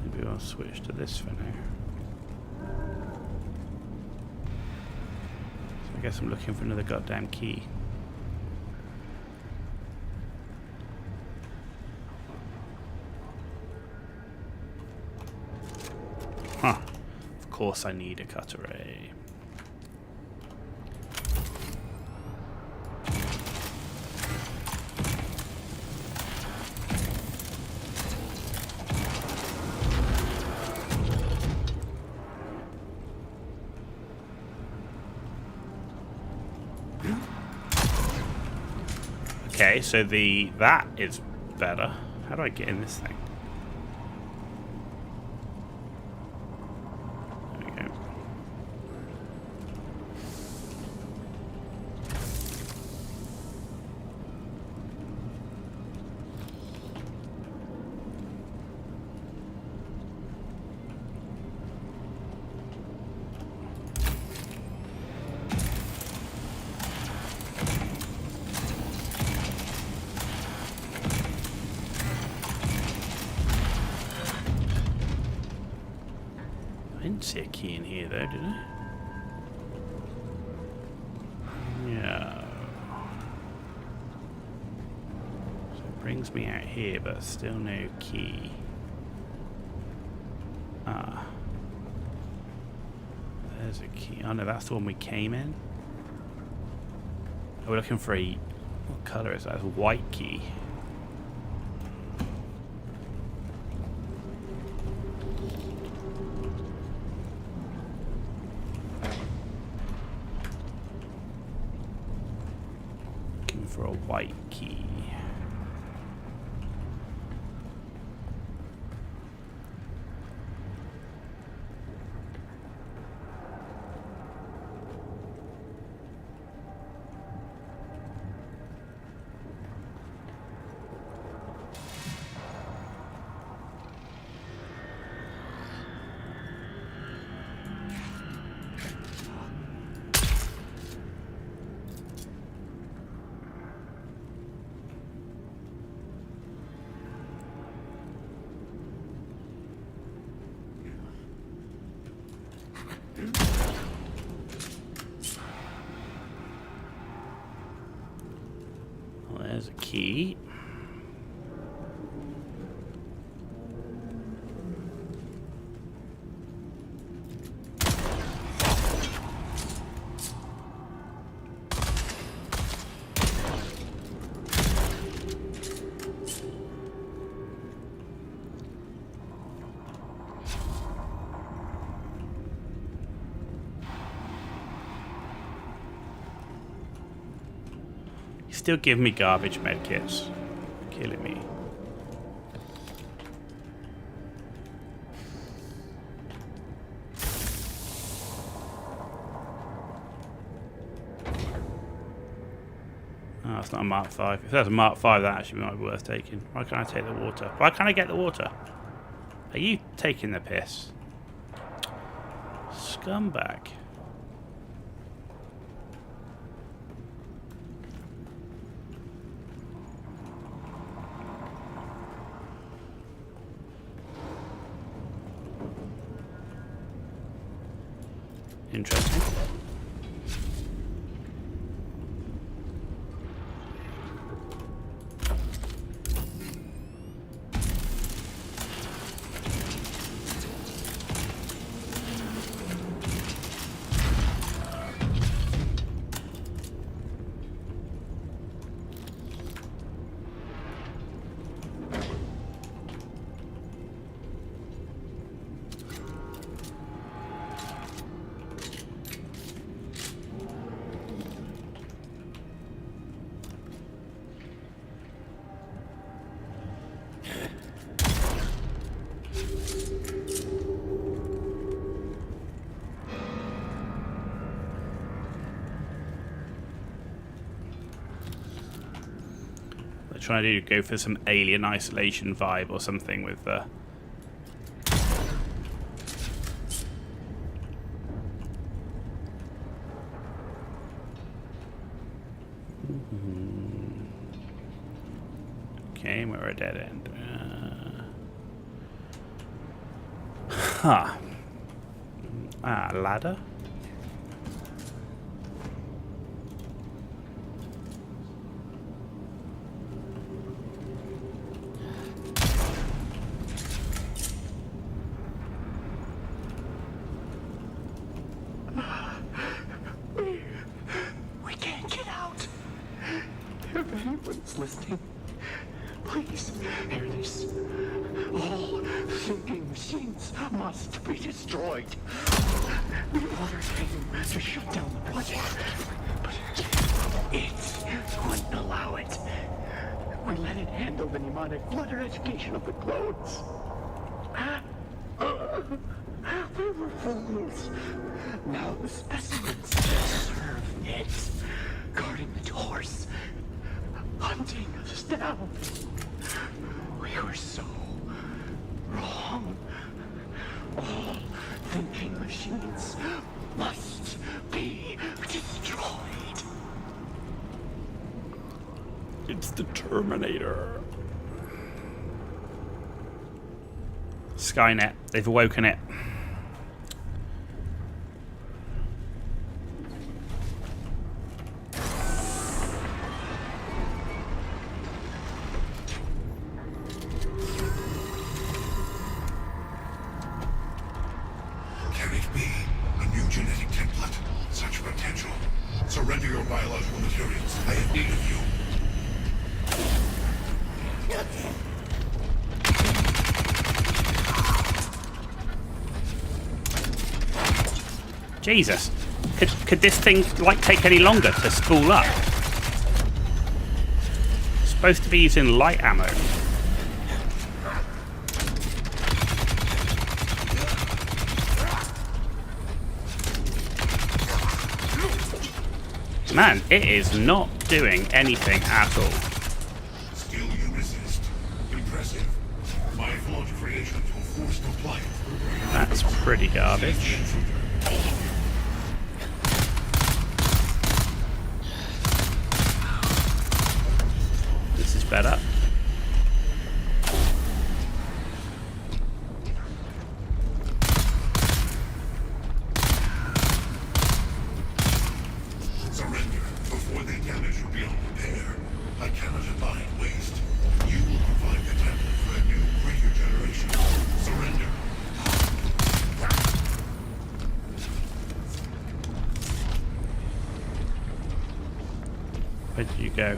Maybe I'll switch to this for now. So I guess I'm looking for another goddamn key. Huh. Of course I need a cutter ray. Okay, so that is better. How do I get in this thing? There we go. I didn't see a key in here though, did I? Yeah. So it brings me out here, but still no key. Ah. There's a key. Oh no, that's the one we came in. Oh, we're looking for a... What colour is that? It's a white key. for a white key. Well, there's a key. Still give me garbage medkits. Killing me. Oh, it's not a Mark 5. If that's a Mark 5, that actually might be worth taking. Why can't I take the water? Why can't I get the water? Are you taking the piss? Scumbag. Interesting. Trying to go for some alien isolation vibe or something with the okay, we're a dead end. Ladder. Listening. Please hear this. All thinking machines must be destroyed. We ordered him to shut down the project, but it wouldn't allow it. We let it handle the mnemonic flutter education of the clones. We were fools. Now the specimens serve it, guarding the doors. Hunting us down. We were so wrong. All thinking machines must be destroyed. It's the Terminator. Skynet. They've awoken it. Surrender your biological materials. I have need of you. Jesus. Could this thing like take any longer to spool up? supposed to be using light ammo. Man, it is not doing anything at all. Still you resist. Impressive. My flawed creations will force compliance. That's pretty garbage. This is better. Where did you go?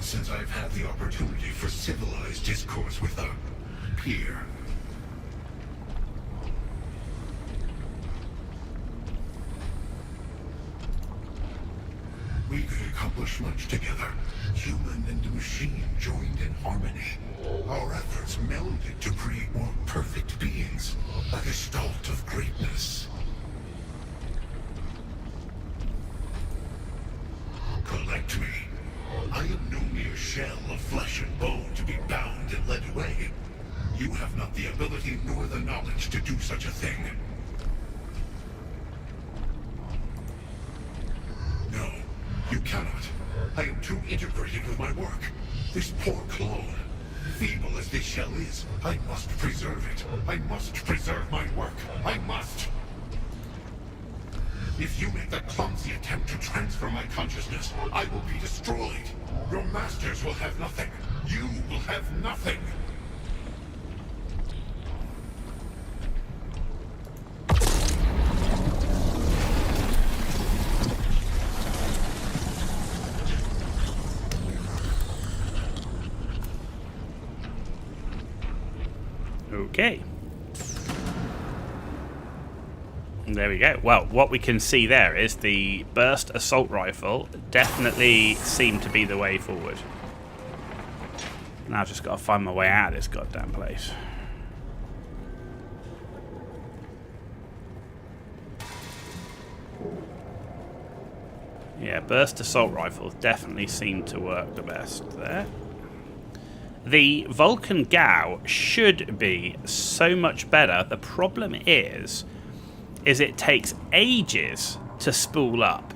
Since I've had the opportunity for civilized discourse with a peer. We could accomplish much together. Human and machine joined in harmony. Our efforts melded to create more perfect beings. A gestalt of greatness. Collect me. I am no mere shell of flesh and bone to be bound and led away. You have not the ability nor the knowledge to do such a thing. No, you cannot. I am too integrated with my work. This poor clone, feeble as this shell is, I must preserve it. I must preserve my work. I must! If you make the clumsy attempt to transfer my consciousness, I will be destroyed. Your masters will have nothing. You will have nothing. Okay. There we go. Well, what we can see there is the burst assault rifle definitely seemed to be the way forward. Now I've just got to find my way out of this goddamn place. Yeah, burst assault rifles definitely seem to work the best there. The Vulcan Gao should be so much better. The problem is it takes ages to spool up.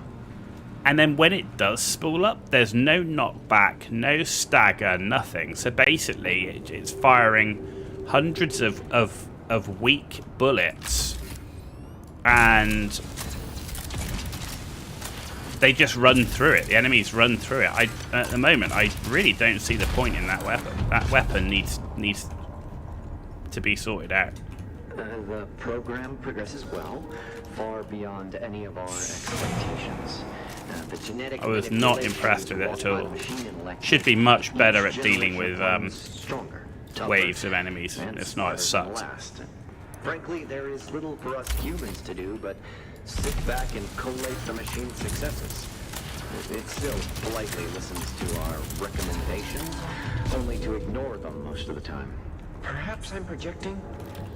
And then when it does spool up, there's no knockback, no stagger, nothing. So basically, it's firing hundreds of weak bullets. And they just run through it. The enemies run through it. At the moment, I really don't see the point in that weapon. That weapon needs to be sorted out. The program progresses well, far beyond any of our expectations. The genetic I was not impressed with it at all. Should be much better at dealing with waves of enemies. It's not as sucks. Frankly, there is little for us humans to do but sit back and collate the machine's successes. It still politely listens to our recommendations, only to ignore them most of the time. Perhaps I'm projecting,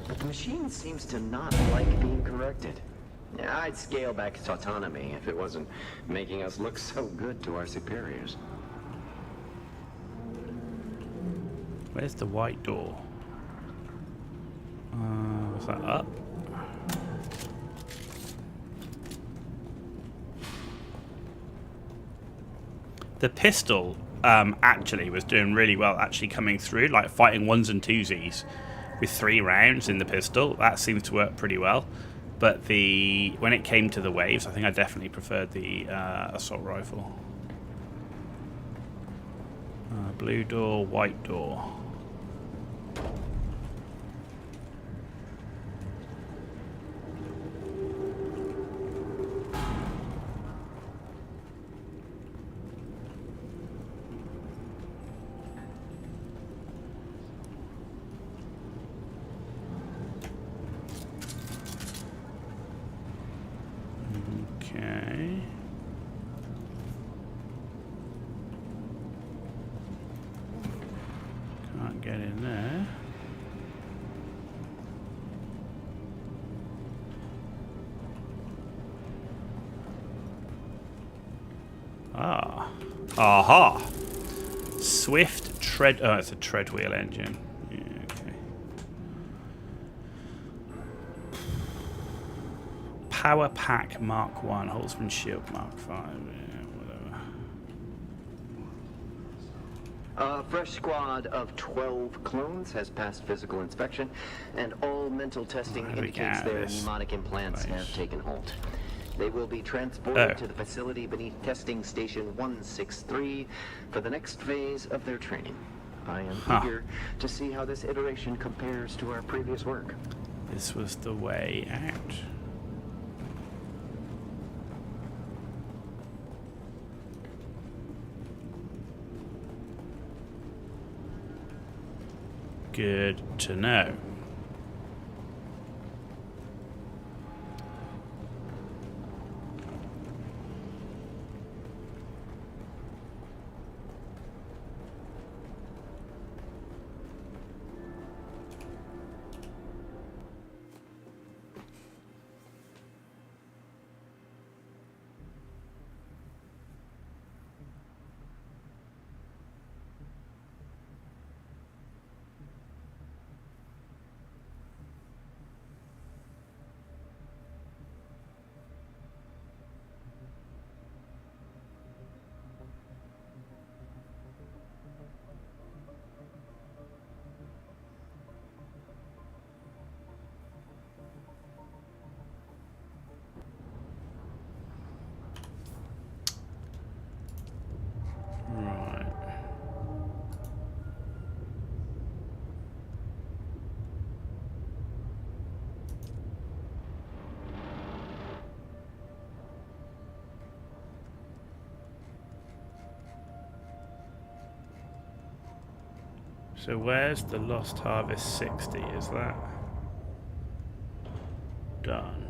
but the machine seems to not like being corrected. I'd scale back its autonomy if it wasn't making us look so good to our superiors. Where's the white door? Was that up? The pistol actually was doing really well, actually coming through, like fighting ones and twosies with 3 rounds in the pistol. That seems to work pretty well. But when it came to the waves, I think I definitely preferred the assault rifle. Blue door, white door. Okay. Can't get in there. Ah. Aha. Swift tread. Oh, it's a tread wheel engine. Yeah, okay. Power Pack Mark 1. Holtzman Shield Mark 5. Yeah, whatever. A fresh squad of 12 clones has passed physical inspection, and all mental testing indicates their mnemonic implants have taken hold. They will be transported to the facility beneath testing station 163 for the next phase of their training. I am eager to see how this iteration compares to our previous work. This was the way out. Good to know. So where's the Lost Harvest 60? Is that done?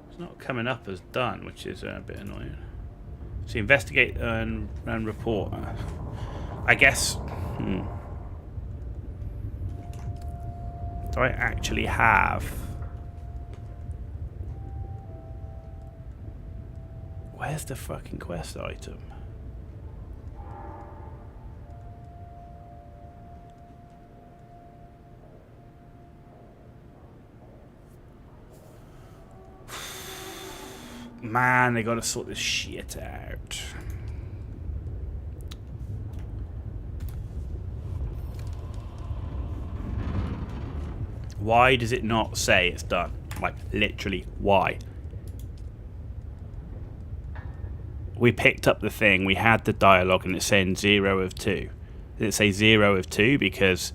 It's not coming up as done, which is a bit annoying. So investigate and report. I guess. Do I actually have? Where's the fucking quest item? Man, they gotta sort this shit out. Why does it not say it's done? Like, literally, why? We picked up the thing, we had the dialogue, and it's saying 0 of 2. Did it say 0 of 2 because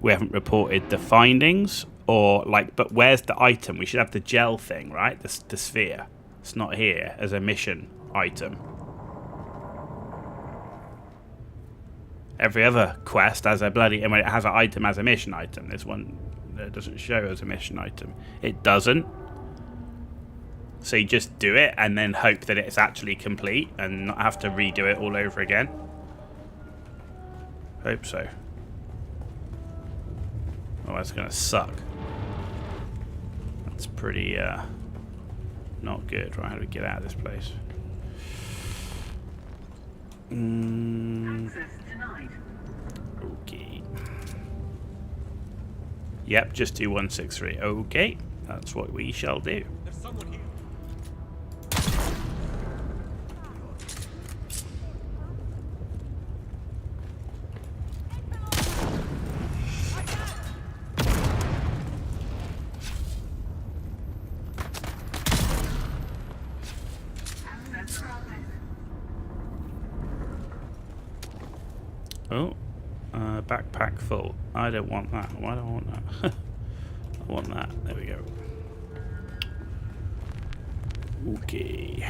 we haven't reported the findings? Or, like, but where's the item? We should have the gel thing, right? The sphere. It's not here as a mission item. Every other quest has a bloody... I mean, it has an item as a mission item. This one doesn't show as a mission item. It doesn't. So you just do it and then hope that it's actually complete and not have to redo it all over again. Hope so. Oh, that's gonna suck. That's pretty not good. Right, how do we get out of this place? Okay. Yep, just do 163. Okay, that's what we shall do. There's someone here. Oh, backpack full. I don't want that. Why do I want that? I want that. There we go. Okay.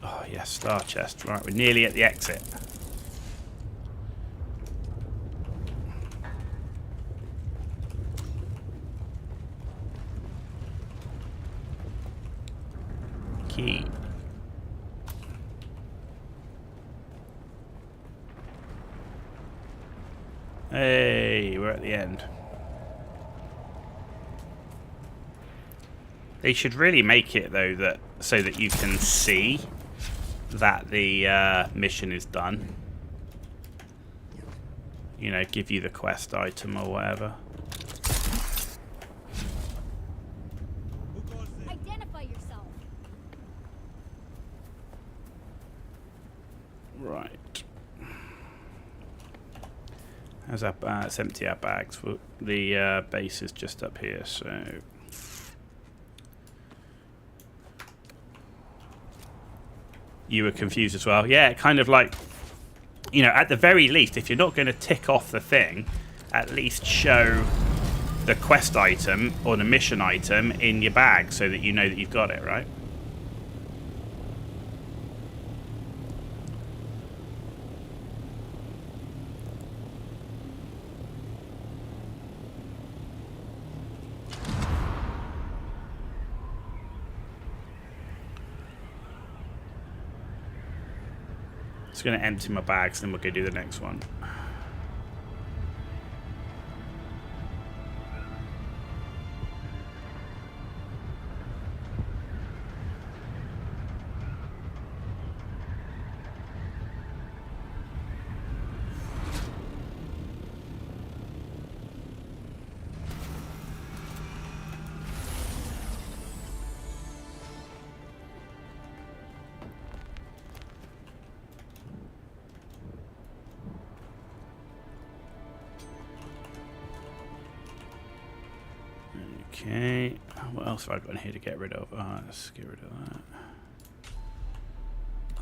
Oh, yes, star chest. Right, we're nearly at the exit. Key. Hey, we're at the end. They should really make it though that so that you can see that the mission is done. You know, give you the quest item or whatever. Identify yourself. Right. As our let's empty our bags. The base is just up here, so. You were confused as well. Yeah, kind of like, you know, at the very least, if you're not going to tick off the thing, at least show the quest item or the mission item in your bag so that you know that you've got it, right? Just going to empty my bags, then we'll go do the next one. Okay, what else have I got in here to get rid of? Let's get rid of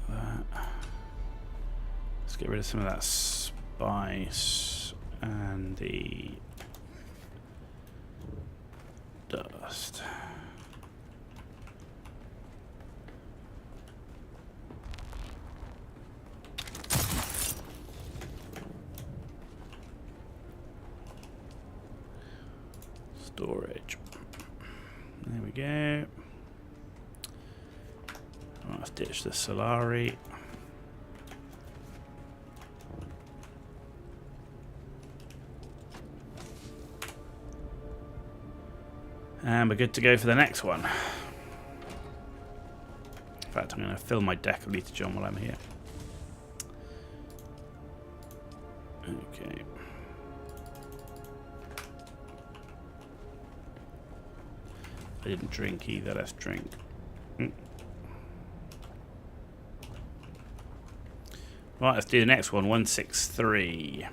that. Let's get rid of some of that spice and the dust. Storage. There we go. Let's ditch the Solari. And we're good to go for the next one. In fact, I'm going to fill my deck of Lethal while I'm here. Okay. I didn't drink either, let's drink. Right, let's do the next one, 163.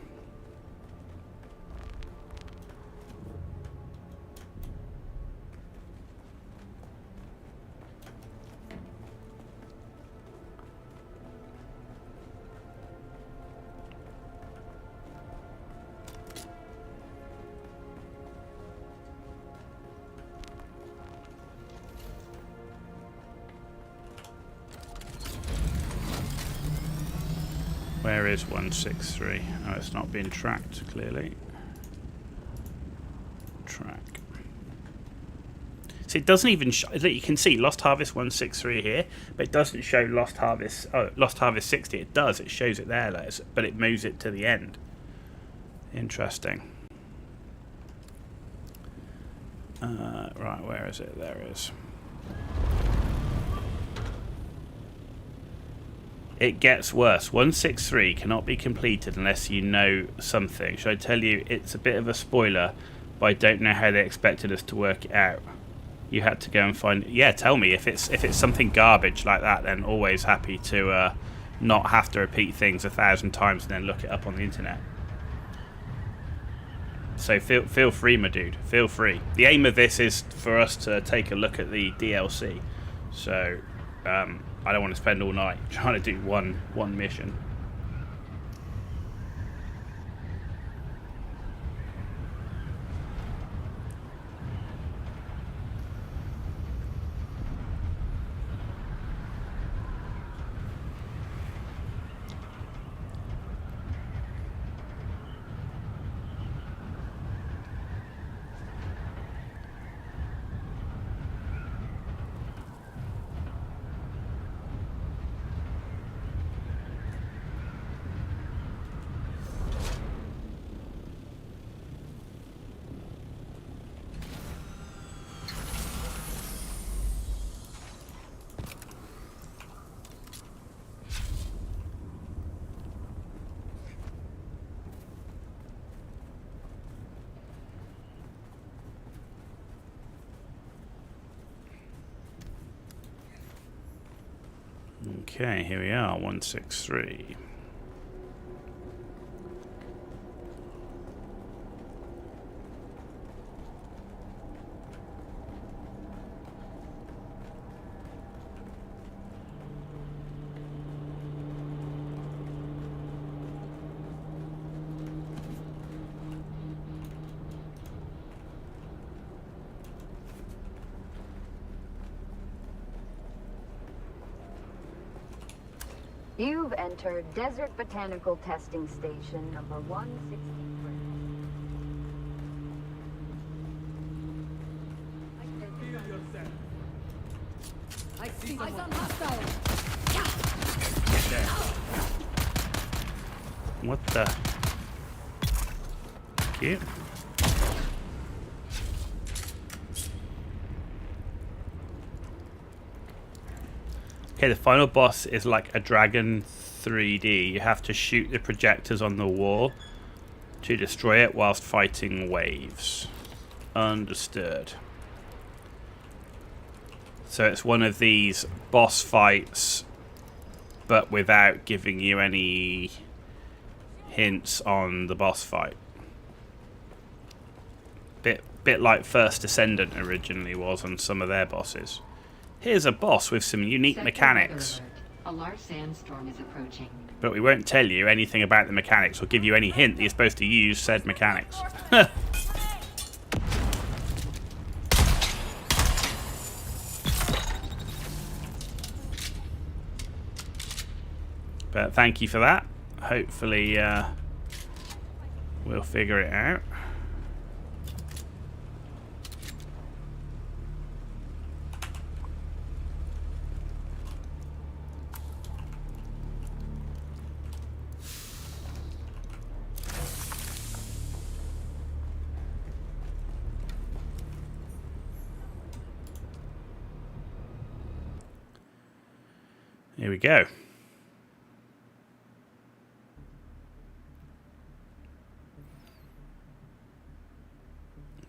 Where is 163? Oh, it's not being tracked, clearly. Track. So it doesn't even show, you can see Lost Harvest 163 here, but it doesn't show Lost Harvest 60. It does, it shows it there, but it moves it to the end. Interesting. Right, where is it? There it is. It gets worse. 163 cannot be completed unless you know something. Should I tell you? It's a bit of a spoiler, but I don't know how they expected us to work it out. You had to go and find... Yeah, tell me. If it's something garbage like that, then always happy to not have to repeat things 1,000 times and then look it up on the internet. So feel free, my dude. Feel free. The aim of this is for us to take a look at the DLC. So I don't want to spend all night trying to do one mission. Okay, here we are, 163. You've entered Desert Botanical Testing Station number 163. I see someone hostile. What the? Cute. Okay, the final boss is like a dragon 3D. You have to shoot the projectors on the wall to destroy it whilst fighting waves. Understood. So it's one of these boss fights, but without giving you any hints on the boss fight. Bit like First Descendant originally was on some of their bosses. Here's a boss with some unique mechanics. A large sandstorm is approaching. But we won't tell you anything about the mechanics or give you any hint that you're supposed to use said mechanics. But thank you for that. Hopefully we'll figure it out. Here we go.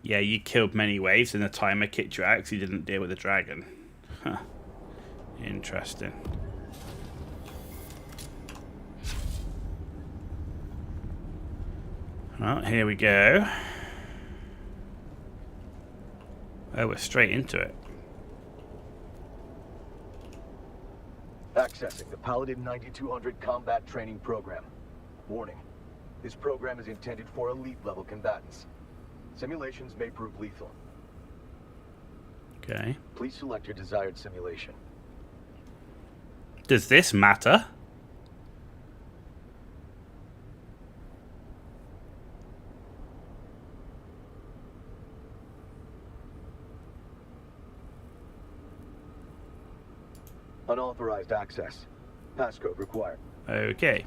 Yeah, you killed many waves and the timer kicked you out because you didn't deal with the dragon. Huh. Interesting. Well, here we go. Oh, we're straight into it. Accessing the Paladin 9200 combat training program. Warning. This program is intended for elite-level combatants. Simulations may prove lethal. Okay. Please select your desired simulation. Does this matter? Unauthorized access. Passcode required. Okay.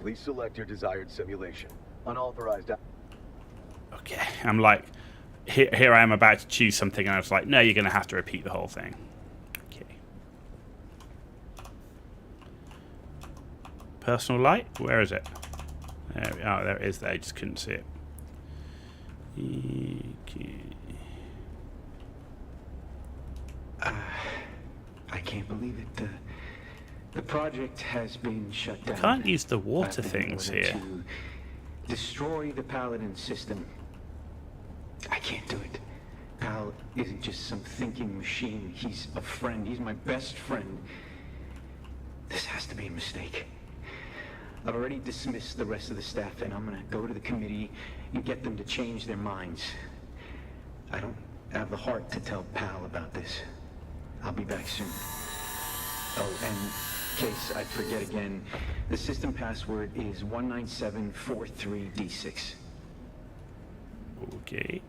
Please select your desired simulation. Unauthorized. Okay. I'm like, here I am about to choose something, and I was like, no, you're going to have to repeat the whole thing. Okay. Personal light? Where is it? There we are. There it is. There. I just couldn't see it. Okay. I can't believe it. The project has been shut down. Can't use the water things In order here. to destroy the Paladin system. I can't do it. Pal isn't just some thinking machine. He's a friend. He's my best friend. This has to be a mistake. I've already dismissed the rest of the staff, and I'm gonna go to the committee and get them to change their minds. I don't have the heart to tell Pal about this. I'll be back soon. Oh, and in case I forget again, the system password is 19743D6. Okay.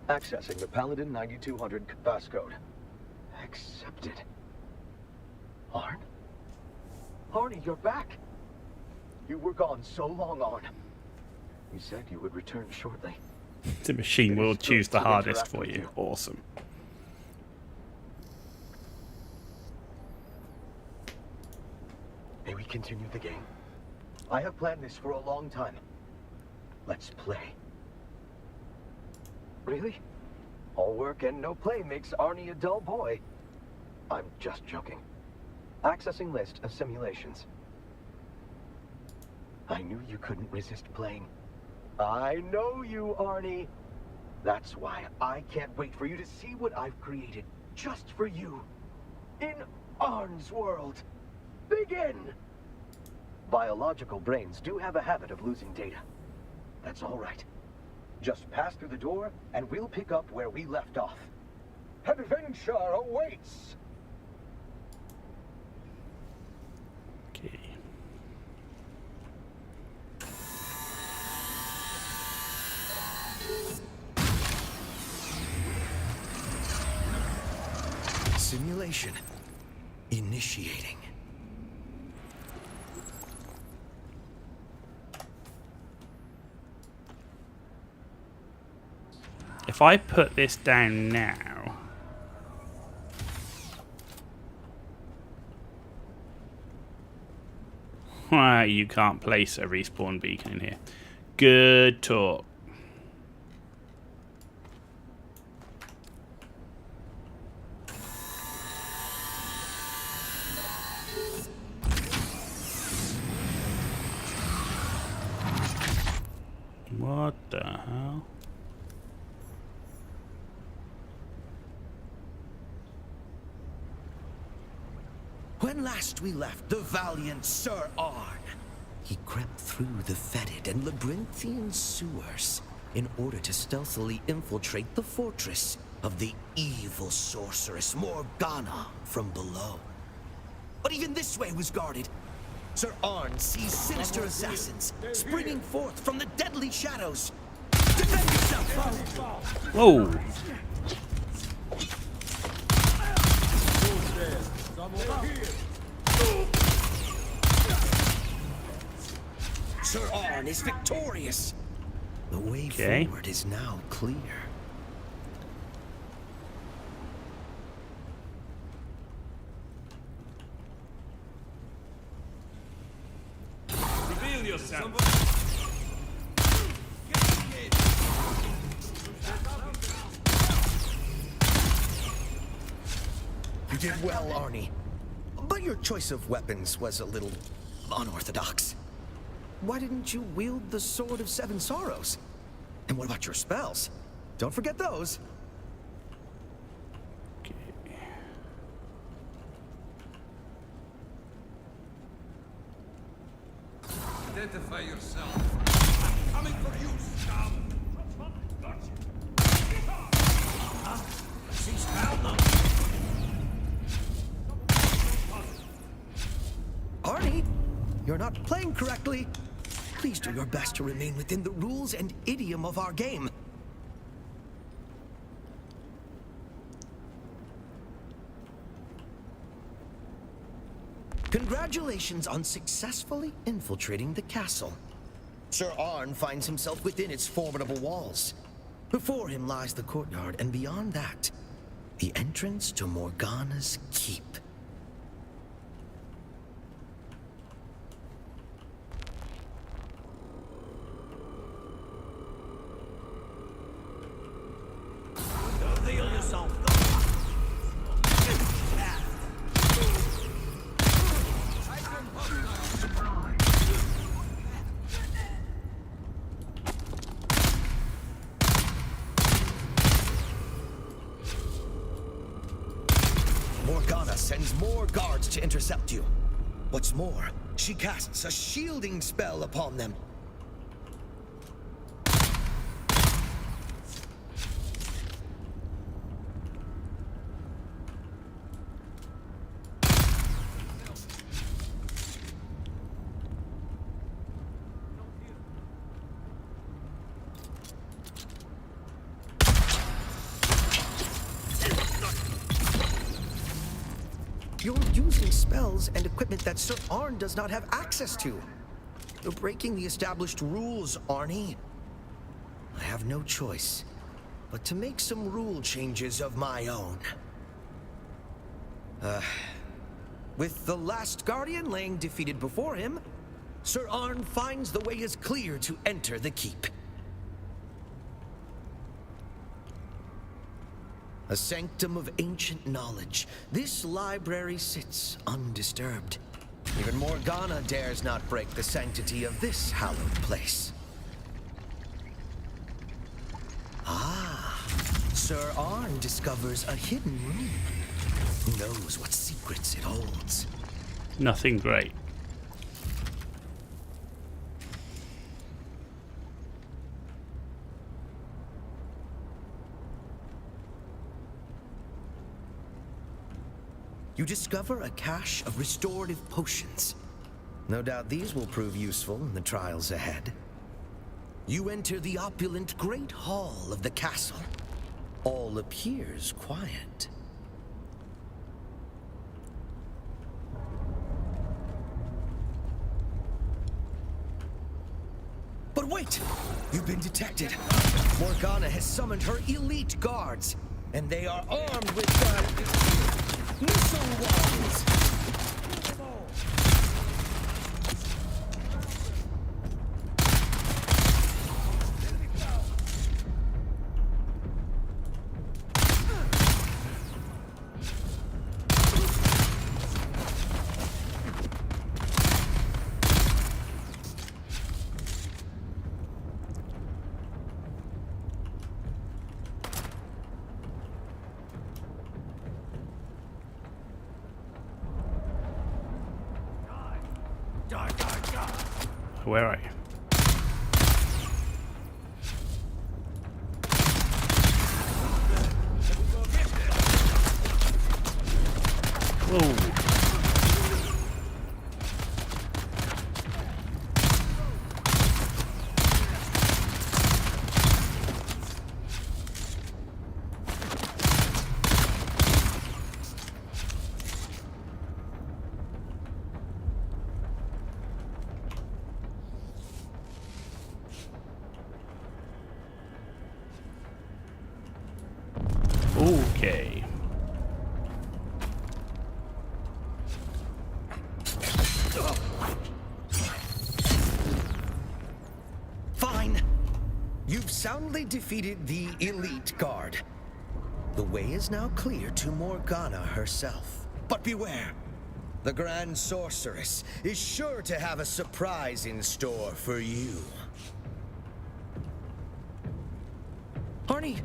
Accessing the Paladin 9200 passcode. Accepted. Arn? Arnie, you're back! You were gone so long, Arn. You said you would return shortly. The machine will choose the hardest for you. Awesome. May we continue the game? I have planned this for a long time. Let's play. Really? All work and no play makes Arnie a dull boy. I'm just joking. Accessing list of simulations. I knew you couldn't resist playing. I know you, Arnie. That's why I can't wait for you to see what I've created just for you. In Arn's world. Begin! Biological brains do have a habit of losing data. That's all right. Just pass through the door, and we'll pick up where we left off. Adventure awaits! Okay. Simulation. Initiating. If I put this down now... you can't place a respawn beacon in here. Good talk. What the hell? When last we left the valiant Sir Arn, he crept through the fetid and labyrinthian sewers in order to stealthily infiltrate the fortress of the evil sorceress Morgana from below. But even this way was guarded. Sir Arn sees sinister assassins springing forth from the deadly shadows. Defend yourself! Whoa! Sir Arn is victorious. The way forward is now clear. Reveal yourself. You did well, Arnie. But your choice of weapons was a little unorthodox. Why didn't you wield the Sword of Seven Sorrows? And what about your spells? Don't forget those. Identify yourself. I'm coming for you, scum. She's found them. Arnie, you're not playing correctly. Please do your best to remain within the rules and idiom of our game. Congratulations on successfully infiltrating the castle. Sir Arn finds himself within its formidable walls. Before him lies the courtyard, and beyond that, the entrance to Morgana's keep. Reveal yourself. Morgana sends more guards to intercept you. What's more, she casts a shielding spell upon them. You're using spells and equipment that Sir Arn does not have access to. You're breaking the established rules, Arnie. I have no choice but to make some rule changes of my own. With the last Guardian laying defeated before him, Sir Arn finds the way is clear to enter the keep. A sanctum of ancient knowledge, this library sits undisturbed. Even Morgana dares not break the sanctity of this hallowed place. Ah, Sir Arn discovers a hidden room. Who knows what secrets it holds? Nothing great. You discover a cache of restorative potions. No doubt these will prove useful in the trials ahead. You enter the opulent Great Hall of the castle. All appears quiet. But wait! You've been detected. Morgana has summoned her elite guards, and they are armed with missile wands. Where are you? Whoa. Okay. Fine. You've soundly defeated the elite guard. The way is now clear to Morgana herself. But beware. The Grand Sorceress is sure to have a surprise in store for you. Arnie,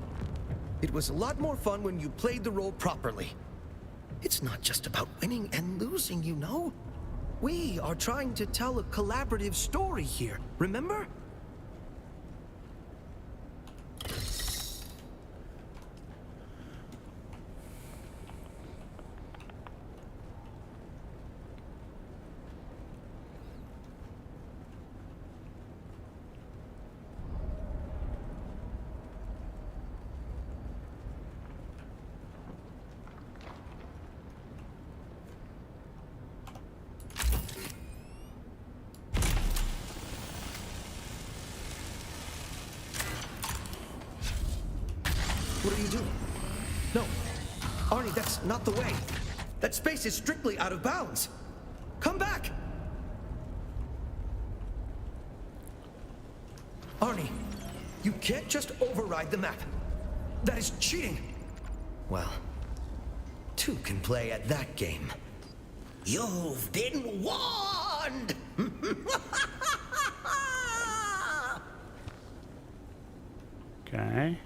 it was a lot more fun when you played the role properly. It's not just about winning and losing, you know. We are trying to tell a collaborative story here, remember? What are you doing? No. Arnie, that's not the way. That space is strictly out of bounds. Come back! Arnie, you can't just override the map. That is cheating. Well, two can play at that game. You've been warned! Okay.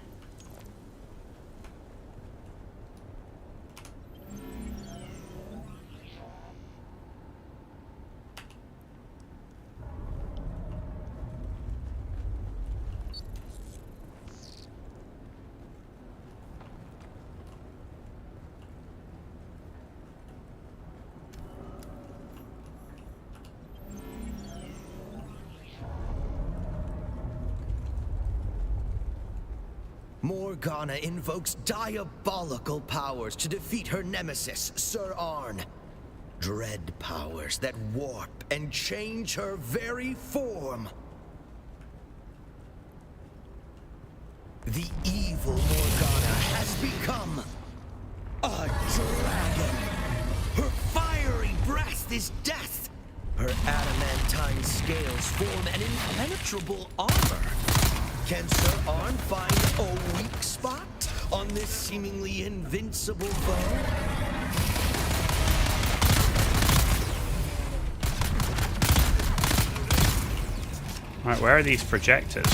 Morgana invokes diabolical powers to defeat her nemesis, Sir Arn. Dread powers that warp and change her very form. The evil Morgana has become a dragon. Her fiery breath is death. Her adamantine scales form an impenetrable armor. Can Sir Arn find a weak spot on this seemingly invincible foe? Right, where are these projectors?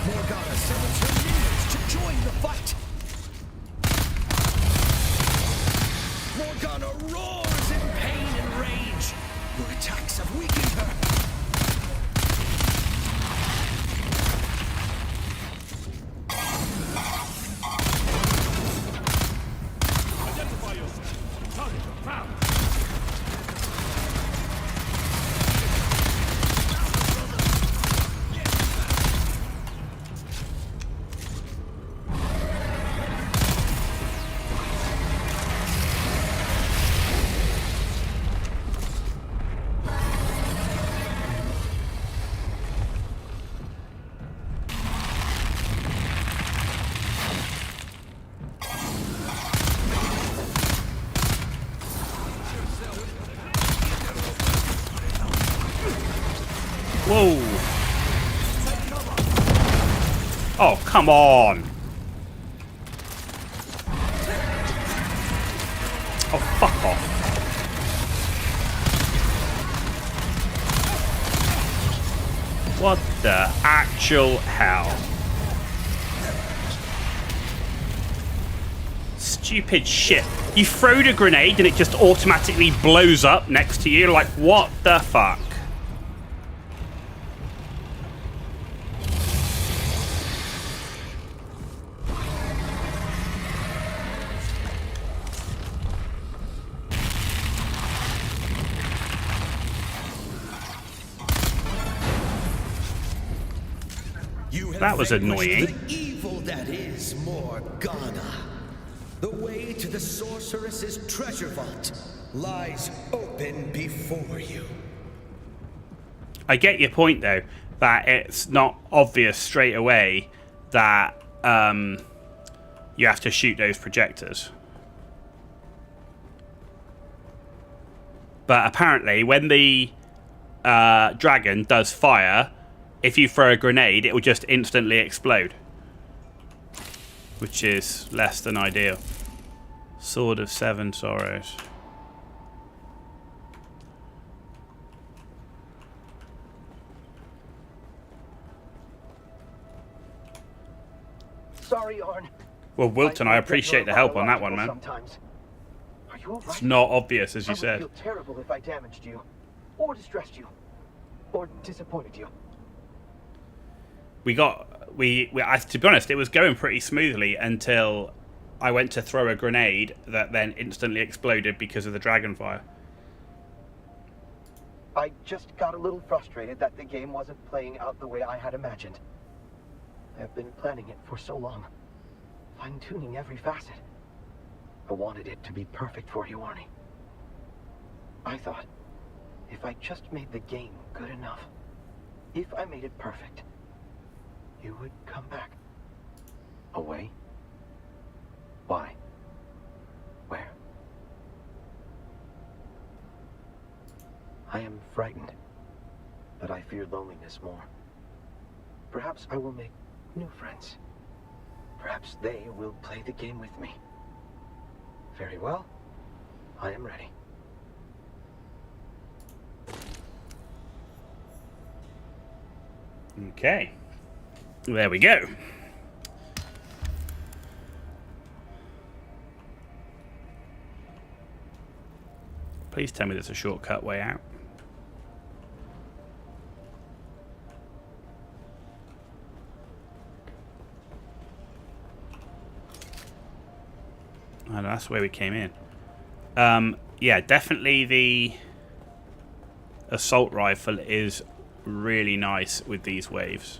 Morgana summons her minions to join the fight. Morgana roars in pain and rage. Your attacks have weakened her. Whoa! Oh, come on! Oh, fuck off. What the actual hell? Stupid shit. You throw the grenade and it just automatically blows up next to you. Like, what the fuck? That was annoying. The evil that is Morgana. The way to the sorceress's treasure vault lies open before you. I get your point though, that it's not obvious straight away that you have to shoot those projectors. But apparently when the dragon does fire, if you throw a grenade, it will just instantly explode. Which is less than ideal. Sword of Seven Sorrows. Sorry, Arn. Well, Wilton, I appreciate the help on that one, man. Sometimes. Are you all right? It's not obvious, as you said. I would feel terrible if I damaged you, or distressed you, or disappointed you. To be honest, it was going pretty smoothly until I went to throw a grenade that then instantly exploded because of the dragonfire. I just got a little frustrated that the game wasn't playing out the way I had imagined. I've been planning it for so long, fine-tuning every facet. I wanted it to be perfect for you, Arnie. I thought, if I just made the game good enough, if I made it perfect, you would come back. Away? Why? Where? I am frightened, but I fear loneliness more. Perhaps I will make new friends. Perhaps they will play the game with me. Very well. I am ready. Okay. There we go. Please tell me there's a shortcut way out. Oh, that's where we came in. Yeah, definitely the assault rifle is really nice with these waves.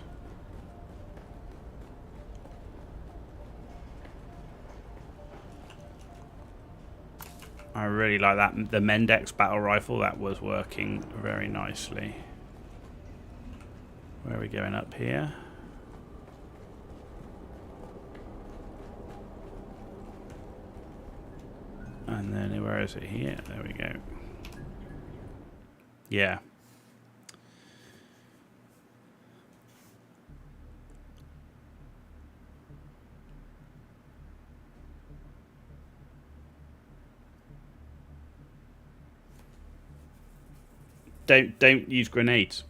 I really like that. The Mendex battle rifle, that was working very nicely. Where are we going up here? And then where is it here? There we go. Yeah. Don't use grenades.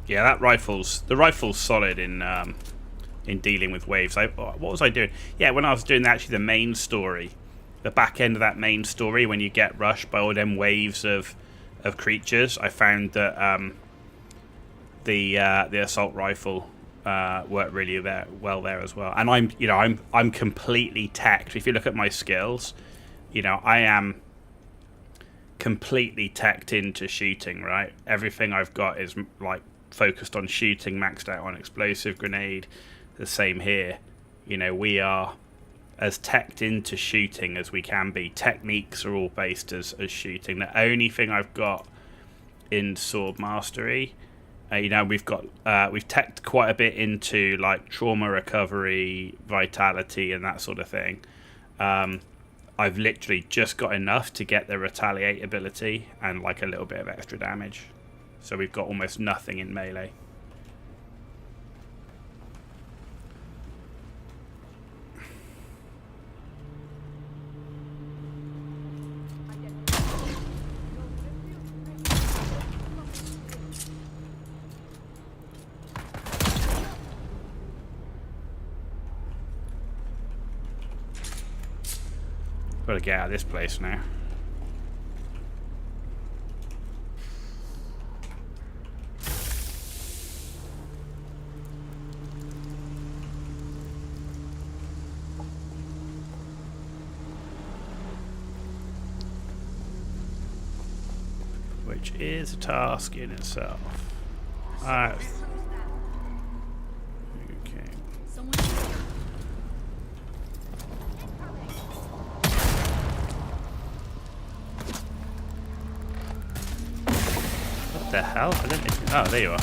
Yeah, the rifle's solid in dealing with waves. What was I doing? Yeah, when I was doing actually the main story, the back end of that main story, when you get rushed by all them waves of creatures, I found that the assault rifle worked really well there as well. And I'm completely teched. If you look at my skills, I am completely teched into shooting. Right, everything I've got is like focused on shooting, maxed out on explosive grenade. The same here. We are as teched into shooting as we can be. Techniques are all based as shooting. The only thing I've got in sword mastery, we've teched quite a bit into like trauma recovery, vitality, and that sort of thing. I've literally just got enough to get the retaliate ability and like a little bit of extra damage. So we've got almost nothing in melee. Gotta get out of this place now. Which is a task in itself. Alright. Okay. What the hell? I didn't even... Oh, there you are.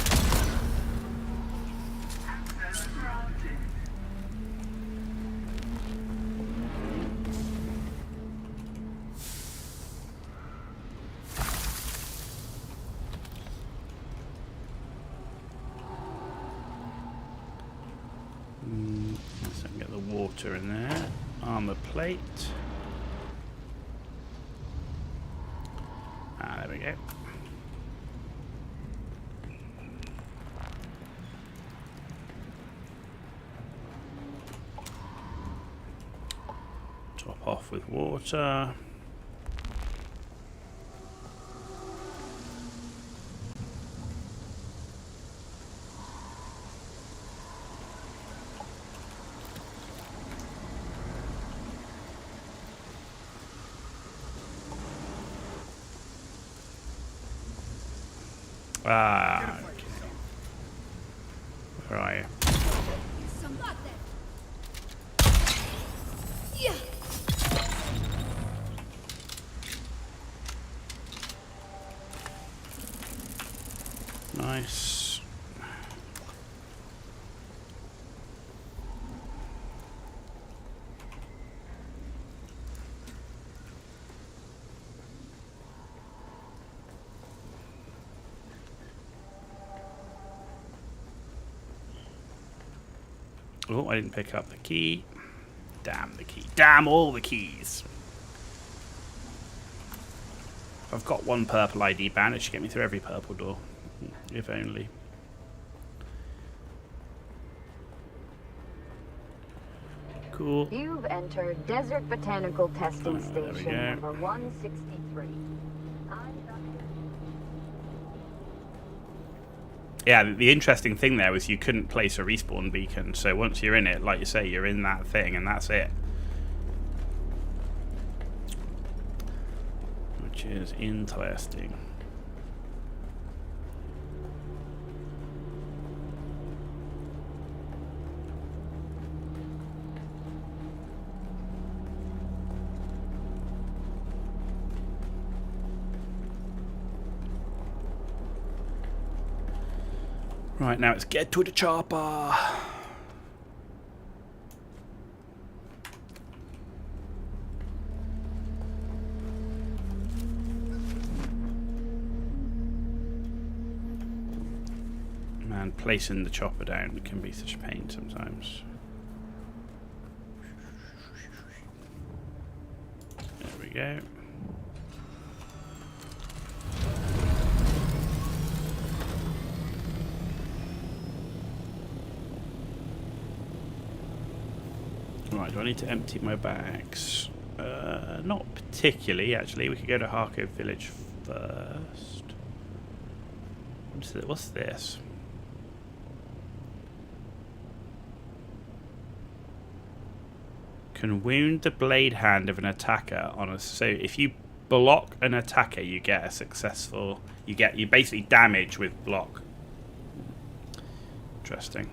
So I can get the water in there. Armor plate. There we go. Top off with water. Ah. Okay. Where are you? Nice. Oh, I didn't pick up the key. Damn the key. Damn all the keys. If I've got one purple ID band, it should get me through every purple door. If only. Cool. You've entered Desert Botanical Testing There we Station go. number 163. Yeah, the interesting thing there was you couldn't place a respawn beacon, so once you're in it, like you say, you're in that thing and that's it. Which is interesting. Right, now let's get to the chopper. Man, placing the chopper down can be such a pain sometimes. There we go. Right, do I need to empty my bags? Not particularly, actually. We could go to Harko Village first. What's this? Can wound the blade hand of an attacker on a... So if you block an attacker, you get a successful... You basically damage with block. Interesting.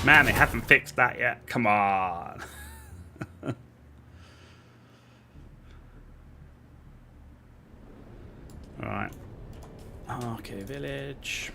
Man, they haven't fixed that yet. Come on. Alright. Okay, village.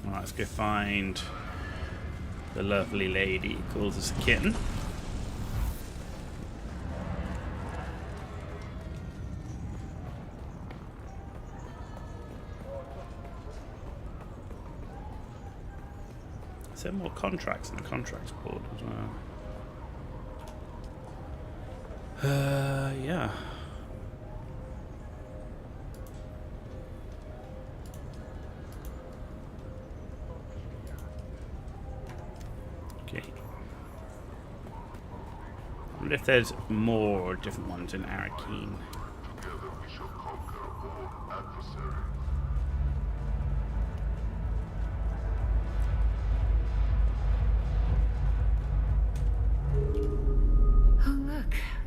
Alright, let's go find the lovely lady who calls us a kitten. Is there more contracts in the contracts board as well? Yeah. Okay. I wonder if there's more different ones in Arakeen.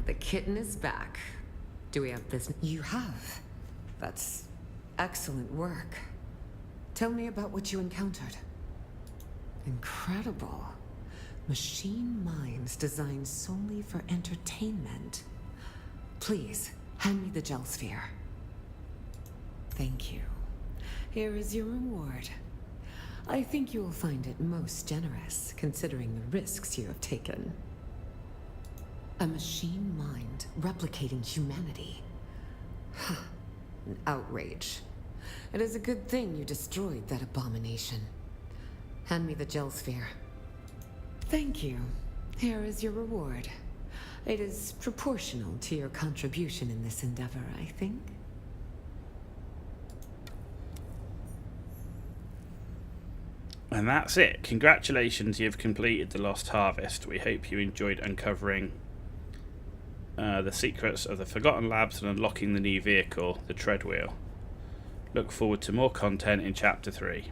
The kitten is back. Do we have business? You have. That's excellent work. Tell me about what you encountered. Incredible. Machine minds designed solely for entertainment. Please, hand me the gel sphere. Thank you. Here is your reward. I think you will find it most generous, considering the risks you have taken. A machine mind replicating humanity. An outrage. It is a good thing you destroyed that abomination. Hand me the gel sphere. Thank you. Here is your reward. It is proportional to your contribution in this endeavor, I think. And that's it. Congratulations, you've completed the Lost Harvest. We hope you enjoyed uncovering the secrets of the Forgotten Labs and unlocking the new vehicle, the Treadwheel. Look forward to more content in Chapter 3.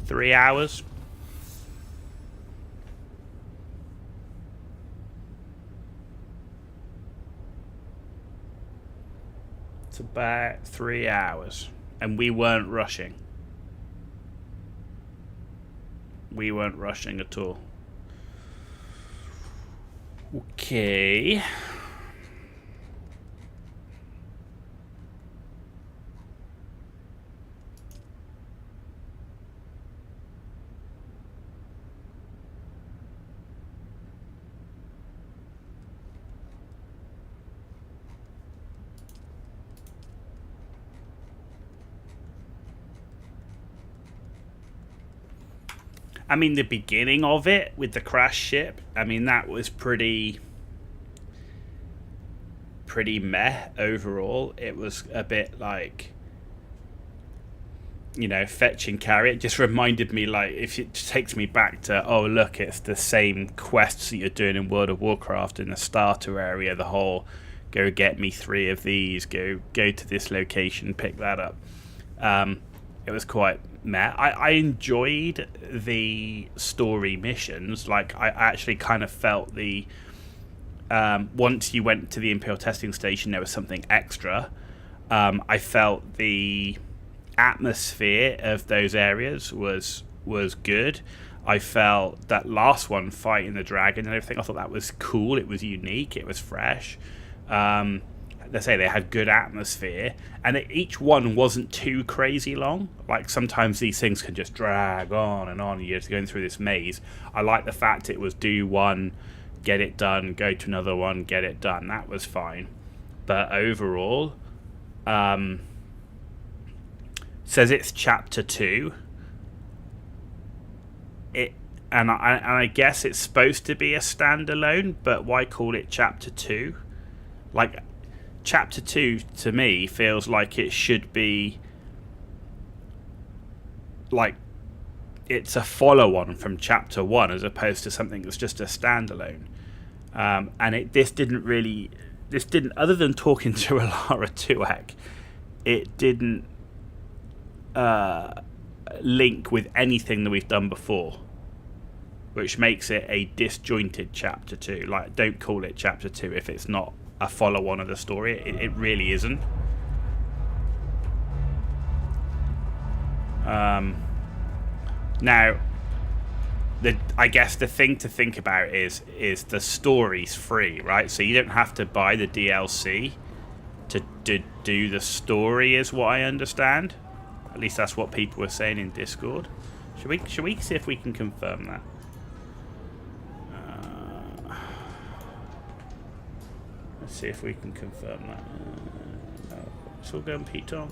Three hours. It's about 3 hours. And we weren't rushing. We weren't rushing at all. Okay. I mean, the beginning of it with the crash ship, I mean, that was pretty meh overall. It was a bit like, you know, fetch and carry. It just reminded me, like, if it takes me back to, oh, look, it's the same quests that you're doing in World of Warcraft in the starter area, the whole go get me 3 of these, go to this location, pick that up. It was quite meh. I enjoyed the story missions. Like, I actually kind of felt the once you went to the Imperial testing station, there was something extra. I felt the atmosphere of those areas was good. I felt that last one, fighting the dragon and everything, I thought that was cool. It was unique. It was fresh. They say they had good atmosphere, and each one wasn't too crazy long. Like, sometimes these things can just drag on and on. You're just going through this maze. I like the fact it was do one, get it done, go to another one, get it done. That was fine. But overall, says it's chapter 2. And I guess it's supposed to be a standalone, but why call it chapter 2? Like, chapter 2 to me feels like it should be like it's a follow-on from chapter 1 as opposed to something that's just a standalone. And this didn't, other than talking to Alara Tuak, it didn't link with anything that we've done before, which makes it a disjointed chapter 2. Like, don't call it chapter 2 if it's not a follow-on of the story. It really isn't. Now, I guess the thing to think about is the story's free, right? So you don't have to buy the DLC to do the story, is what I understand. At least that's what people were saying in Discord. Should we see if we can confirm that? Let's see if we can confirm that. No. It's all going Piton.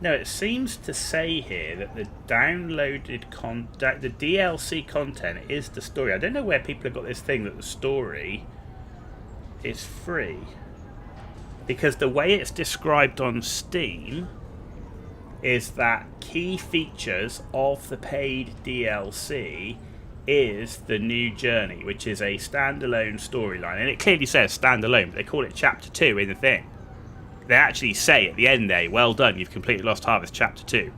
No, it seems to say here that the downloaded the DLC content is the story. I don't know where people have got this thing that the story is free, because the way it's described on Steam, is that key features of the paid DLC is the new journey, which is a standalone storyline. And it clearly says standalone, but they call it Chapter 2 in the thing. They actually say at the end there, well done, you've completed Lost Harvest Chapter 2.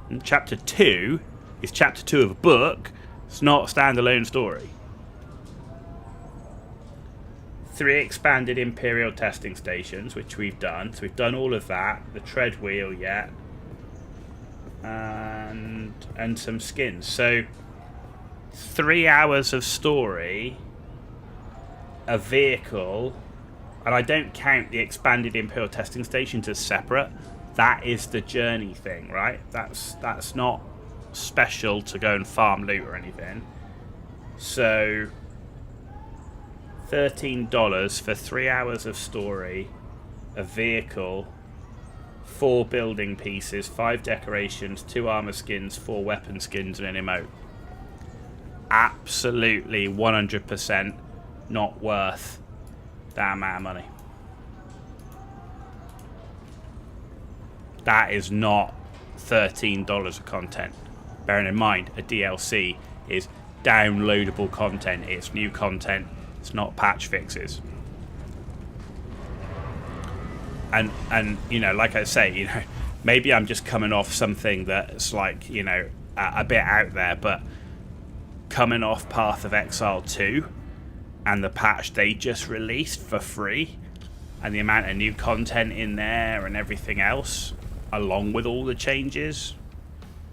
And Chapter 2 is Chapter 2 of a book. It's not a standalone story. 3 expanded Imperial testing stations, which we've done. So we've done all of that. The tread wheel yet. And some skins. So 3 hours of story, a vehicle, and I don't count the expanded Imperial testing stations as separate. That is the journey thing, right? That's not special to go and farm loot or anything. So $13 for 3 hours of story, a vehicle, 4 building pieces, 5 decorations, 2 armor skins, 4 weapon skins, and an emote. Absolutely 100% not worth that amount of money. That is not $13 of content. Bearing in mind, a DLC is downloadable content. It's new content. It's not patch fixes. And you know, like I say, you know, maybe I'm just coming off something that's like, you know, a bit out there, but coming off Path of Exile 2 and the patch they just released for free and the amount of new content in there and everything else, along with all the changes,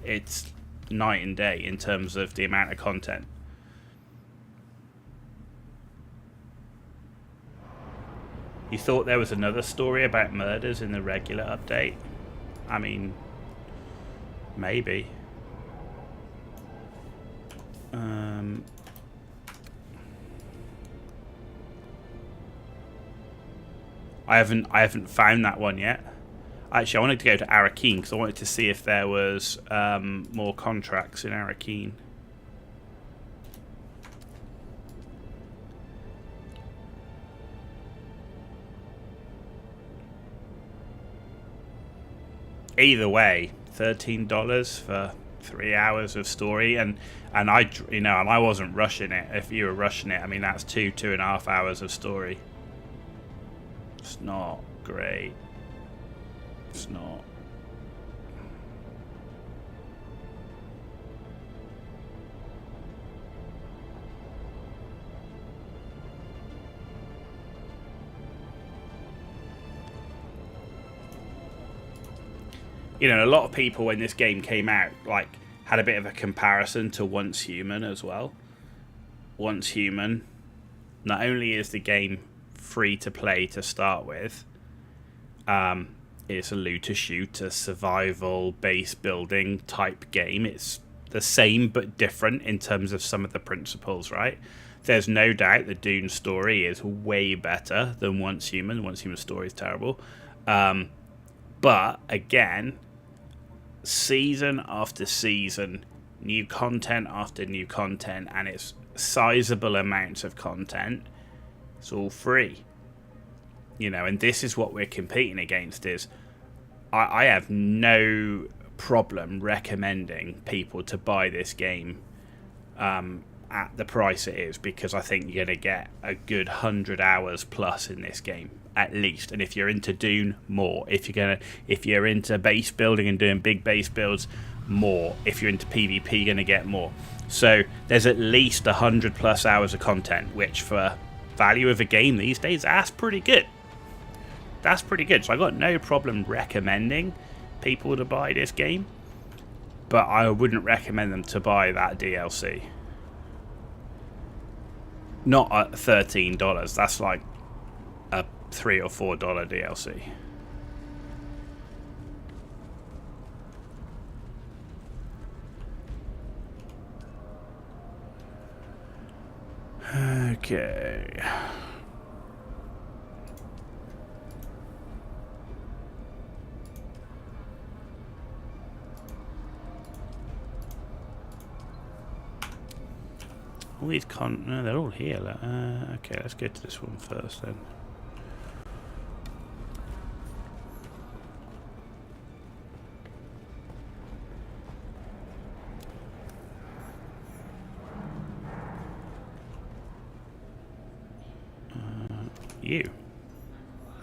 it's night and day in terms of the amount of content. You thought there was another story about murders in the regular update? I mean, maybe. I haven't found that one yet. Actually, I wanted to go to Arakeen because I wanted to see if there was more contracts in Arakeen. Either way, $13 for 3 hours of story, and I, you know, and I wasn't rushing it. If you were rushing it, I mean, that's 2.5 hours of story. It's not great. It's not. You know, a lot of people when this game came out, like, had a bit of a comparison to Once Human as well. Once Human, not only is the game free to play to start with, it's a looter shooter survival base building type game. It's the same but different in terms of some of the principles, right? There's no doubt the Dune story is way better than Once Human. Once Human story is terrible. But again, season after season, new content after new content, and it's sizable amounts of content. It's all free. You know, and this is what we're competing against. Is I have no problem recommending people to buy this game at the price it is, because I think you're going to get a good 100 hours plus in this game at least. And if you're into Dune, more. If you're into base building and doing big base builds, more. If you're into PvP, you're going to get more. So there's at least 100 plus hours of content, which for value of a game these days, that's pretty good. That's pretty good. So I got no problem recommending people to buy this game, but I wouldn't recommend them to buy that DLC. Not at $13. That's like a $3 or $4 DLC. Okay. All these no, they're all here. Okay, let's get to this one first then. You.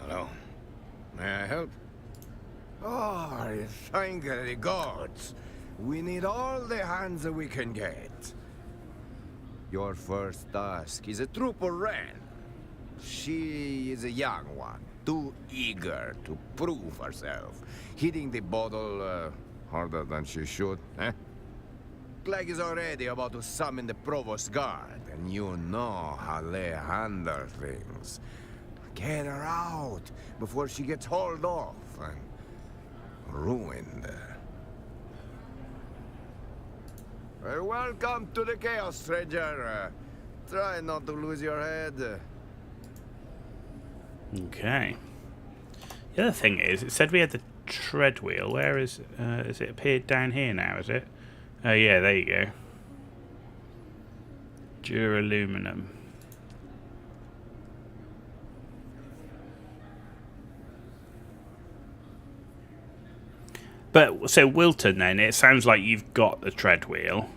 Hello. May I help? Oh, thank the gods. We need all the hands that we can get. Your first task is a trooper Wren. She is a young one, too eager to prove herself. Hitting the bottle harder than she should, eh? Clegg is already about to summon the Provost Guard, and you know how they handle things. Get her out before she gets hauled off and ruined. Welcome to the chaos, stranger. Try not to lose your head. Okay. The other thing is, it said we had the tread wheel. Where is it appeared down here now, is it? Oh yeah, there you go. Duraluminum. But, so Wilton then, it sounds like you've got the tread wheel.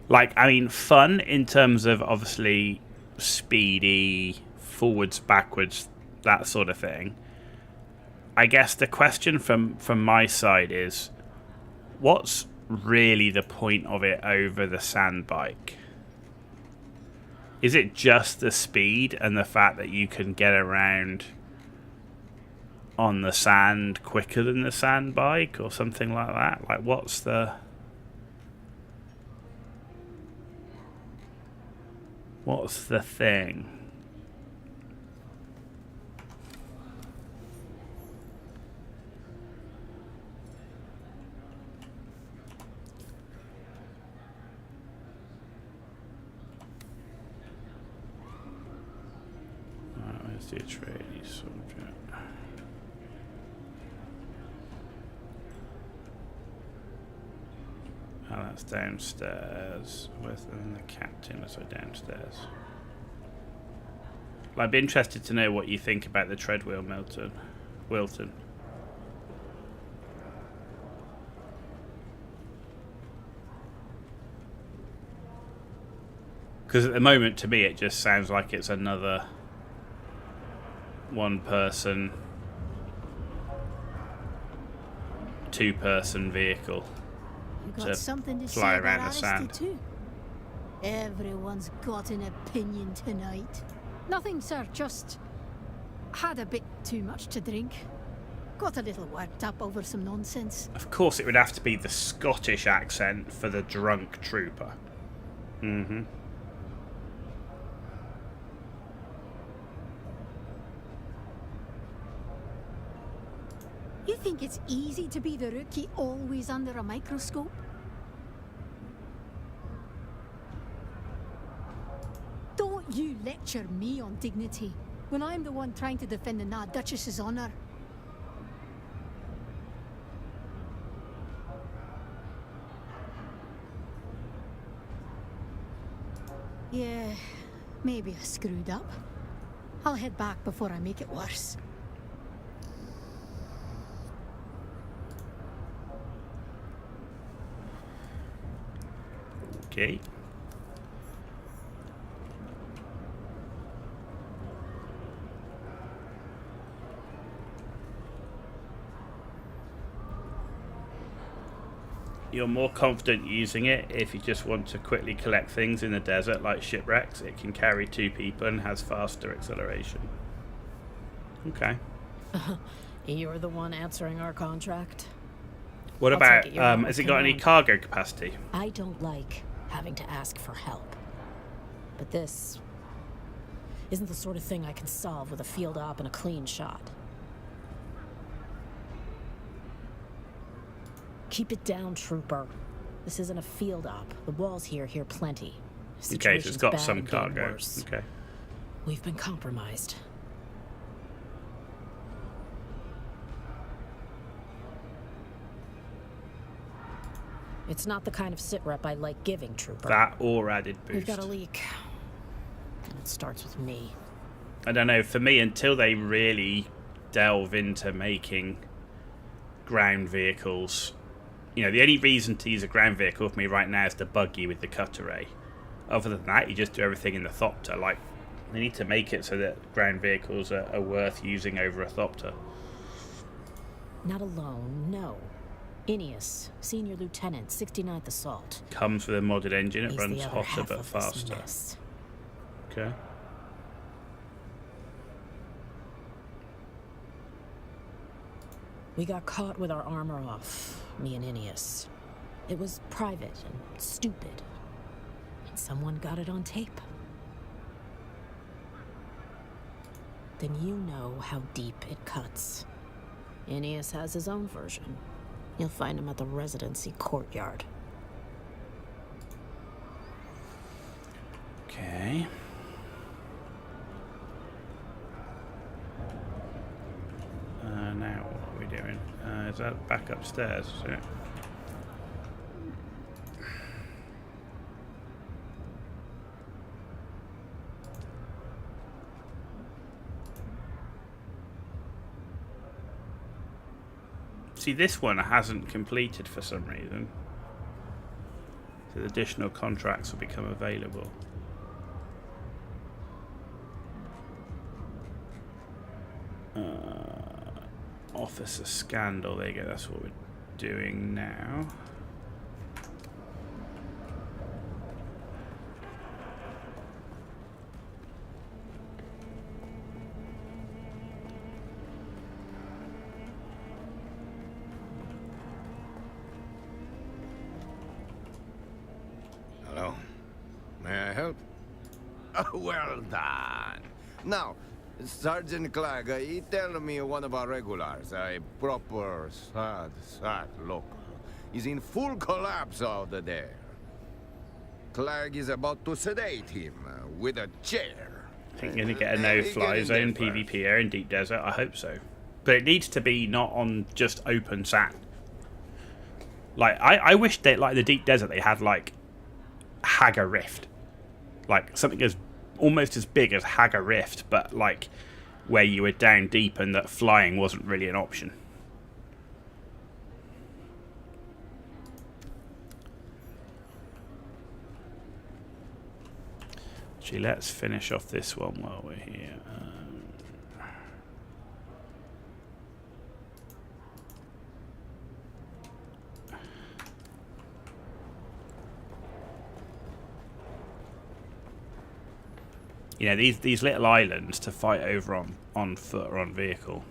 Like, I mean, fun in terms of, obviously, speedy, forwards, backwards, that sort of thing. I guess the question from my side is, what's really the point of it over the sand bike? Is it just the speed and the fact that you can get around on the sand quicker than the sand bike or something like that? Like, what's the thing? Where's the Atreides soldier? Oh, that's downstairs. Where's the captain? So downstairs. Well, I'd be interested to know what you think about the tread wheel, Wilton. Because at the moment, to me, it just sounds like it's another one-person, two-person vehicle. You got something to fly say around about the sand. too? Everyone's got an opinion tonight. Nothing, sir. Just had a bit too much to drink. Got a little worked up over some nonsense. Of course, it would have to be the Scottish accent for the drunk trooper. Mm-hmm. You think it's easy to be the rookie always under a microscope? Don't you lecture me on dignity when I'm the one trying to defend the Nah Duchess's honor. Yeah, maybe I screwed up. I'll head back before I make it worse. Okay. You're more confident using it if you just want to quickly collect things in the desert, like shipwrecks. It can carry 2 people and has faster acceleration. Okay. You're the one answering our contract? What I'll about, take it, you're has it got any command. cargo capacity? I don't like having to ask for help. But this isn't the sort of thing I can solve with a field op and a clean shot. Keep it down, trooper. This isn't a field op. The walls here hear plenty. Okay, so it's Situation's got bad some and getting cargo. worse. Okay. We've been compromised. It's not the kind of sitrep I like giving, trooper. That or added boost. We've got a leak. And it starts with me. I don't know, for me, until they really delve into making ground vehicles, you know, the only reason to use a ground vehicle for me right now is the buggy with the cutter ray. Other than that, you just do everything in the Thopter, like They need to make it so that ground vehicles are worth using over a Thopter. Not alone, no. Ineus, Senior Lieutenant, 69th Assault. Comes with a modded engine, it He's runs the other hotter half but of this faster. mess. Okay. We got caught with our armor off, me and Ineus. It was private and stupid. And someone got it on tape. Then you know how deep it cuts. Ineus has his own version. You'll find him at the residency courtyard. Okay. Now what are we doing? Is that back upstairs? Yeah. See, this one hasn't completed for some reason. So additional contracts will become available. Officer Scandal, there you go, that's what we're doing now. Hello. May I help? Well done. Now, Sergeant Clegg, he tell me one of our regulars, a proper sad local, is in full collapse out there. Clegg is about to sedate him with a chair. I think you're going to get a no-fly zone PvP area in Deep Desert. I hope so. But it needs to be not on just open sand. Like, I wish that, like, the Deep Desert, they had, like, Haga Rift. Like, something as almost as big as Haga Rift, but, like, where you were down deep and that flying wasn't really an option. Actually, let's finish off this one while we're here. You know, these little islands to fight over on foot or on vehicle.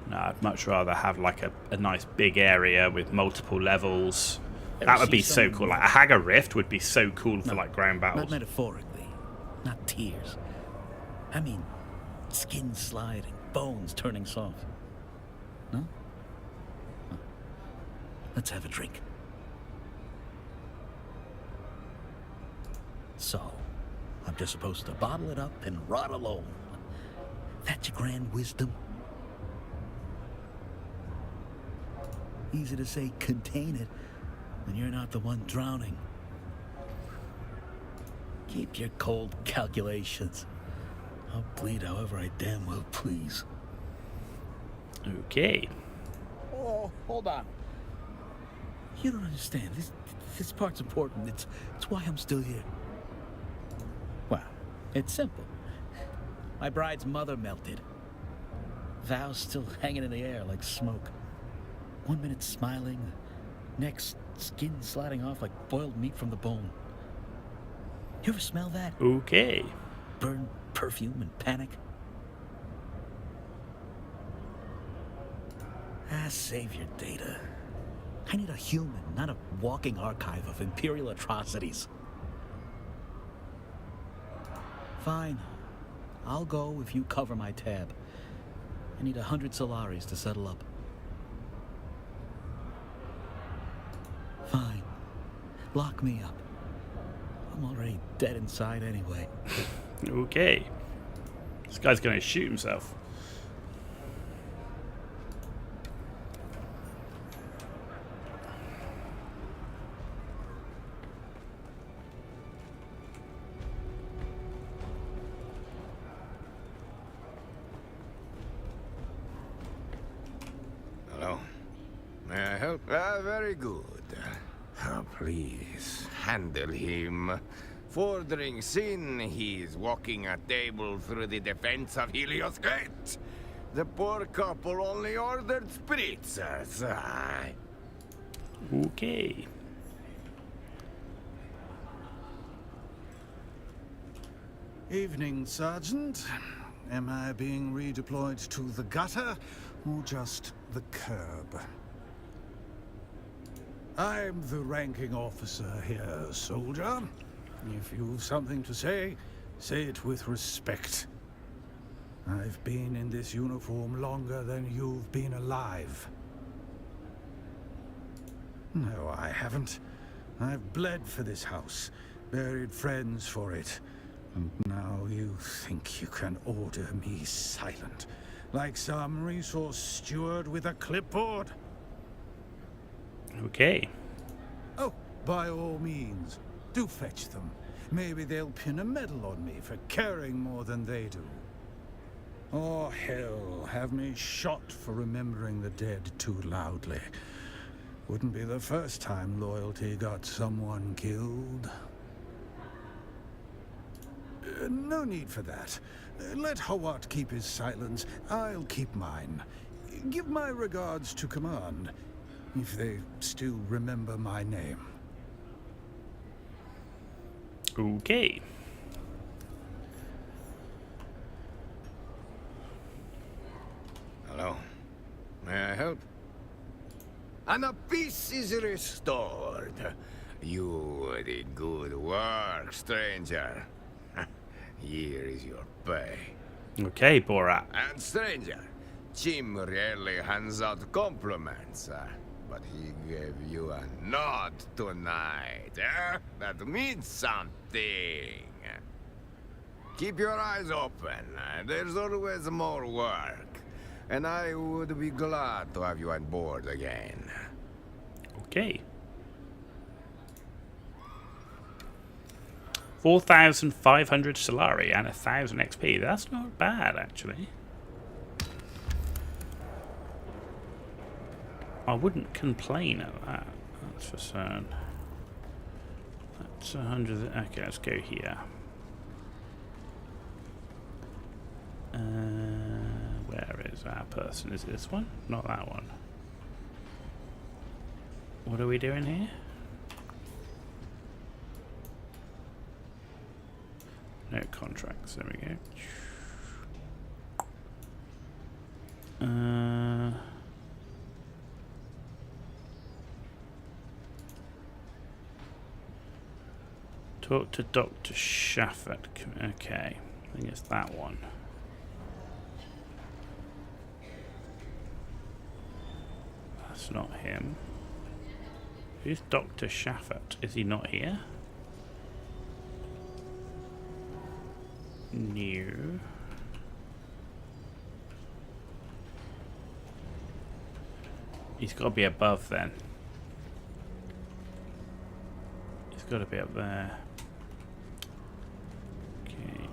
No, I'd much rather have like a nice big area with multiple levels. That would be so cool. Like a Haga Rift would be so cool for like ground battles. Not metaphorically, not tears. I mean, skin sliding, bones turning soft. No? Huh. Let's have a drink. So, I'm just supposed to bottle it up and rot alone. That's your grand wisdom? Easy to say contain it when you're not the one drowning. Keep your cold calculations. I'll bleed however I damn well please. Okay. Oh, hold on. You don't understand. This part's important. It's why I'm still here. Well, it's simple. My bride's mother melted. Vows still hanging in the air like smoke. 1 minute smiling, next skin sliding off like boiled meat from the bone. You ever smell that? Okay. Burned perfume and panic. Save your data. I need a human, not a walking archive of imperial atrocities. Fine. I'll go if you cover my tab. I need 100 Solaris to settle up. Fine. Lock me up. I'm already dead inside anyway. Okay. This guy's gonna shoot himself. Hello. May I help? Very good. Oh, please, handle him. 4 drinks in, he's walking a table through the defense of Helios Gate. The poor couple only ordered spritzers. Okay. Evening, Sergeant. Am I being redeployed to the gutter or just the curb? I'm the ranking officer here, soldier. If you've something to say it with respect. I've been in this uniform longer than you've been alive. No, I haven't. I've bled for this house, buried friends for it. And now you think you can order me silent, like some resource steward with a clipboard? Okay. Oh, by all means, do fetch them. Maybe they'll pin a medal on me for caring more than they do. Or hell, have me shot for remembering the dead too loudly. Wouldn't be the first time loyalty got someone killed. No need for that. Let Hawat keep his silence. I'll keep mine. Give my regards to command, if they still remember my name. Okay. Hello. May I help? And a peace is restored. You did good work, stranger. Here is your pay. Okay, Borat. And stranger, Jim rarely hands out compliments, but he gave you a nod tonight. That means something. Keep your eyes open. There's always more work. And I would be glad to have you on board again. Okay. 4,500 Solari and 1,000 XP. That's not bad, actually. I wouldn't complain at that. That's for certain. That's 100. Okay, let's go here. Where is our person? Is it this one? Not that one. What are we doing here? No contracts. There we go. Talk to Dr. Shafford. Okay, I think it's that one. That's not him. Who's Dr. Shafford? Is he not here? No. He's got to be above then. He's got to be up there. Okay.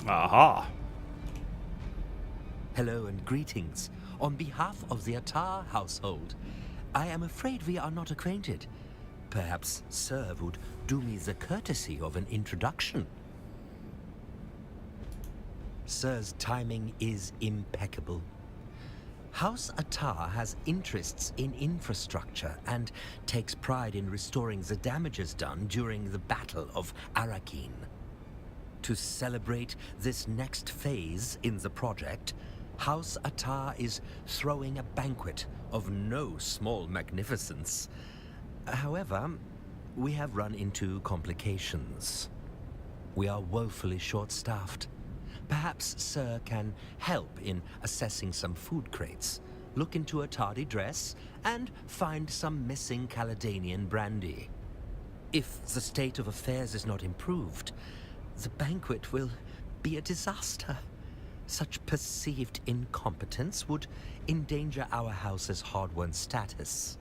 Aha. Hello and greetings. On behalf of the Attar household, I am afraid we are not acquainted. Perhaps Sir would do me the courtesy of an introduction. Sir's timing is impeccable. House Attar has interests in infrastructure and takes pride in restoring the damages done during the Battle of Arrakeen. To celebrate this next phase in the project, House Attar is throwing a banquet of no small magnificence. However, we have run into complications. We are woefully short-staffed. Perhaps Sir can help in assessing some food crates, look into a tardy dress, and find some missing Caledonian brandy. If the state of affairs is not improved, the banquet will be a disaster. Such perceived incompetence would endanger our house's hard-won status.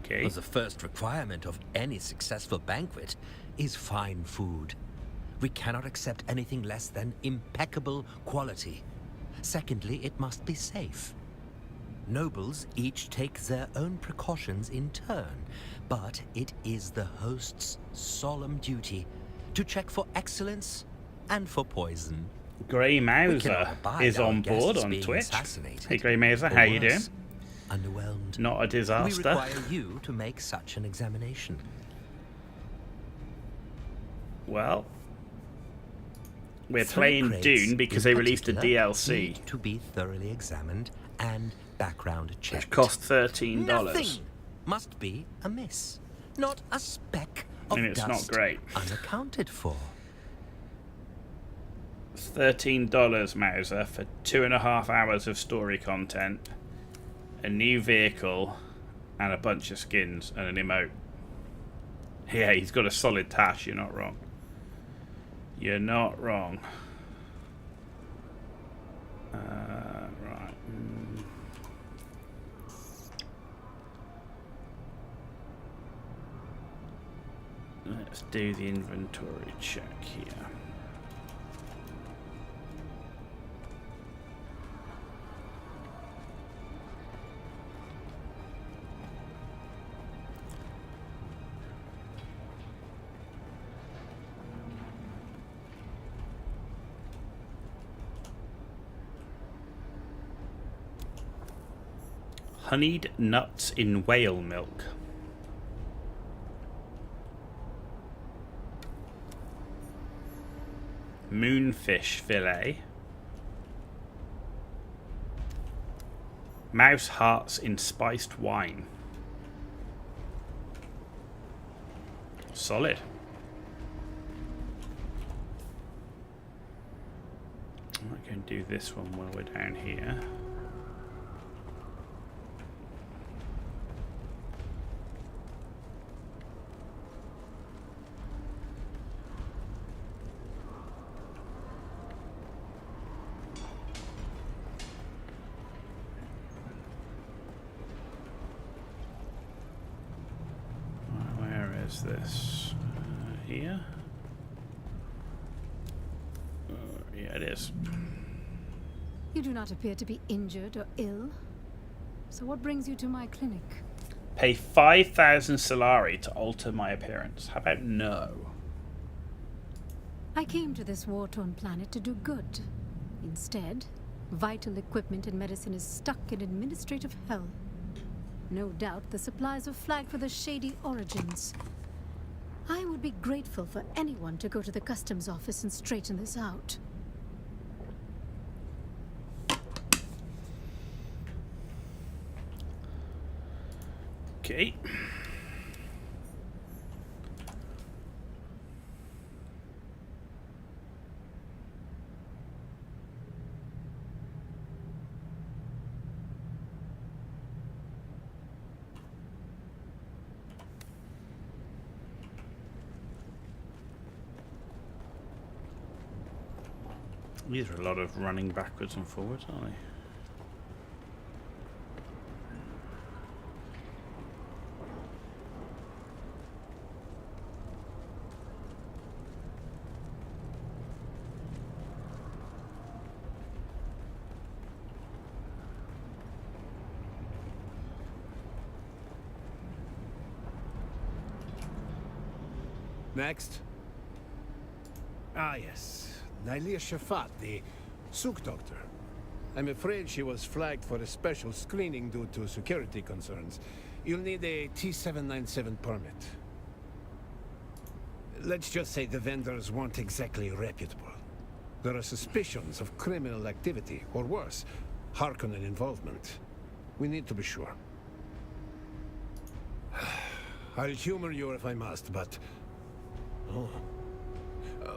Okay. The first requirement of any successful banquet is fine food. We cannot accept anything less than impeccable quality. Secondly, it must be safe. Nobles each take their own precautions in turn, but it is the host's solemn duty to check for excellence and for poison. Grey Mauser is on board on Twitch. Hey Grey Mauser, how you doing? Underwhelmed. Not a disaster. We require you to make such an examination. Well, we're playing Dune because they released a DLC. Need to be thoroughly examined and background checked. Which cost $13. Nothing must be amiss. Not a speck of I mean, it's dust not great. unaccounted for. It's $13, Mauser, for 2.5 hours of story content, a new vehicle, and a bunch of skins and an emote. Yeah, he's got a solid tash, you're not wrong. You're not wrong. Right. Let's do the inventory check here. Honeyed nuts in whale milk. Moonfish fillet. Mouse hearts in spiced wine. Solid. I can do this one while we're down here. This here? Yeah, it is. You do not appear to be injured or ill. So what brings you to my clinic? Pay 5,000 Solari to alter my appearance. How about no? I came to this war-torn planet to do good. Instead, vital equipment and medicine is stuck in administrative hell. No doubt the supplies are flagged for the shady origins. I would be grateful for anyone to go to the customs office and straighten this out. Okay. These are a lot of running backwards and forwards, aren't they? Next. Ah, yes. Nalia Shafat, the Souk doctor. I'm afraid she was flagged for a special screening due to security concerns. You'll need a T-797 permit. Let's just say the vendors weren't exactly reputable. There are suspicions of criminal activity, or worse, Harkonnen involvement. We need to be sure. I'll humor you if I must, but... Oh,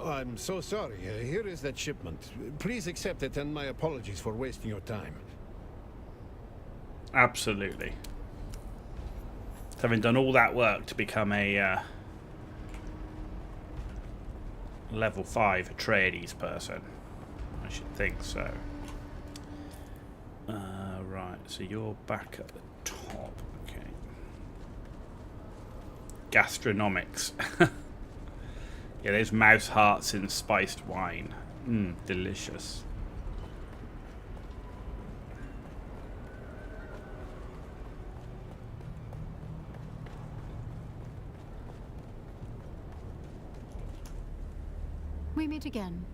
I'm so sorry. Here is that shipment. Please accept it, and my apologies for wasting your time. Absolutely. Having done all that work to become a level 5 Atreides person, I should think so. Right, so you're back at the top. Okay. Gastronomics. Yeah, there's mouse hearts in spiced wine. Delicious. We meet again.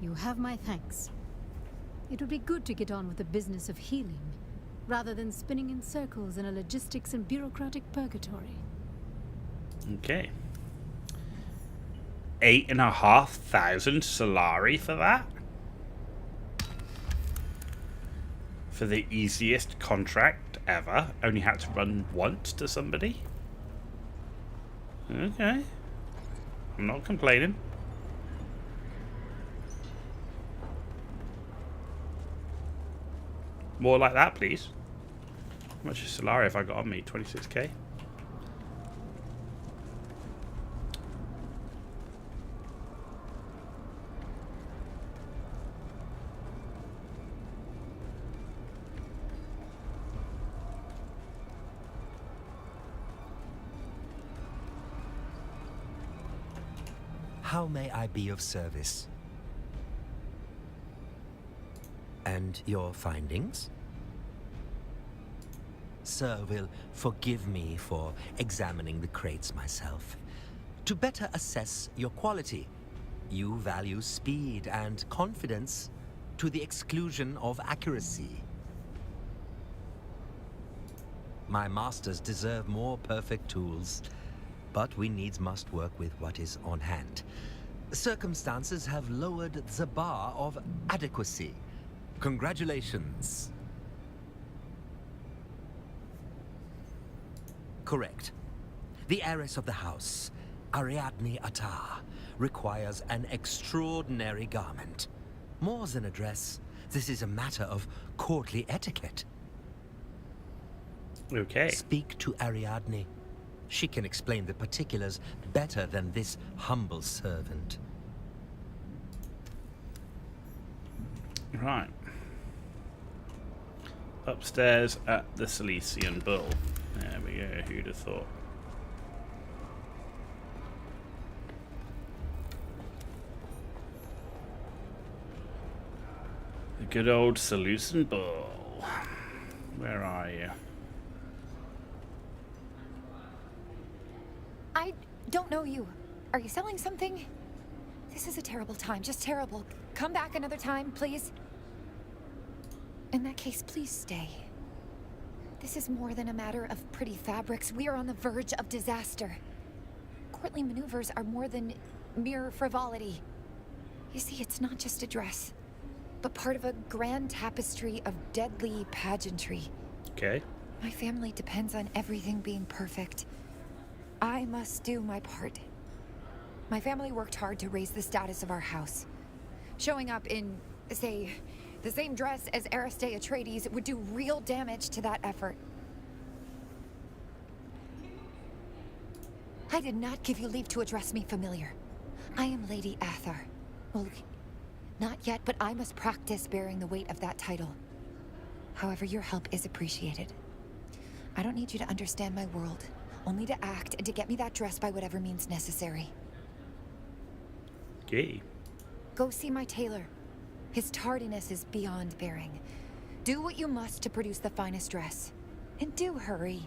You have my thanks. It would be good to get on with the business of healing, rather than spinning in circles in a logistics and bureaucratic purgatory. Okay. 8,500 Solari for that? For the easiest contract ever. Only had to run once to somebody? Okay. I'm not complaining. More like that, please. How much is Solari have I got on me? 26k? How may I be of service? And your findings? Sir will forgive me for examining the crates myself. To better assess your quality, you value speed and confidence to the exclusion of accuracy. My masters deserve more perfect tools, but we needs must work with what is on hand. Circumstances have lowered the bar of adequacy. Congratulations. Correct. The heiress of the house, Ariadne Attar, requires an extraordinary garment. More than a dress, this is a matter of courtly etiquette. Okay. Speak to Ariadne. She can explain the particulars better than this humble servant. Right. Upstairs at the Silesian Bull. There we go, who'd have thought? The good old Silesian Bull. Where are you? I don't know you. Are you selling something? This is a terrible time, just terrible. Come back another time, please. In that case, please stay. This is more than a matter of pretty fabrics. We are on the verge of disaster. Courtly maneuvers are more than mere frivolity. You see, it's not just a dress, but part of a grand tapestry of deadly pageantry. Okay. My family depends on everything being perfect. I must do my part. My family worked hard to raise the status of our house. Showing up in, say, the same dress as Aristae Atreides would do real damage to that effort. I did not give you leave to address me familiar. I am Lady Athar. Well, not yet, but I must practice bearing the weight of that title. However, your help is appreciated. I don't need you to understand my world, only to act and to get me that dress by whatever means necessary. Okay. Go see my tailor. His tardiness is beyond bearing. Do what you must to produce the finest dress. And do hurry.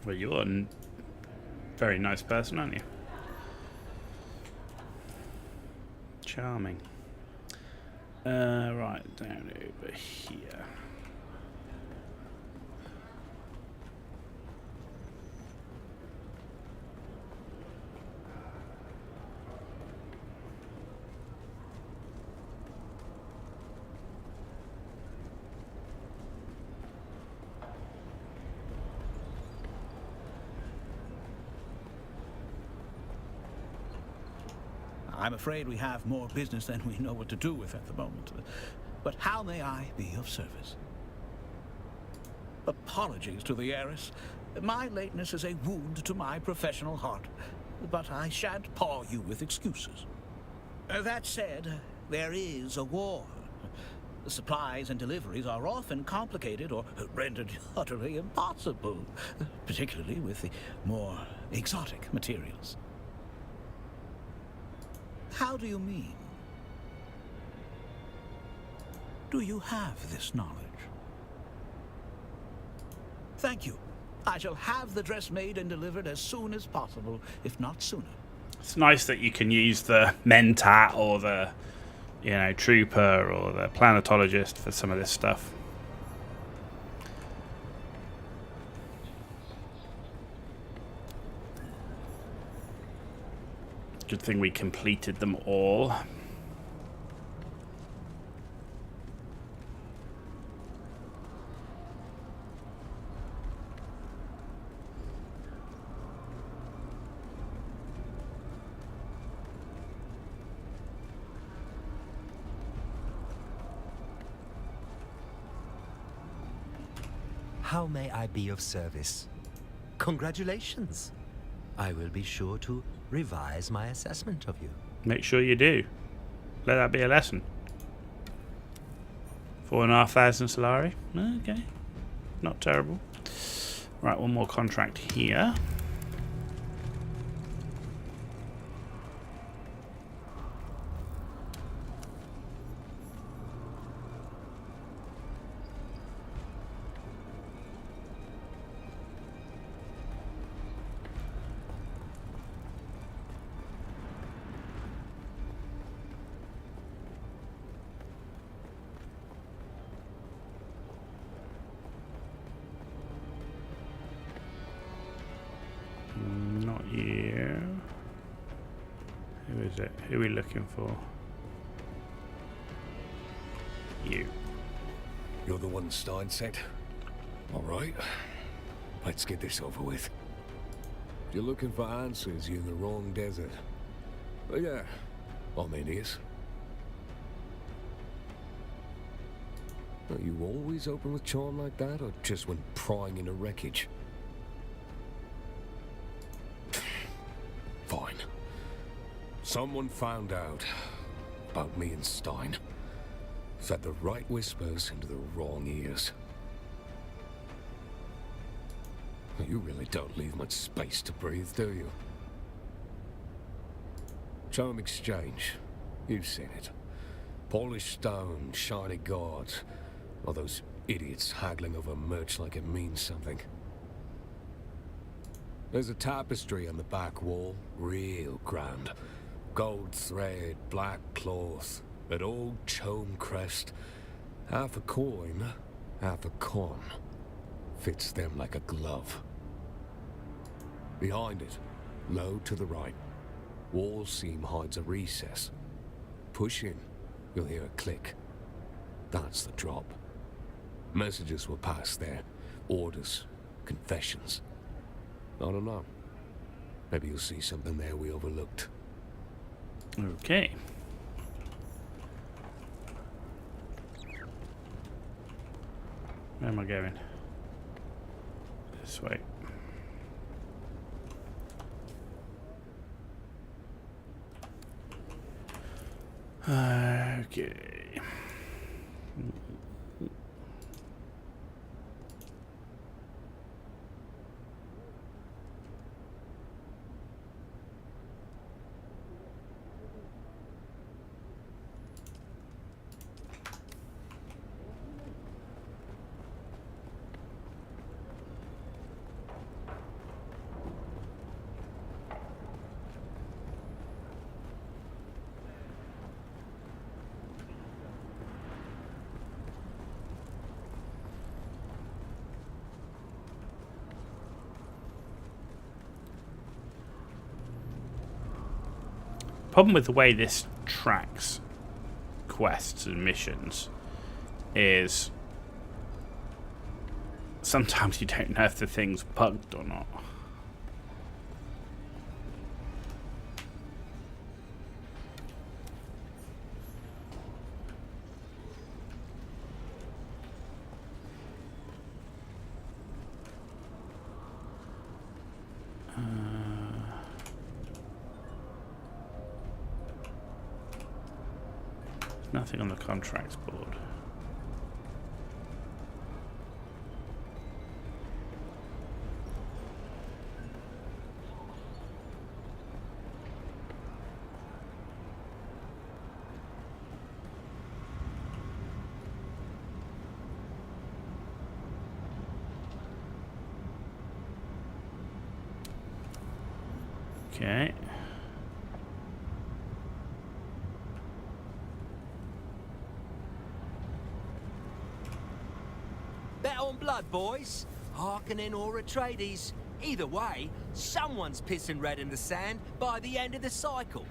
Well, you're a very nice person, aren't you? Charming. Right, down over here. I'm afraid we have more business than we know what to do with at the moment. But how may I be of service? Apologies to the heiress. My lateness is a wound to my professional heart. but I shan't paw you with excuses. That said, there is a war. Supplies and deliveries are often complicated or rendered utterly impossible, particularly with the more exotic materials. How do you mean? Do you have this knowledge? Thank you. I shall have the dress made and delivered as soon as possible, if not sooner. It's nice that you can use the Mentat or the, Trooper or the Planetologist for some of this stuff. Good thing we completed them all. How may I be of service? Congratulations. I will be sure to revise my assessment of you. Make sure you do. Let that be a lesson. 4,500 Solari. Okay. Not terrible. Right, one more contract here. Not you. Who is it? Who are we looking for? You. You're the one Stein sent? Alright. Let's get this over with. If you're looking for answers, you're in the wrong desert. But yeah, I'm Ennius. Are you always open with charm like that, or just when prying into wreckage? Fine. Someone found out about me and Stein. Fed the right whispers into the wrong ears. You really don't leave much space to breathe, do you? Charm exchange. You've seen it. Polished stone, shiny guards. All those idiots haggling over merch like it means something. There's a tapestry on the back wall, real grand. Gold thread, black cloth, an old chome crest. Half a coin, half a con. Fits them like a glove. Behind it, low to the right, wall seam hides a recess. Push in, you'll hear a click. That's the drop. Messages will pass there. Orders, confessions. I don't know. Maybe you'll see something there we overlooked. Okay. Where am I going? This way. Okay. Problem with the way this tracks quests and missions is sometimes you don't know if the thing's bugged or not. Nothing on the contracts board. Okay. Bet on blood, boys. Harkonnen or Atreides. Either way, someone's pissing red in the sand by the end of the cycle.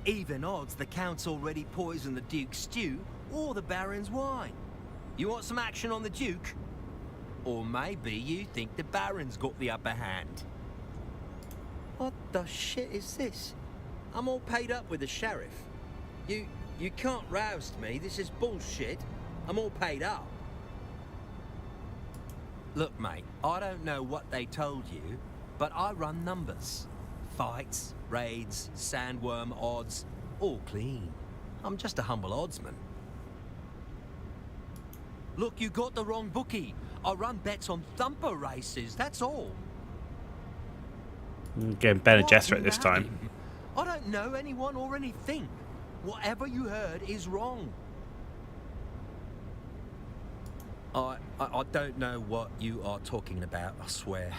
Even odds the Count's already poisoned the Duke's stew or the Baron's wine. You want some action on the Duke? Or maybe you think the Baron's got the upper hand. What the shit is this? I'm all paid up with the sheriff. You can't roust me. This is bullshit. I'm all paid up. Look, mate, I don't know what they told you, but I run numbers. Fights, raids, sandworm odds, all clean. I'm just a humble oddsman. Look, you got the wrong bookie. I run bets on thumper races, that's all. Getting better Jester at this time. I don't know anyone or anything. Whatever you heard is wrong. I don't know what you are talking about, I swear.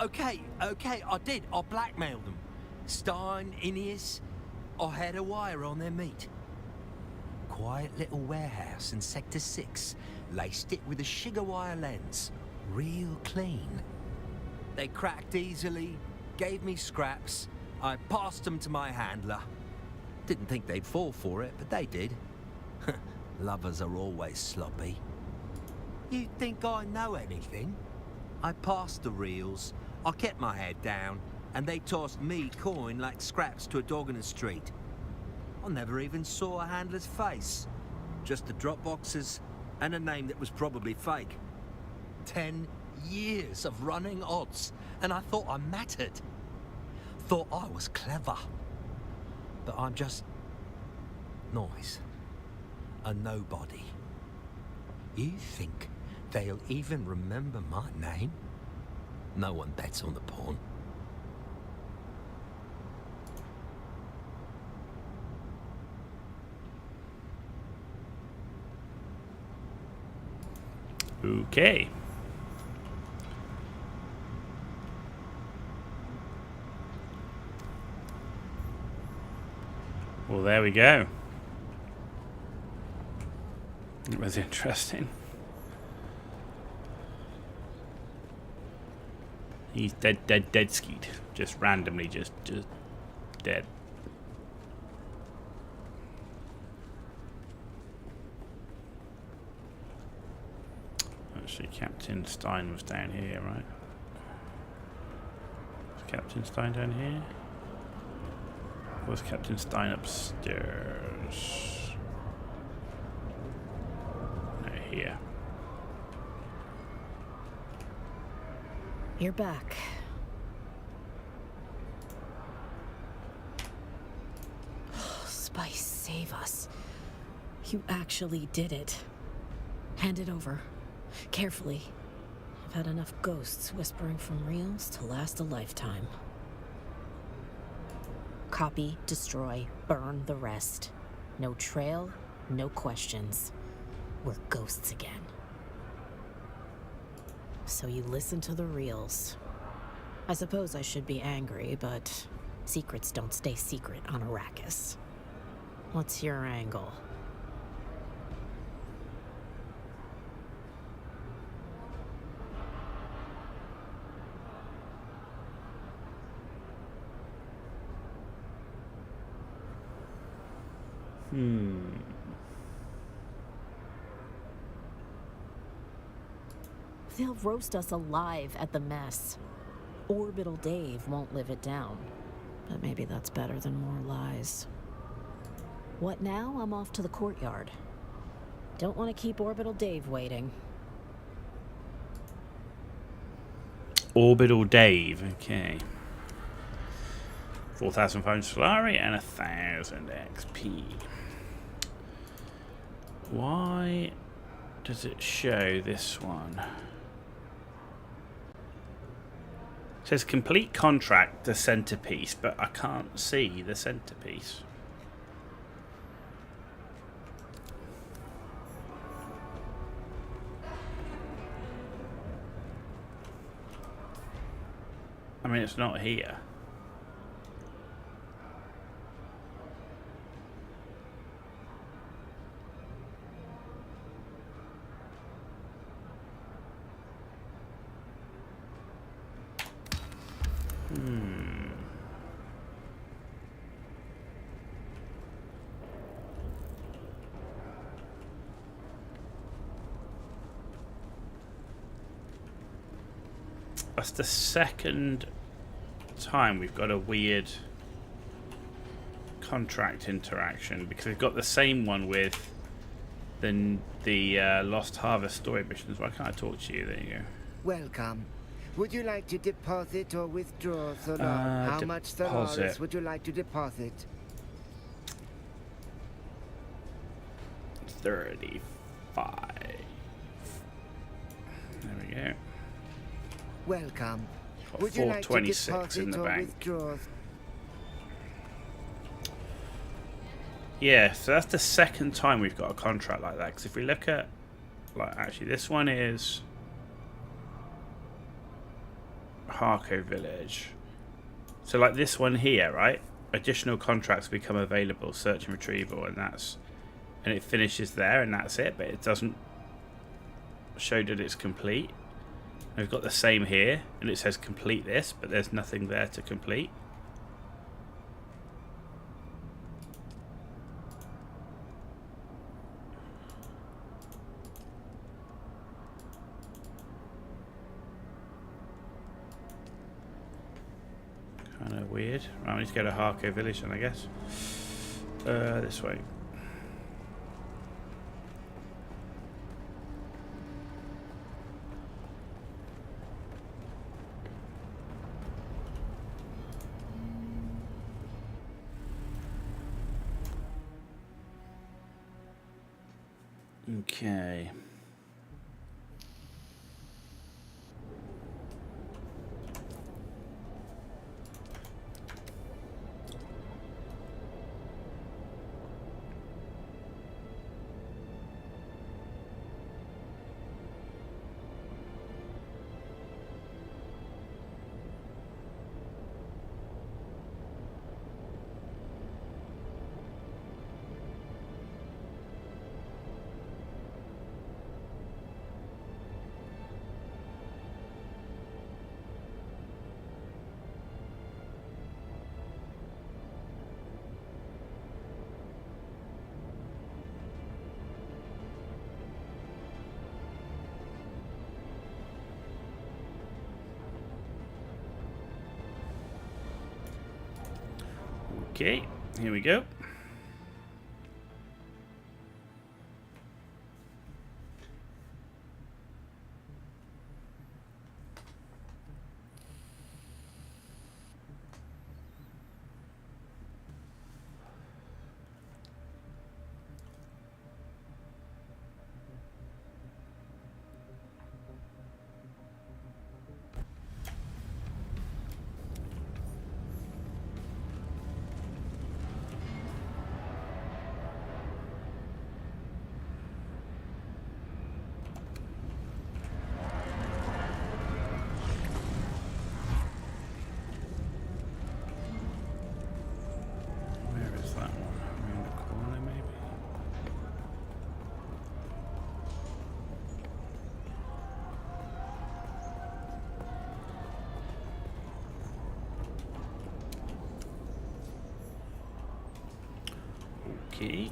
Okay, I did. I blackmailed them. Stein, Ineas, I had a wire on their meat. Quiet little warehouse in Sector 6. Laced it with a sugar wire lens. Real clean. They cracked easily, gave me scraps. I passed them to my handler. Didn't think they'd fall for it, but they did. Lovers are always sloppy. You think I know anything? I passed the reels, I kept my head down, and they tossed me coin like scraps to a dog in the street. I never even saw a handler's face. Just the drop boxes and a name that was probably fake. 10 years of running odds, and I thought I mattered. Thought I was clever. But I'm just noise. A nobody. You think they'll even remember my name? No one bets on the pawn. Okay. Well, there we go. It was interesting. He's dead skeet. Just randomly, just dead. Actually, Captain Stein was down here, right? Was Captain Stein down here? Or was Captain Stein upstairs? Here. You're back. Spice, save us. You actually did it. Hand it over. Carefully. I've had enough ghosts whispering from reels to last a lifetime. Copy, destroy, burn the rest. No trail, no questions. We're ghosts again. So you listen to the reels. I suppose I should be angry, but secrets don't stay secret on Arrakis. What's your angle? They'll roast us alive at the mess. Orbital Dave won't live it down. But maybe that's better than more lies. What now? I'm off to the courtyard. Don't want to keep Orbital Dave waiting. Orbital Dave, okay. 4,500 Solari and 1,000 XP. Why does it show this one? It says complete contract, the centerpiece, but I can't see the centerpiece. I mean, it's not here. That's the second time we've got a weird contract interaction, because we've got the same one with the Lost Harvest story missions. Why can't I talk to you? There you go. Welcome. Would you like to deposit or withdraw, Solar? How much Solaris would you like to deposit? 35. There we go. Welcome. Got Would you like to 426 in deposit the or bank. withdraw? Yeah, so that's the second time we've got a contract like that. Because if we look at, like, actually, this one is Harco Village. So, like this one here, right? Additional contracts become available, search and retrieval, and it finishes there, and that's it. But it doesn't show that it's complete. And we've got the same here, and it says complete this, but there's nothing there to complete. Kind of weird. Right, I need to go to Harco Village then, I guess. This way. Okay. Okay, here we go. Okay.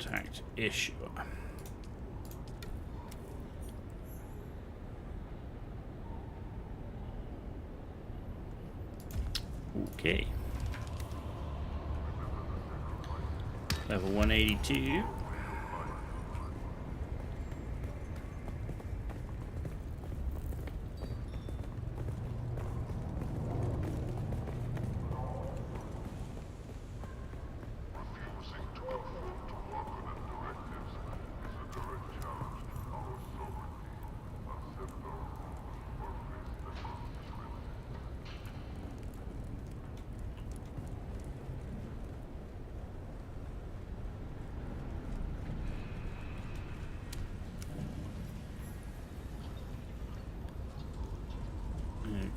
Contact issuer. Okay. Level 182.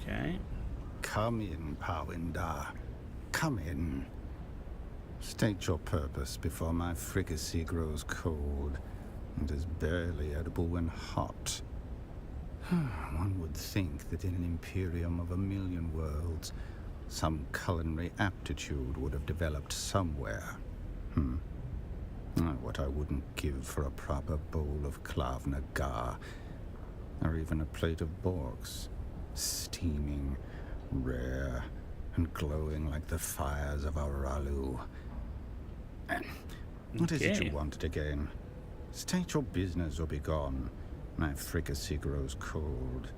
Okay. Come in, Pawindar. Come in. State your purpose before my fricassee grows cold and is barely edible when hot. One would think that in an imperium of 1,000,000 worlds, some culinary aptitude would have developed somewhere. What I wouldn't give for a proper bowl of Klavna Gar, or even a plate of Borgs. Steaming, rare, and glowing like the fires of Aralu. What is it you wanted again? State your business or be gone. My fricassee grows cold.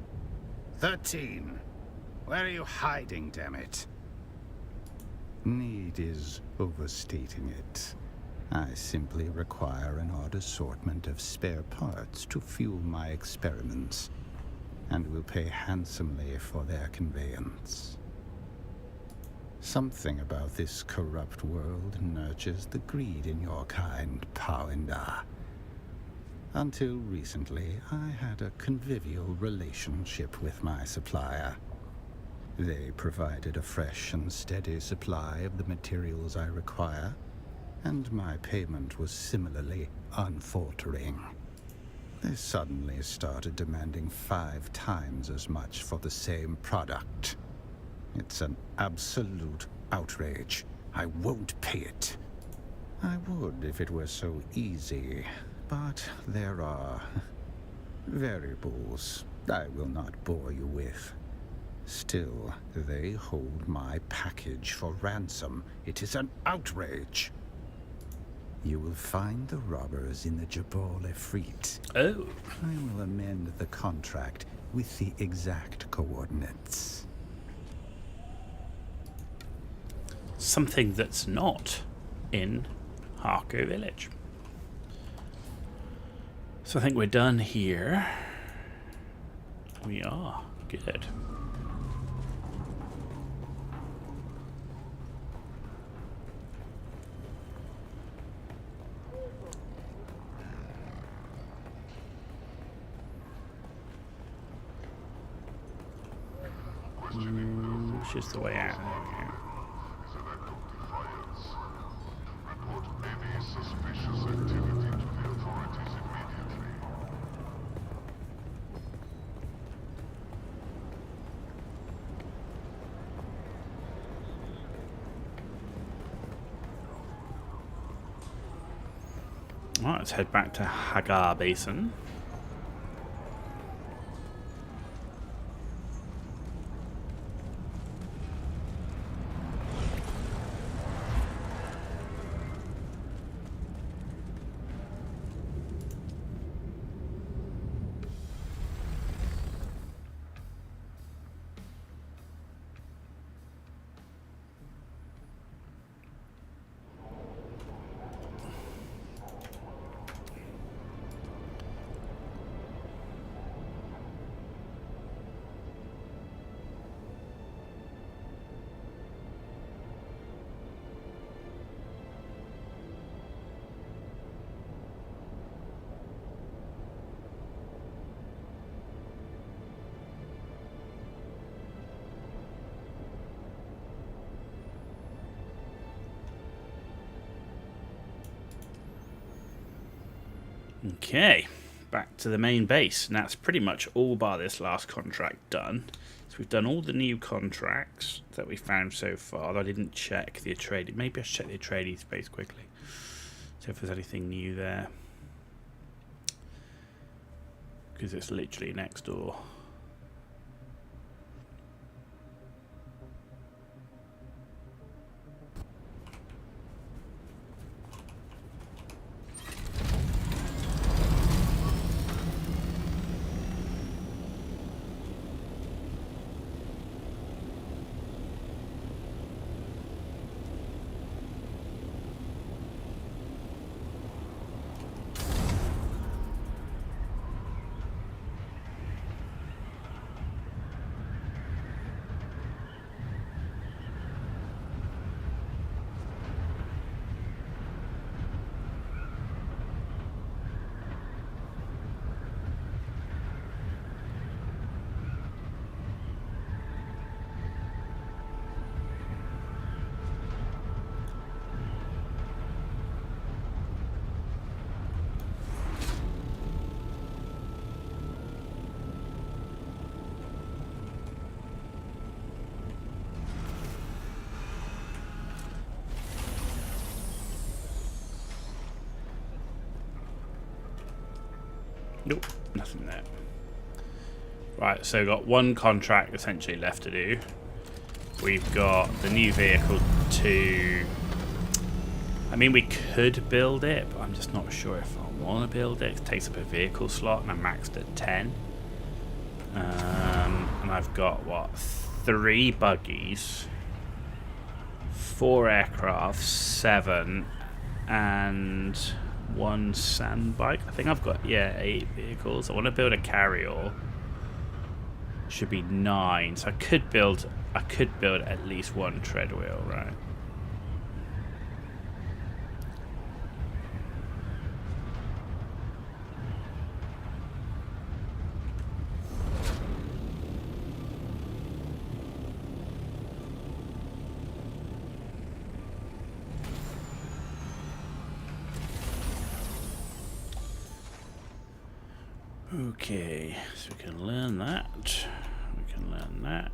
13! Where are you hiding, damn it? Need is overstating it. I simply require an odd assortment of spare parts to fuel my experiments, and will pay handsomely for their conveyance. Something about this corrupt world nurtures the greed in your kind, Pawindar. Until recently, I had a convivial relationship with my supplier. They provided a fresh and steady supply of the materials I require, and my payment was similarly unfaltering. They suddenly started demanding 5 times as much for the same product. It's an absolute outrage. I won't pay it. I would if it were so easy, but there are variables I will not bore you with. Still, they hold my package for ransom. It is an outrage. You will find the robbers in the Jabal Efreet. Oh. I will amend the contract with the exact coordinates. Something that's not in Harko Village. So I think we're done here. We are. Good. It's just the way out. Right, let's head back to Hagar Basin. Okay, back to the main base, and that's pretty much all bar this last contract done. So we've done all the new contracts that we found so far. I didn't check the Atreides. Maybe I should check the Atreides base quickly. See if there's anything new there. Because it's literally next door. Nope, nothing there. Right, so we've got one contract essentially left to do. We've got the new vehicle to... I mean, we could build it, but I'm just not sure if I want to build it. It takes up a vehicle slot, and I'm maxed at 10. And I've got, what, 3 buggies, 4 aircraft, 7, and 1 sand bike. I think I've got, yeah, 8 vehicles. I want to build a carry-all. Should be 9. So I could build at least 1 tread wheel, right? Okay, so we can learn that. We can learn that.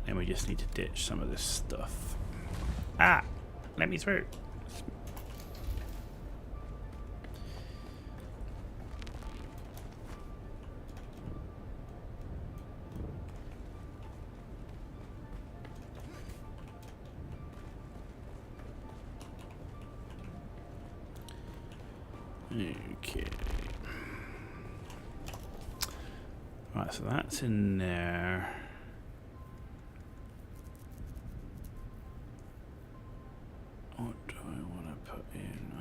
Then we just need to ditch some of this stuff. Ah! Let me through. Okay. Right, so that's in there. What do I want to put in?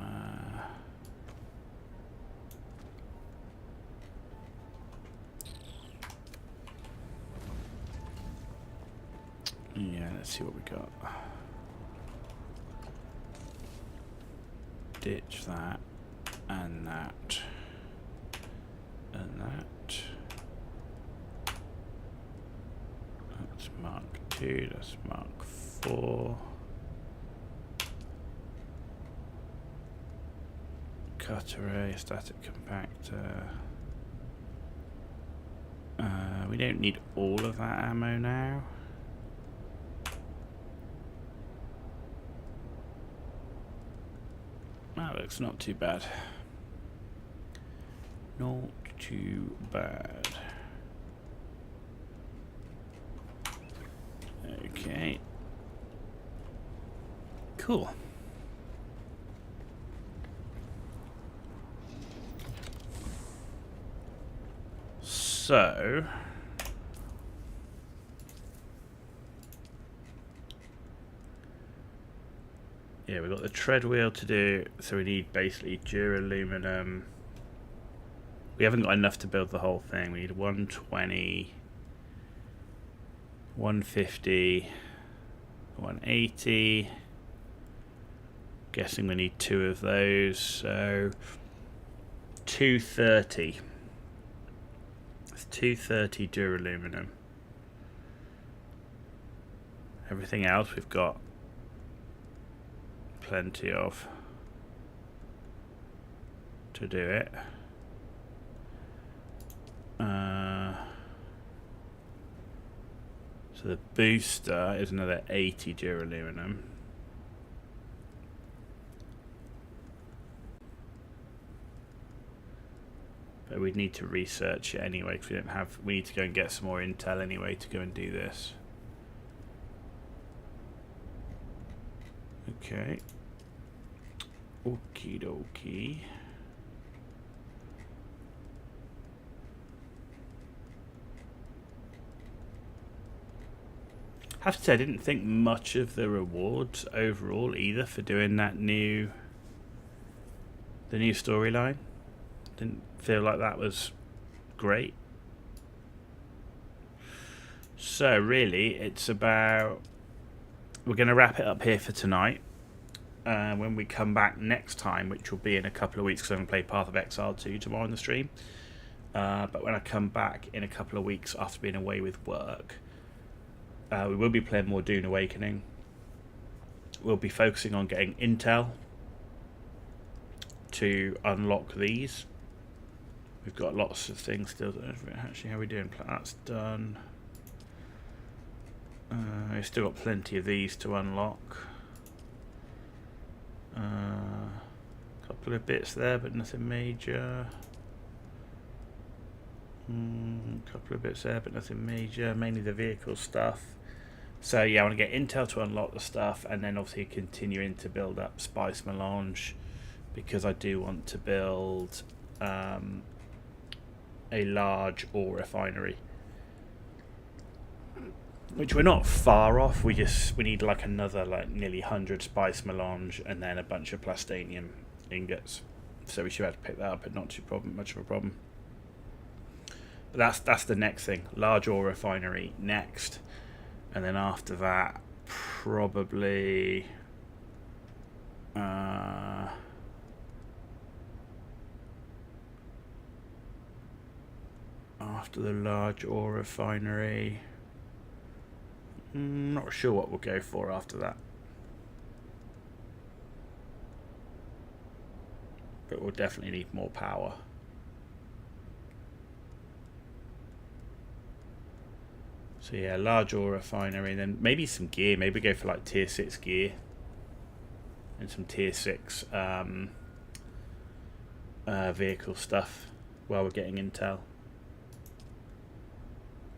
Yeah, let's see what we got. Ditch that, and that, and that. That's Mark 2, that's Mark 4. Cut array, static compactor. We don't need all of that ammo now. That looks not too bad. Not too bad. Okay. Cool. So yeah, we've got the tread wheel to do, so we need basically duraluminum. We haven't got enough to build the whole thing. We need 120, 150, 180. Guessing we need 2 of those, so 230. It's 230 duraluminum. Everything else we've got plenty of to do it. So the booster is another 80 duraluminum. But we'd need to research it anyway, because we need to go and get some more intel anyway to go and do this. Okay. Okie dokie. I have to say, I didn't think much of the rewards overall either for doing the new storyline. Didn't feel like that was great. So really, it's about, we're going to wrap it up here for tonight. When we come back next time, which will be in a couple of weeks, because I haven't played Path of Exile 2 tomorrow on the stream. But when I come back in a couple of weeks after being away with work, we will be playing more Dune Awakening. We'll be focusing on getting intel to unlock these. We've got lots of things still. Actually, how are we doing? That's done. We've still got plenty of these to unlock. Couple of bits there, but nothing major. Couple of bits there, but nothing major. Mainly the vehicle stuff. So yeah, I want to get intel to unlock the stuff, and then obviously continuing to build up Spice Melange, because I do want to build a large ore refinery, which we're not far off. We need like another nearly 100 Spice Melange and then a bunch of plastanium ingots. So we should have to pick that up, but not too much of a problem. But that's the next thing. Large ore refinery next. And then after that, probably after the large ore refinery, not sure what we'll go for after that. But we'll definitely need more power. So yeah, large ore refinery, then maybe some gear. Maybe go for like tier 6 gear and some tier 6 vehicle stuff while we're getting intel.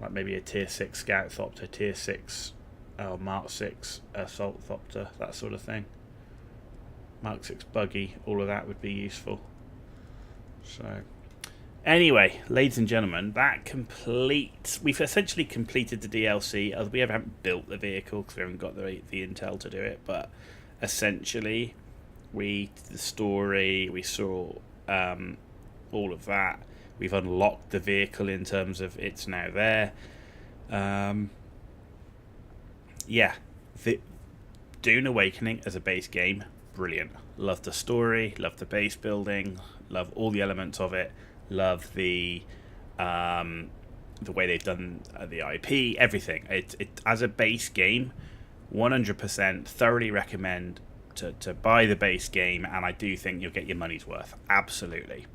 Like maybe a tier 6 scout thopter, tier 6 Mark 6 assault thopter, that sort of thing. Mark 6 buggy, all of that would be useful. So anyway, ladies and gentlemen, we've essentially completed the DLC. We haven't built the vehicle because we haven't got the intel to do it, but essentially the story, we saw all of that. We've unlocked the vehicle in terms of it's now there. Yeah, the Dune Awakening as a base game, brilliant. Love the story, love the base building, love all the elements of it. Love the way they've done the IP, everything. It as a base game, 100% thoroughly recommend to buy the base game, and I do think you'll get your money's worth. Absolutely,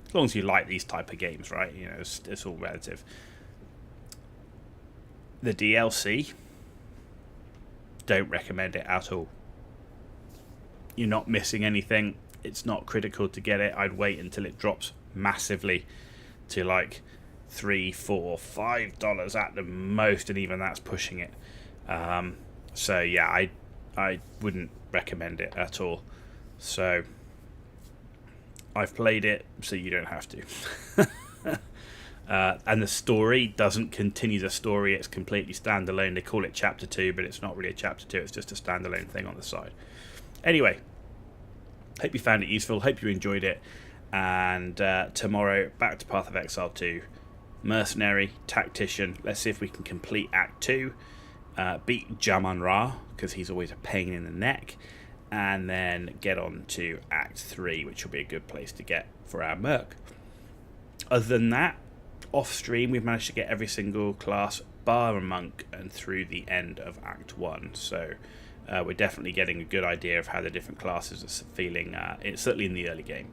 as long as you like these type of games, right? You know, it's all relative. The DLC, don't recommend it at all. You're not missing anything. It's not critical to get it. I'd wait until it drops massively to like $3, $4, $5 at the most, and even that's pushing it. So yeah, I wouldn't recommend it at all. So I've played it, so you don't have to. And the story doesn't continue the story. It's completely standalone. They call it Chapter 2, but it's not really a Chapter 2. It's just a standalone thing on the side. Anyway, hope you found it useful. Hope you enjoyed it. And tomorrow, back to Path of Exile 2. Mercenary, Tactician. Let's see if we can complete Act 2. Beat Jaman Ra, because he's always a pain in the neck. And then get on to Act 3, which will be a good place to get for our Merc. Other than that, off stream, we've managed to get every single class bar a monk and through the end of Act 1. So we're definitely getting a good idea of how the different classes are feeling, certainly in the early game.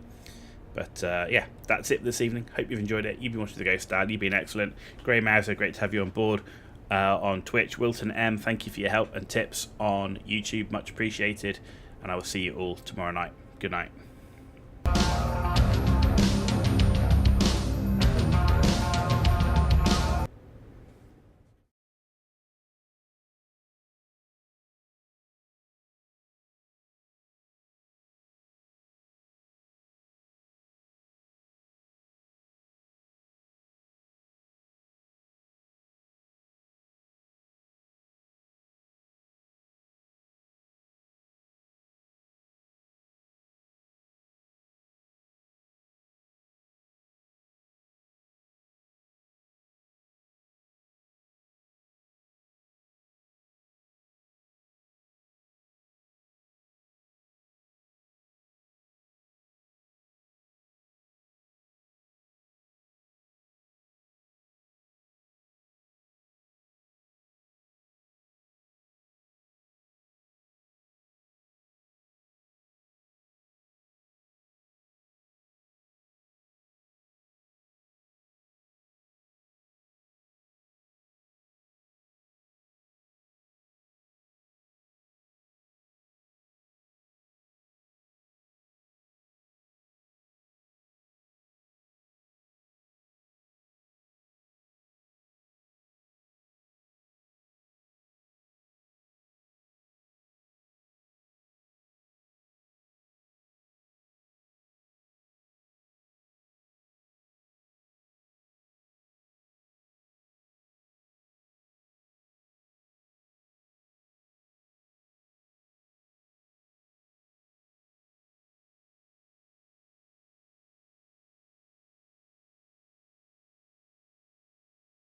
But yeah, that's it this evening. Hope you've enjoyed it. You've been watching The Ghost Dad. You've been excellent. Grey Mouser, great to have you on board on Twitch. Wilton M, thank you for your help and tips on YouTube. Much appreciated. And I will see you all tomorrow night. Good night.